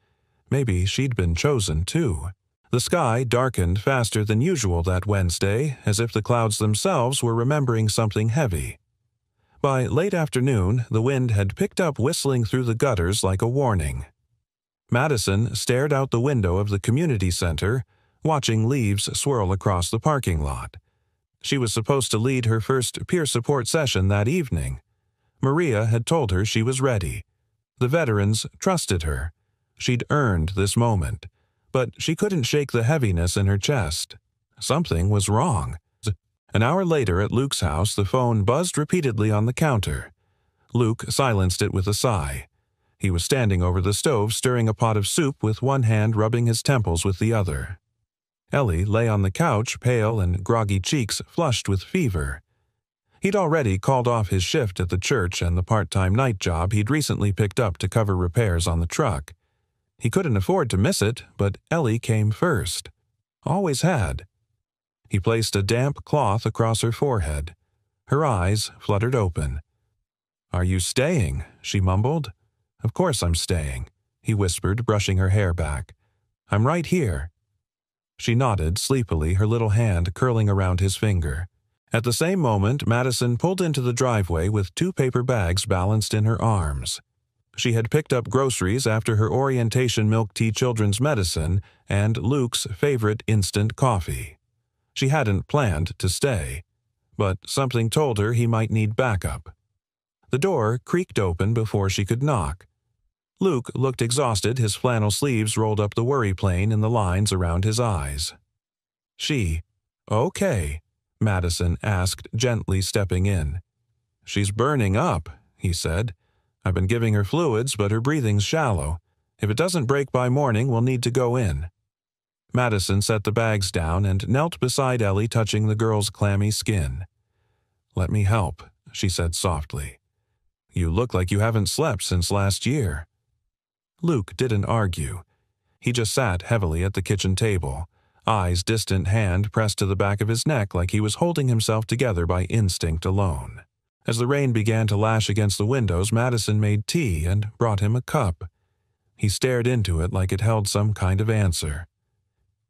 Maybe she'd been chosen too. The sky darkened faster than usual that Wednesday, as if the clouds themselves were remembering something heavy. By late afternoon, the wind had picked up, whistling through the gutters like a warning. Madison stared out the window of the community center, watching leaves swirl across the parking lot. She was supposed to lead her first peer support session that evening. Maria had told her she was ready. The veterans trusted her. She'd earned this moment, but she couldn't shake the heaviness in her chest. Something was wrong. An hour later at Luke's house, the phone buzzed repeatedly on the counter. Luke silenced it with a sigh. He was standing over the stove stirring a pot of soup with one hand, rubbing his temples with the other. Ellie lay on the couch, pale and groggy cheeks flushed with fever. He'd already called off his shift at the church and the part-time night job he'd recently picked up to cover repairs on the truck. He couldn't afford to miss it, but Ellie came first. Always had. He placed a damp cloth across her forehead. Her eyes fluttered open. "Are you staying?" she mumbled. "Of course I'm staying," he whispered, brushing her hair back. "I'm right here." She nodded sleepily, her little hand curling around his finger. At the same moment, Madison pulled into the driveway with 2 paper bags balanced in her arms. She had picked up groceries after her orientation milk tea children's medicine and Luke's favorite instant coffee. She hadn't planned to stay, but something told her he might need backup. The door creaked open before she could knock. Luke looked exhausted, his flannel sleeves rolled up the worry plane in the lines around his eyes. She, "Okay?" Madison asked, gently stepping in. "She's burning up," he said. "I've been giving her fluids, but her breathing's shallow. If it doesn't break by morning, we'll need to go in." Madison set the bags down and knelt beside Ellie, touching the girl's clammy skin. "Let me help," she said softly. "You look like you haven't slept since last year." Luke didn't argue. He just sat heavily at the kitchen table, eyes distant, hand pressed to the back of his neck like he was holding himself together by instinct alone. As the rain began to lash against the windows, Madison made tea and brought him a cup. He stared into it like it held some kind of answer.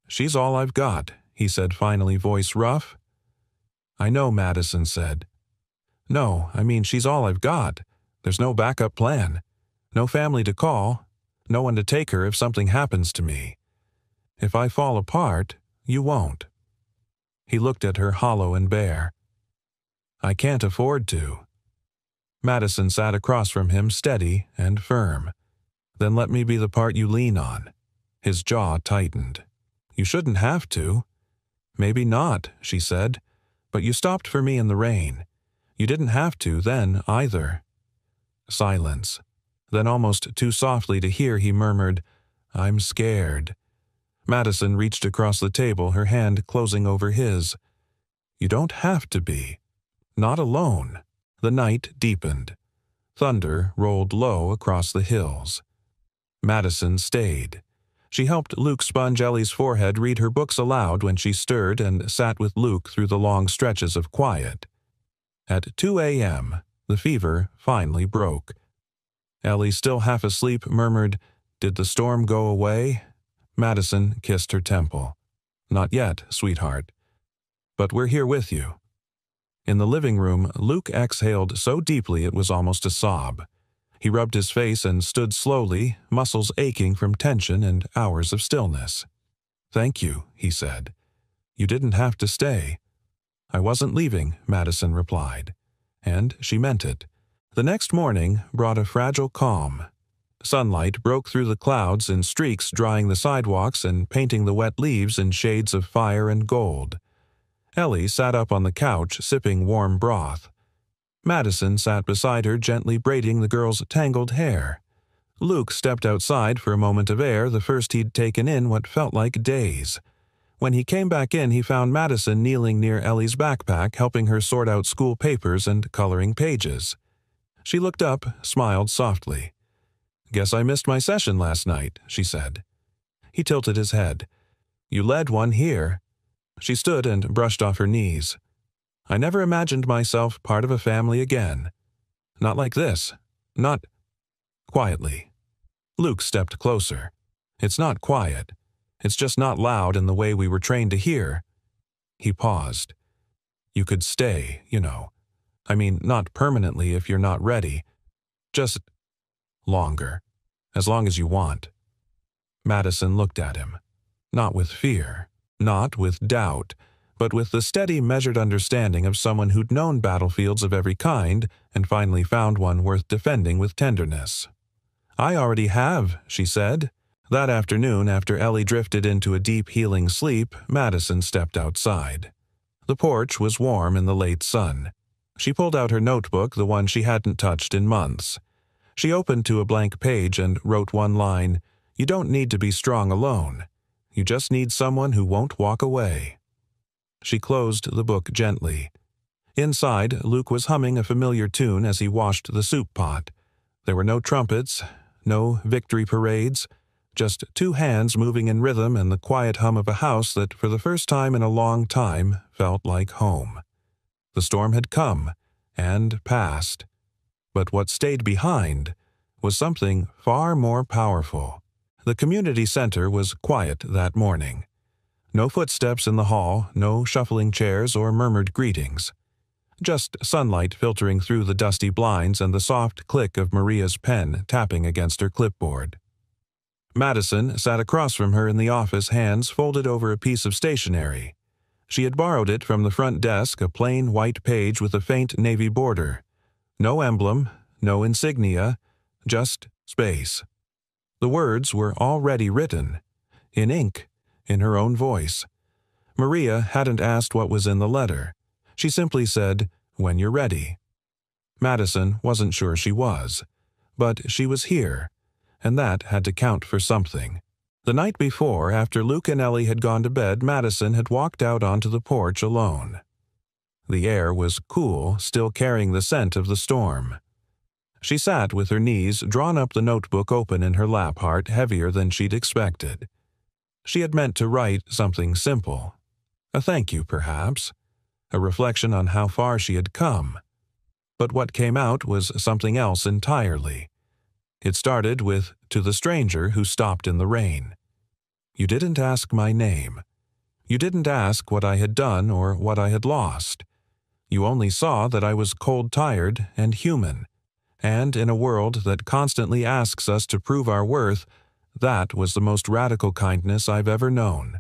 "She's all I've got," he said finally, voice rough. "I know," Madison said. "No, I mean she's all I've got. There's no backup plan. No family to call. No one to take her if something happens to me. If I fall apart, you won't." He looked at her hollow and bare. "I can't afford to." Madison sat across from him, steady and firm. "Then let me be the part you lean on." His jaw tightened. "You shouldn't have to." "Maybe not," she said. "But you stopped for me in the rain. You didn't have to then, either." Silence. Then almost too softly to hear, he murmured, "I'm scared." Madison reached across the table, her hand closing over his. "You don't have to be. Not alone." The night deepened. Thunder rolled low across the hills. Madison stayed. She helped Luke sponge Ellie's forehead, read her books aloud when she stirred, and sat with Luke through the long stretches of quiet. At 2 a.m., the fever finally broke. Ellie, still half asleep, murmured, "Did the storm go away?" Madison kissed her temple. "Not yet, sweetheart. But we're here with you." In the living room, Luke exhaled so deeply it was almost a sob. He rubbed his face and stood slowly, muscles aching from tension and hours of stillness. "Thank you," he said. "You didn't have to stay." "I wasn't leaving," Madison replied. And she meant it. The next morning brought a fragile calm. Sunlight broke through the clouds in streaks, drying the sidewalks and painting the wet leaves in shades of fire and gold. Ellie sat up on the couch, sipping warm broth. Madison sat beside her, gently braiding the girl's tangled hair. Luke stepped outside for a moment of air, the first he'd taken in what felt like days. When he came back in, he found Madison kneeling near Ellie's backpack, helping her sort out school papers and coloring pages. She looked up, smiled softly. "Guess I missed my session last night," she said. He tilted his head. "You led one here." She stood and brushed off her knees. "I never imagined myself part of a family again. Not like this. Not—" Quietly. Luke stepped closer. "It's not quiet. It's just not loud in the way we were trained to hear." He paused. "You could stay, you know. I mean, not permanently if you're not ready. Just longer. As long as you want." Madison looked at him. Not with fear, not with doubt, but with the steady, measured understanding of someone who'd known battlefields of every kind and finally found one worth defending with tenderness. "I already have," she said. That afternoon, after Ellie drifted into a deep, healing sleep, Madison stepped outside. The porch was warm in the late sun. She pulled out her notebook, the one she hadn't touched in months. She opened to a blank page and wrote one line, "You don't need to be strong alone. You just need someone who won't walk away." She closed the book gently. Inside, Luke was humming a familiar tune as he washed the soup pot. There were no trumpets, no victory parades, just two hands moving in rhythm and the quiet hum of a house that, for the first time in a long time, felt like home. The storm had come and passed, but what stayed behind was something far more powerful. The community center was quiet that morning. No footsteps in the hall, no shuffling chairs or murmured greetings. Just sunlight filtering through the dusty blinds and the soft click of Maria's pen tapping against her clipboard. Madison sat across from her in the office, hands folded over a piece of stationery. She had borrowed it from the front desk, a plain white page with a faint navy border. No emblem, no insignia, just space. The words were already written, in ink, in her own voice. Maria hadn't asked what was in the letter. She simply said, "When you're ready." Madison wasn't sure she was, but she was here, and that had to count for something. The night before, after Luke and Ellie had gone to bed, Madison had walked out onto the porch alone. The air was cool, still carrying the scent of the storm. She sat with her knees drawn up, the notebook open in her lap, heart heavier than she'd expected. She had meant to write something simple. A thank you, perhaps. A reflection on how far she had come. But what came out was something else entirely. It started with, "To the stranger who stopped in the rain. You didn't ask my name. You didn't ask what I had done or what I had lost. You only saw that I was cold-tired and human. And in a world that constantly asks us to prove our worth, that was the most radical kindness I've ever known."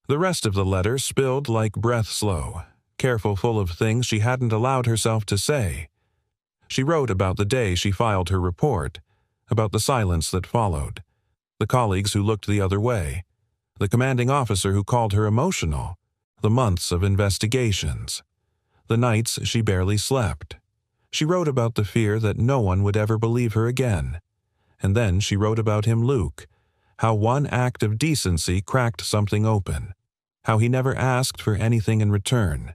The rest of the letter spilled like breath slow, careful, full of things she hadn't allowed herself to say. She wrote about the day she filed her report, about the silence that followed, the colleagues who looked the other way, the commanding officer who called her emotional, the months of investigations, the nights she barely slept. She wrote about the fear that no one would ever believe her again. And then she wrote about him, Luke, how one act of decency cracked something open, how he never asked for anything in return,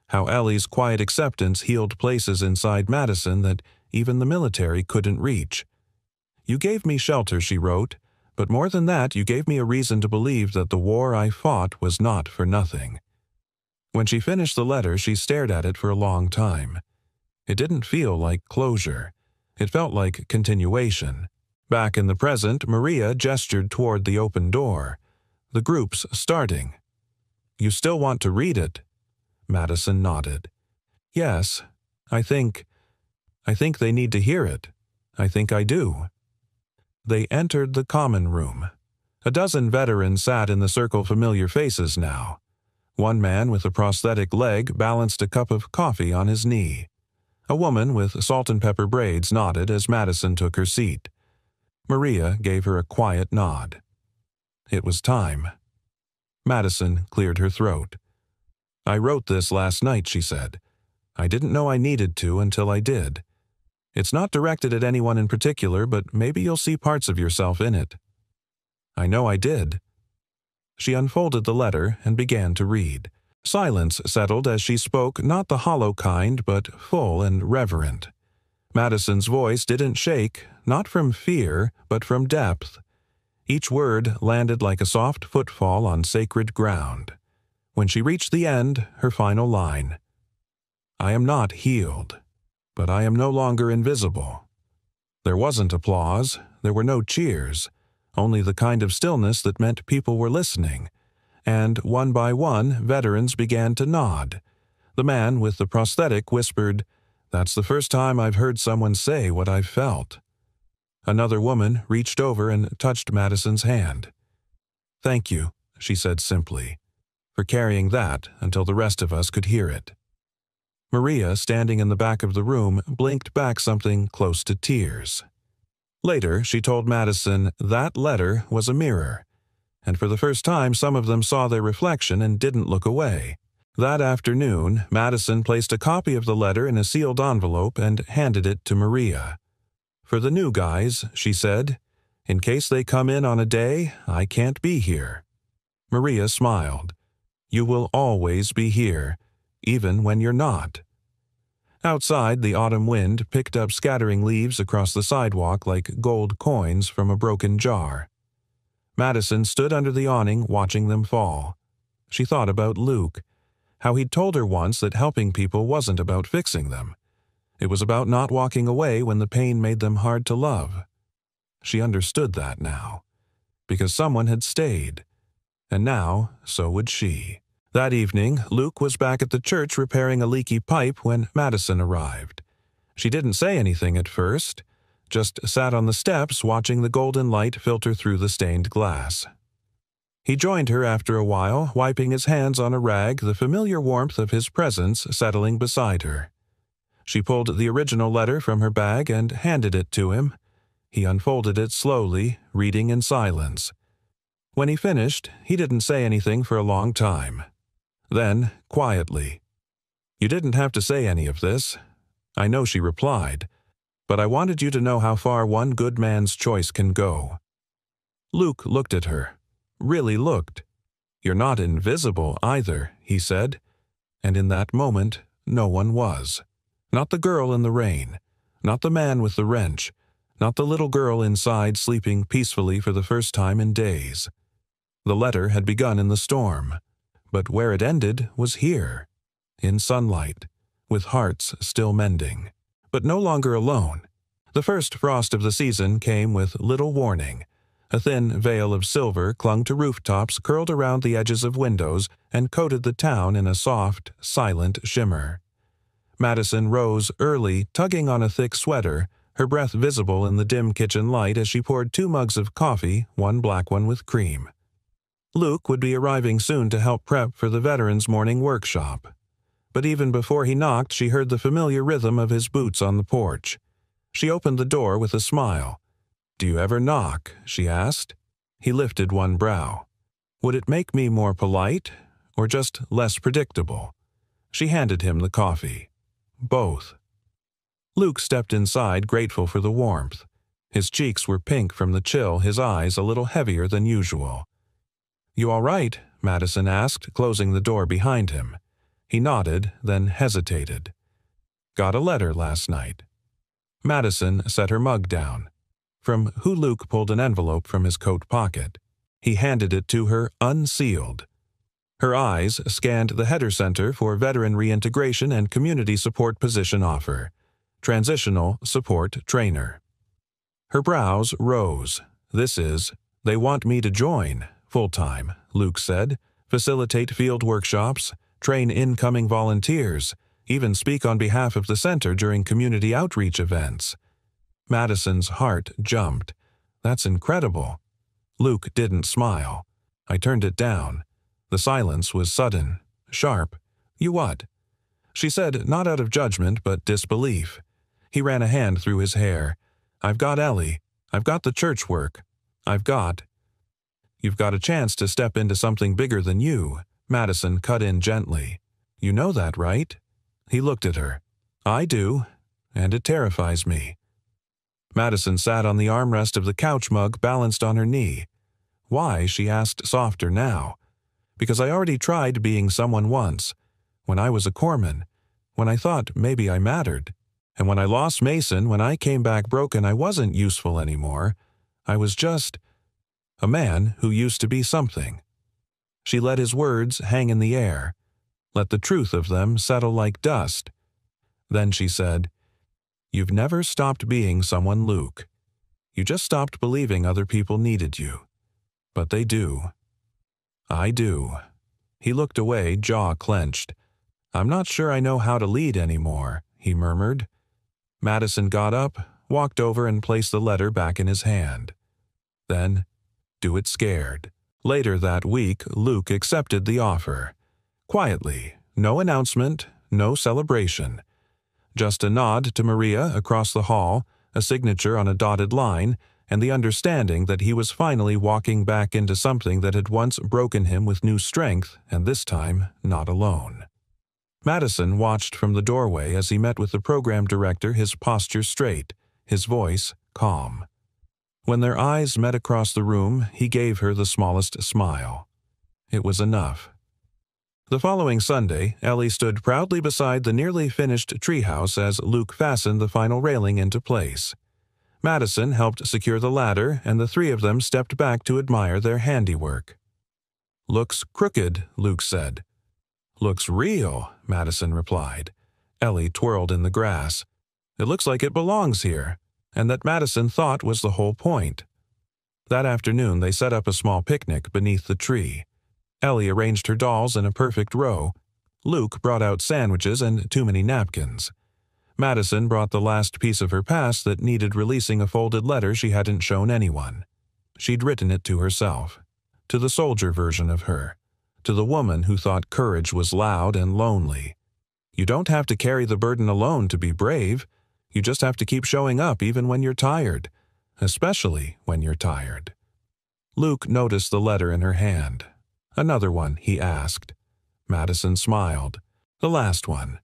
how Ellie's quiet acceptance healed places inside Madison that even the military couldn't reach. "You gave me shelter," she wrote, "but more than that, you gave me a reason to believe that the war I fought was not for nothing." When she finished the letter, she stared at it for a long time. It didn't feel like closure. It felt like continuation. Back in the present, Maria gestured toward the open door. "The group's starting." "You still want to read it?" Madison nodded. "Yes, I think they need to hear it. I think I do." They entered the common room. A dozen veterans sat in the circle, familiar faces now. One man with a prosthetic leg balanced a cup of coffee on his knee. A woman with salt and pepper braids nodded as Madison took her seat. Maria gave her a quiet nod. It was time. Madison cleared her throat. "I wrote this last night," she said. "I didn't know I needed to until I did. It's not directed at anyone in particular, but maybe you'll see parts of yourself in it." "I know I did." She unfolded the letter and began to read. Silence settled as she spoke, not the hollow kind, but full and reverent. Madison's voice didn't shake, not from fear, but from depth. Each word landed like a soft footfall on sacred ground. When she reached the end, her final line, "I am not healed, but I am no longer invisible." There wasn't applause, there were no cheers, only the kind of stillness that meant people were listening, and one by one, veterans began to nod. The man with the prosthetic whispered, "That's the first time I've heard someone say what I've felt." Another woman reached over and touched Madison's hand. "Thank you," she said simply, "for carrying that until the rest of us could hear it." Maria, standing in the back of the room, blinked back something close to tears. Later, she told Madison that letter was a mirror, and for the first time some of them saw their reflection and didn't look away. That afternoon, Madison placed a copy of the letter in a sealed envelope and handed it to Maria. "For the new guys," she said, "in case they come in on a day I can't be here." Maria smiled. "You will always be here, even when you're not." Outside, the autumn wind picked up scattering leaves across the sidewalk like gold coins from a broken jar. Madison stood under the awning watching them fall. She thought about Luke, how he'd told her once that helping people wasn't about fixing them. It was about not walking away when the pain made them hard to love. She understood that now, because someone had stayed, and now so would she. That evening, Luke was back at the church repairing a leaky pipe when Madison arrived. She didn't say anything at first, just sat on the steps watching the golden light filter through the stained glass. He joined her after a while, wiping his hands on a rag, the familiar warmth of his presence settling beside her. She pulled the original letter from her bag and handed it to him. He unfolded it slowly, reading in silence. When he finished, he didn't say anything for a long time. Then, quietly, "You didn't have to say any of this. I know," she replied, "but I wanted you to know how far one good man's choice can go." Luke looked at her. Really looked. "You're not invisible either," he said, and in that moment, no one was. Not the girl in the rain, not the man with the wrench, not the little girl inside sleeping peacefully for the first time in days. The letter had begun in the storm, but where it ended was here, in sunlight, with hearts still mending, but no longer alone. The first frost of the season came with little warning. A thin veil of silver clung to rooftops, curled around the edges of windows, and coated the town in a soft, silent shimmer. Madison rose early, tugging on a thick sweater, her breath visible in the dim kitchen light as she poured 2 mugs of coffee, one black one with cream. Luke would be arriving soon to help prep for the veterans' morning workshop. But even before he knocked, she heard the familiar rhythm of his boots on the porch. She opened the door with a smile. "Do you ever knock?" she asked. He lifted one brow. "Would it make me more polite, or just less predictable?" She handed him the coffee. "Both." Luke stepped inside, grateful for the warmth. His cheeks were pink from the chill, his eyes a little heavier than usual. "You all right?" Madison asked, closing the door behind him. He nodded, then hesitated. "Got a letter last night." Madison set her mug down. From who Luke pulled an envelope from his coat pocket. He handed it to her unsealed. Her eyes scanned the header center for veteran reintegration and community support position offer. Transitional support trainer. Her brows rose. "This is, they want me to join, full-time," Luke said. "Facilitate field workshops, train incoming volunteers, even speak on behalf of the center during community outreach events." Madison's heart jumped. "That's incredible." Luke didn't smile. I turned it down. The silence was sudden, sharp. "You what?" She said, not out of judgment, but disbelief. He ran a hand through his hair. "I've got Ellie. I've got the church work. You've got a chance to step into something bigger than you," Madison cut in gently. "You know that, right?" He looked at her. "I do, and it terrifies me." Madison sat on the armrest of the couch mug balanced on her knee. "Why?" she asked softer now. "Because I already tried being someone once. When I was a corpsman. When I thought maybe I mattered. And when I lost Mason, when I came back broken, I wasn't useful anymore. I was just..." a man who used to be something. She let his words hang in the air, let the truth of them settle like dust. Then she said, "You've never stopped being someone, Luke. You just stopped believing other people needed you. But they do. I do." He looked away, jaw clenched. "I'm not sure I know how to lead anymore," he murmured. Madison got up, walked over and placed the letter back in his hand. Then, do it scared. Later that week, Luke accepted the offer. Quietly, no announcement, no celebration. Just a nod to Maria across the hall, a signature on a dotted line, and the understanding that he was finally walking back into something that had once broken him with new strength, and this time not alone. Madison watched from the doorway as he met with the program director, his posture straight, his voice calm. When their eyes met across the room, he gave her the smallest smile. It was enough. The following Sunday, Ellie stood proudly beside the nearly finished treehouse as Luke fastened the final railing into place. Madison helped secure the ladder, and the three of them stepped back to admire their handiwork. "Looks crooked," Luke said. "Looks real," Madison replied. Ellie twirled in the grass. "It looks like it belongs here," and that Madison thought was the whole point. That afternoon they set up a small picnic beneath the tree. Ellie arranged her dolls in a perfect row. Luke brought out sandwiches and too many napkins. Madison brought the last piece of her past that needed releasing, a folded letter she hadn't shown anyone. She'd written it to herself, to the soldier version of her, to the woman who thought courage was loud and lonely. You don't have to carry the burden alone to be brave. You just have to keep showing up even when you're tired, especially when you're tired. Luke noticed the letter in her hand. "Another one?" he asked. Madison smiled. "The last one."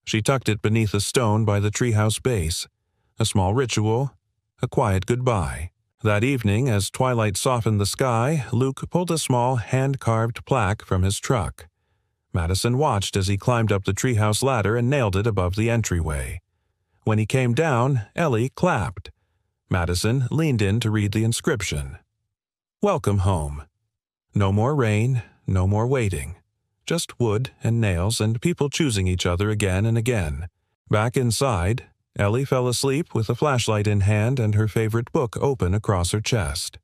She tucked it beneath a stone by the treehouse base. A small ritual, a quiet goodbye. That evening, as twilight softened the sky, Luke pulled a small hand-carved plaque from his truck. Madison watched as he climbed up the treehouse ladder and nailed it above the entryway. When he came down, Ellie clapped. Madison leaned in to read the inscription. "Welcome home. No more rain, no more waiting. Just wood and nails and people choosing each other again and again." Back inside, Ellie fell asleep with a flashlight in hand and her favorite book open across her chest.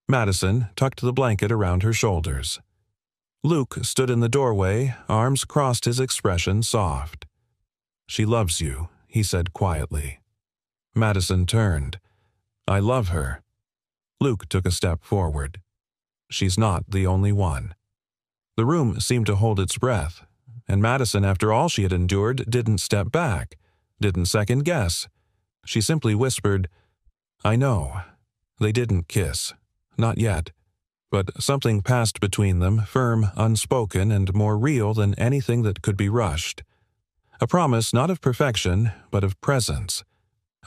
Madison tucked the blanket around her shoulders. Luke stood in the doorway, arms crossed, his expression soft. "She loves you," he said quietly. Madison turned. "I love her." Luke took a step forward. "She's not the only one." The room seemed to hold its breath, and Madison, after all she had endured, didn't step back, didn't second-guess. She simply whispered, "I know." They didn't kiss. Not yet. But something passed between them, firm, unspoken, and more real than anything that could be rushed. A promise not of perfection, but of presence.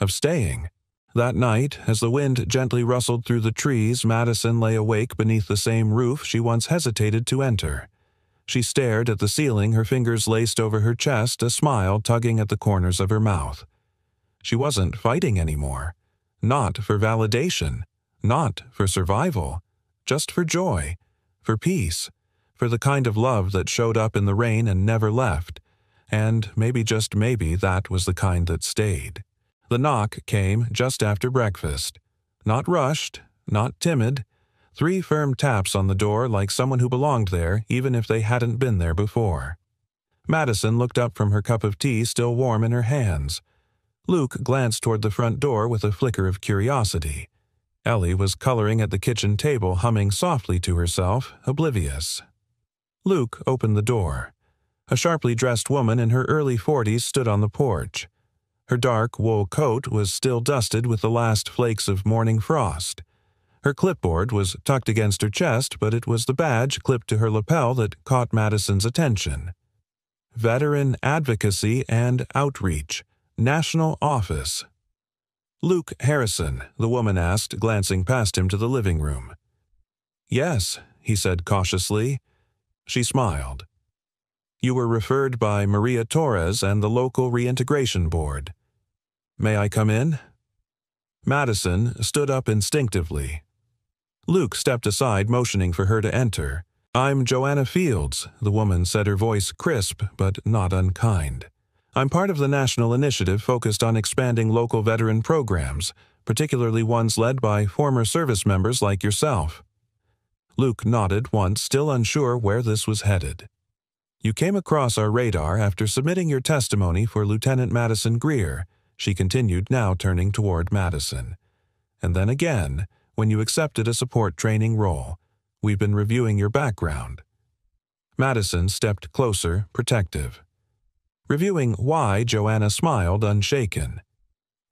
Of staying. That night, as the wind gently rustled through the trees, Madison lay awake beneath the same roof she once hesitated to enter. She stared at the ceiling, her fingers laced over her chest, a smile tugging at the corners of her mouth. She wasn't fighting anymore. Not for validation. Not for survival. Just for joy. For peace. For the kind of love that showed up in the rain and never left. And maybe, just maybe, that was the kind that stayed. The knock came just after breakfast. Not rushed, not timid. 3 firm taps on the door like someone who belonged there, even if they hadn't been there before. Madison looked up from her cup of tea still warm in her hands. Luke glanced toward the front door with a flicker of curiosity. Ellie was coloring at the kitchen table, humming softly to herself, oblivious. Luke opened the door. A sharply dressed woman in her early 40s stood on the porch. Her dark wool coat was still dusted with the last flakes of morning frost. Her clipboard was tucked against her chest, but it was the badge clipped to her lapel that caught Madison's attention. Veteran Advocacy and Outreach, National Office. "Luke Harrison," the woman asked, glancing past him to the living room. "Yes," he said cautiously. She smiled. "You were referred by Maria Torres and the local reintegration board. May I come in?" Madison stood up instinctively. Luke stepped aside, motioning for her to enter. "I'm Joanna Fields," the woman said, her voice crisp but not unkind. "I'm part of the national initiative focused on expanding local veteran programs, particularly ones led by former service members like yourself." Luke nodded once, still unsure where this was headed. "You came across our radar after submitting your testimony for Lieutenant Madison Greer," she continued, now turning toward Madison. "And then again, when you accepted a support training role. We've been reviewing your background." Madison stepped closer, protective. "Reviewing why?" Joanna smiled, unshaken.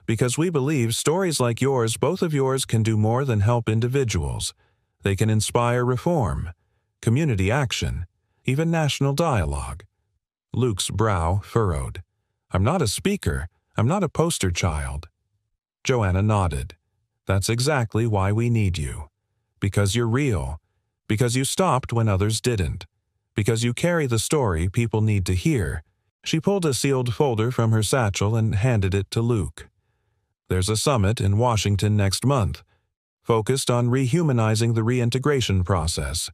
"Because we believe stories like yours, both of yours, can do more than help individuals. They can inspire reform, community action, even national dialogue." Luke's brow furrowed. "I'm not a speaker. I'm not a poster child." Joanna nodded. "That's exactly why we need you. Because you're real. Because you stopped when others didn't. Because you carry the story people need to hear." She pulled a sealed folder from her satchel and handed it to Luke. "There's a summit in Washington next month, focused on rehumanizing the reintegration process.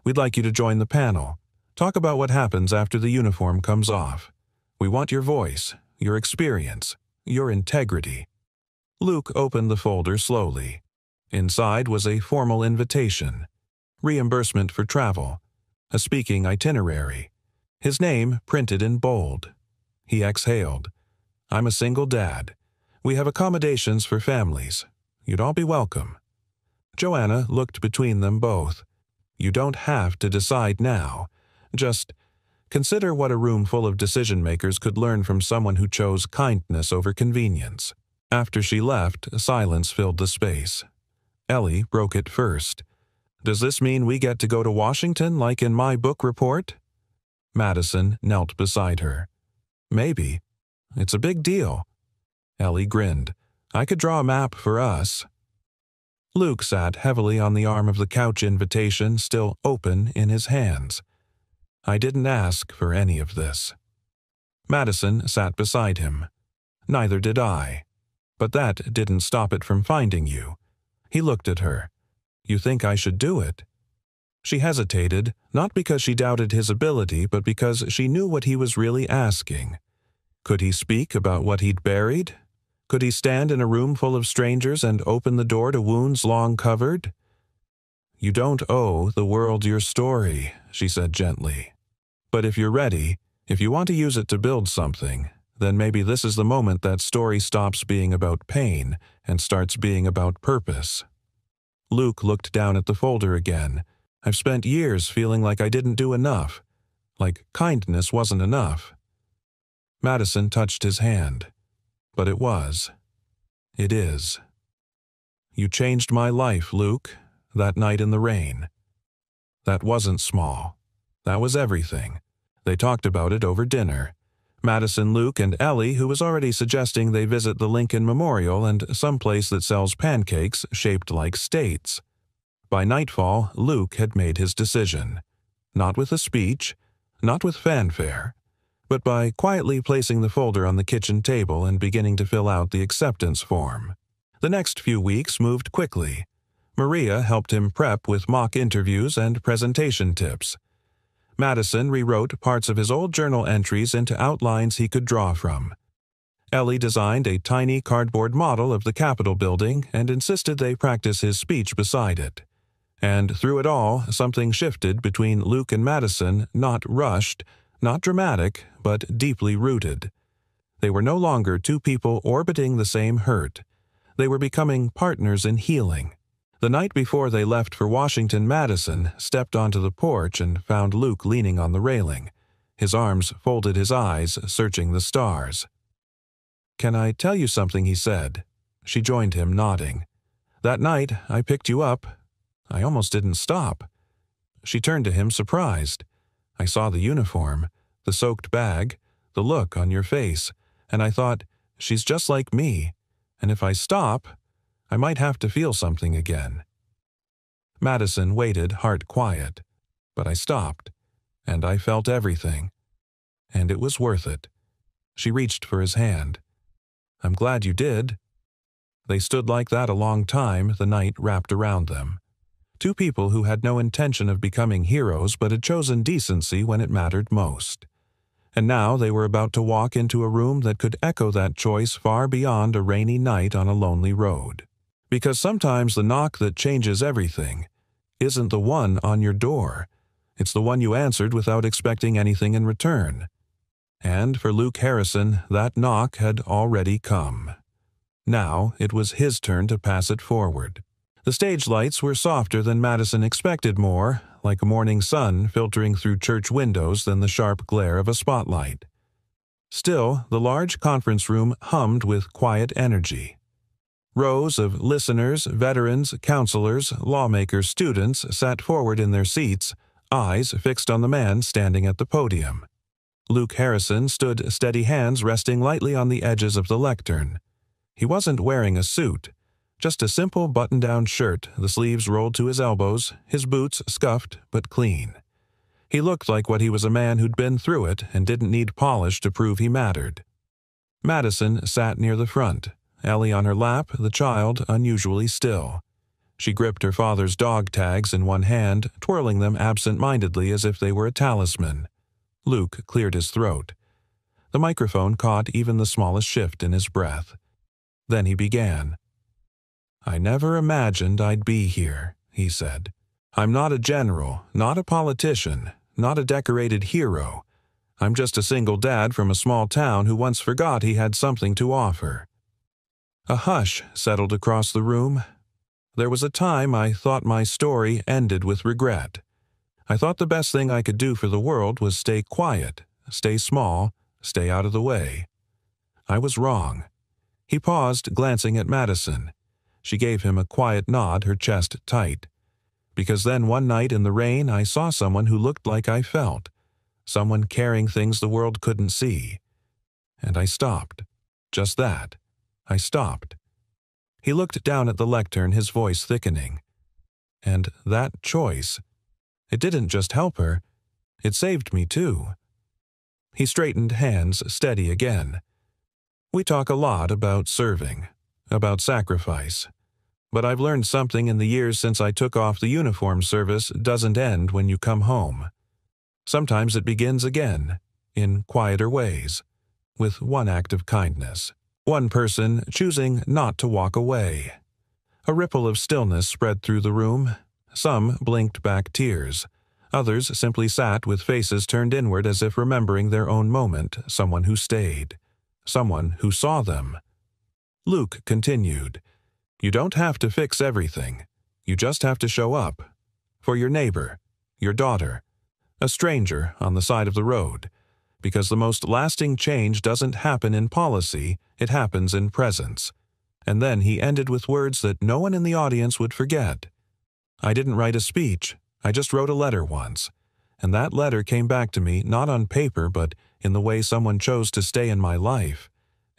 We'd like you to join the panel. Talk about what happens after the uniform comes off. We want your voice, your experience, your integrity." Luke opened the folder slowly. Inside was a formal invitation, reimbursement for travel, a speaking itinerary, his name printed in bold. He exhaled. "I'm a single dad. We have accommodations for families. You'd all be welcome." Joanna looked between them both. "You don't have to decide now. Just consider what a room full of decision-makers could learn from someone who chose kindness over convenience." After she left, silence filled the space. Ellie broke it first. "Does this mean we get to go to Washington like in my book report?" Madison knelt beside her. "Maybe. It's a big deal." Ellie grinned. "I could draw a map for us." Luke sat heavily on the arm of the couch, invitation still open in his hands. "I didn't ask for any of this." Madison sat beside him. "Neither did I. But that didn't stop it from finding you." He looked at her. "You think I should do it?" She hesitated, not because she doubted his ability, but because she knew what he was really asking. Could he speak about what he'd buried? Could he stand in a room full of strangers and open the door to wounds long covered? "You don't owe the world your story," she said gently. "But if you're ready, if you want to use it to build something, then maybe this is the moment that story stops being about pain and starts being about purpose." Luke looked down at the folder again. "I've spent years feeling like I didn't do enough, like kindness wasn't enough." Madison touched his hand. "But it was. It is. You changed my life, Luke, that night in the rain. That wasn't small. That was everything." They talked about it over dinner. Madison, Luke, and Ellie, who was already suggesting they visit the Lincoln Memorial and some place that sells pancakes shaped like states. By nightfall, Luke had made his decision. Not with a speech, not with fanfare, but by quietly placing the folder on the kitchen table and beginning to fill out the acceptance form. The next few weeks moved quickly. Maria helped him prep with mock interviews and presentation tips. Madison rewrote parts of his old journal entries into outlines he could draw from. Ellie designed a tiny cardboard model of the Capitol building and insisted they practice his speech beside it. And through it all, something shifted between Luke and Madison, not rushed, not dramatic, but deeply rooted. They were no longer two people orbiting the same hurt. They were becoming partners in healing. The night before they left for Washington, Madison stepped onto the porch and found Luke leaning on the railing. His arms folded, his eyes searching the stars. "Can I tell you something?" he said. She joined him, nodding. "That night I picked you up. I almost didn't stop." She turned to him, surprised. "I saw the uniform, the soaked bag, the look on your face, and I thought, she's just like me, and if I stop, I might have to feel something again." Madison waited, heart quiet. "But I stopped, and I felt everything. And it was worth it." She reached for his hand. "I'm glad you did." They stood like that a long time, the night wrapped around them. Two people who had no intention of becoming heroes but had chosen decency when it mattered most. And now they were about to walk into a room that could echo that choice far beyond a rainy night on a lonely road. Because sometimes the knock that changes everything isn't the one on your door. It's the one you answered without expecting anything in return. And for Luke Harrison, that knock had already come. Now it was his turn to pass it forward. The stage lights were softer than Madison expected, more like a morning sun filtering through church windows than the sharp glare of a spotlight. Still, the large conference room hummed with quiet energy. Rows of listeners, veterans, counselors, lawmakers, students sat forward in their seats, eyes fixed on the man standing at the podium. Luke Harrison stood, steady hands resting lightly on the edges of the lectern. He wasn't wearing a suit, just a simple button-down shirt, the sleeves rolled to his elbows, his boots scuffed but clean. He looked like what he was, a man who'd been through it and didn't need polish to prove he mattered. Madison sat near the front, Ellie on her lap, the child unusually still. She gripped her father's dog tags in one hand, twirling them absent-mindedly as if they were a talisman. Luke cleared his throat. The microphone caught even the smallest shift in his breath. Then he began. "I never imagined I'd be here," he said. "I'm not a general, not a politician, not a decorated hero. I'm just a single dad from a small town who once forgot he had something to offer." A hush settled across the room. There was a time I thought my story ended with regret. I thought the best thing I could do for the world was stay quiet, stay small, stay out of the way. I was wrong. He paused, glancing at Madison. She gave him a quiet nod, her chest tight. Because then one night in the rain I saw someone who looked like I felt, someone carrying things the world couldn't see. And I stopped. Just that. I stopped. He looked down at the lectern, his voice thickening. And that choice, it didn't just help her, it saved me too. He straightened, hands steady again. We talk a lot about serving, about sacrifice. But I've learned something in the years since I took off. The uniform service doesn't end when you come home. Sometimes it begins again, in quieter ways, with one act of kindness. One person choosing not to walk away. A ripple of stillness spread through the room. Some blinked back tears. Others simply sat with faces turned inward as if remembering their own moment, someone who stayed. Someone who saw them. Luke continued, "You don't have to fix everything. You just have to show up. For your neighbor, your daughter, a stranger on the side of the road. Because the most lasting change doesn't happen in policy, it happens in presence." And then he ended with words that no one in the audience would forget. "I didn't write a speech. I just wrote a letter once. And that letter came back to me not on paper but in the way someone chose to stay in my life.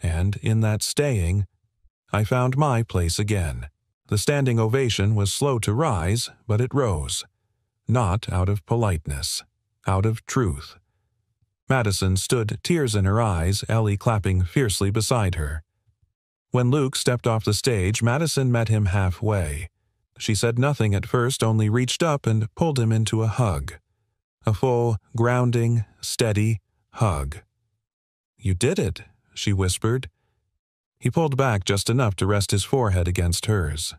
And in that staying, I found my place again." The standing ovation was slow to rise, but it rose. Not out of politeness, out of truth. Madison stood, tears in her eyes, Ellie clapping fiercely beside her. When Luke stepped off the stage, Madison met him halfway. She said nothing at first, only reached up and pulled him into a hug. A full, grounding, steady hug. "You did it," she whispered. He pulled back just enough to rest his forehead against hers.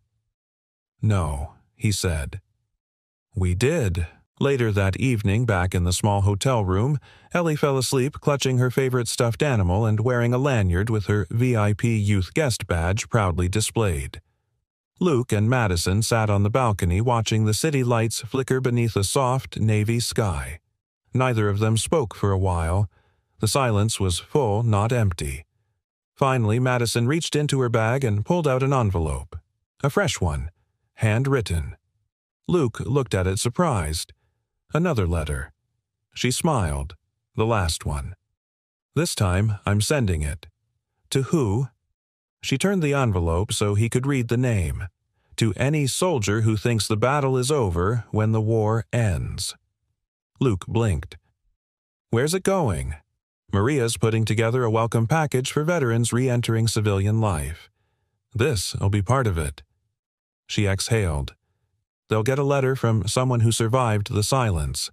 "No," he said. "We did." Later that evening, back in the small hotel room, Ellie fell asleep clutching her favorite stuffed animal and wearing a lanyard with her VIP youth guest badge proudly displayed. Luke and Madison sat on the balcony watching the city lights flicker beneath a soft navy sky. Neither of them spoke for a while. The silence was full, not empty. Finally, Madison reached into her bag and pulled out an envelope. A fresh one, handwritten. Luke looked at it surprised. Another letter. She smiled. The last one. "This time, I'm sending it." "To who?" She turned the envelope so he could read the name. "To any soldier who thinks the battle is over when the war ends." Luke blinked. "Where's it going?" "Maria's putting together a welcome package for veterans re-entering civilian life. This'll be part of it." She exhaled. They'll get a letter from someone who survived the silence,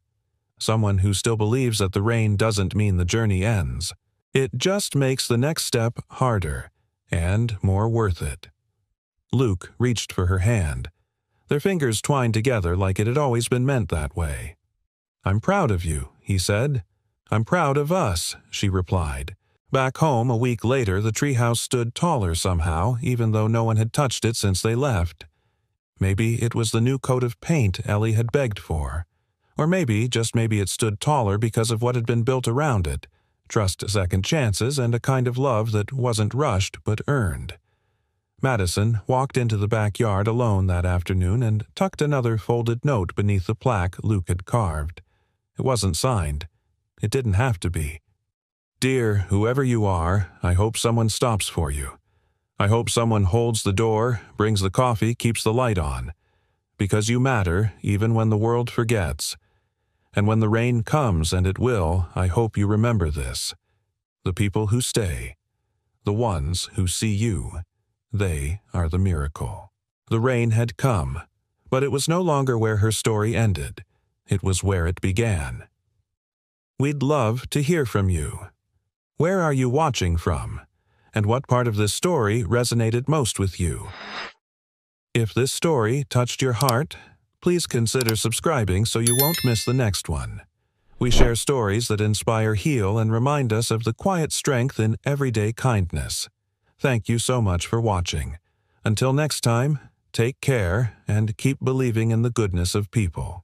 someone who still believes that the rain doesn't mean the journey ends. It just makes the next step harder and more worth it. Luke reached for her hand. Their fingers twined together like it had always been meant that way. "I'm proud of you," he said. "I'm proud of us," she replied. Back home a week later, the treehouse stood taller somehow, even though no one had touched it since they left. Maybe it was the new coat of paint Ellie had begged for. Or maybe, just maybe, it stood taller because of what had been built around it. Trust, second chances, and a kind of love that wasn't rushed but earned. Madison walked into the backyard alone that afternoon and tucked another folded note beneath the plaque Luke had carved. It wasn't signed. It didn't have to be. "Dear, whoever you are, I hope someone stops for you. I hope someone holds the door, brings the coffee, keeps the light on. Because you matter, even when the world forgets. And when the rain comes, and it will, I hope you remember this. The people who stay, the ones who see you, they are the miracle." The rain had come, but it was no longer where her story ended. It was where it began. We'd love to hear from you. Where are you watching from? And what part of this story resonated most with you? If this story touched your heart, please consider subscribing so you won't miss the next one. We share stories that inspire, heal, and remind us of the quiet strength in everyday kindness. Thank you so much for watching. Until next time, take care and keep believing in the goodness of people.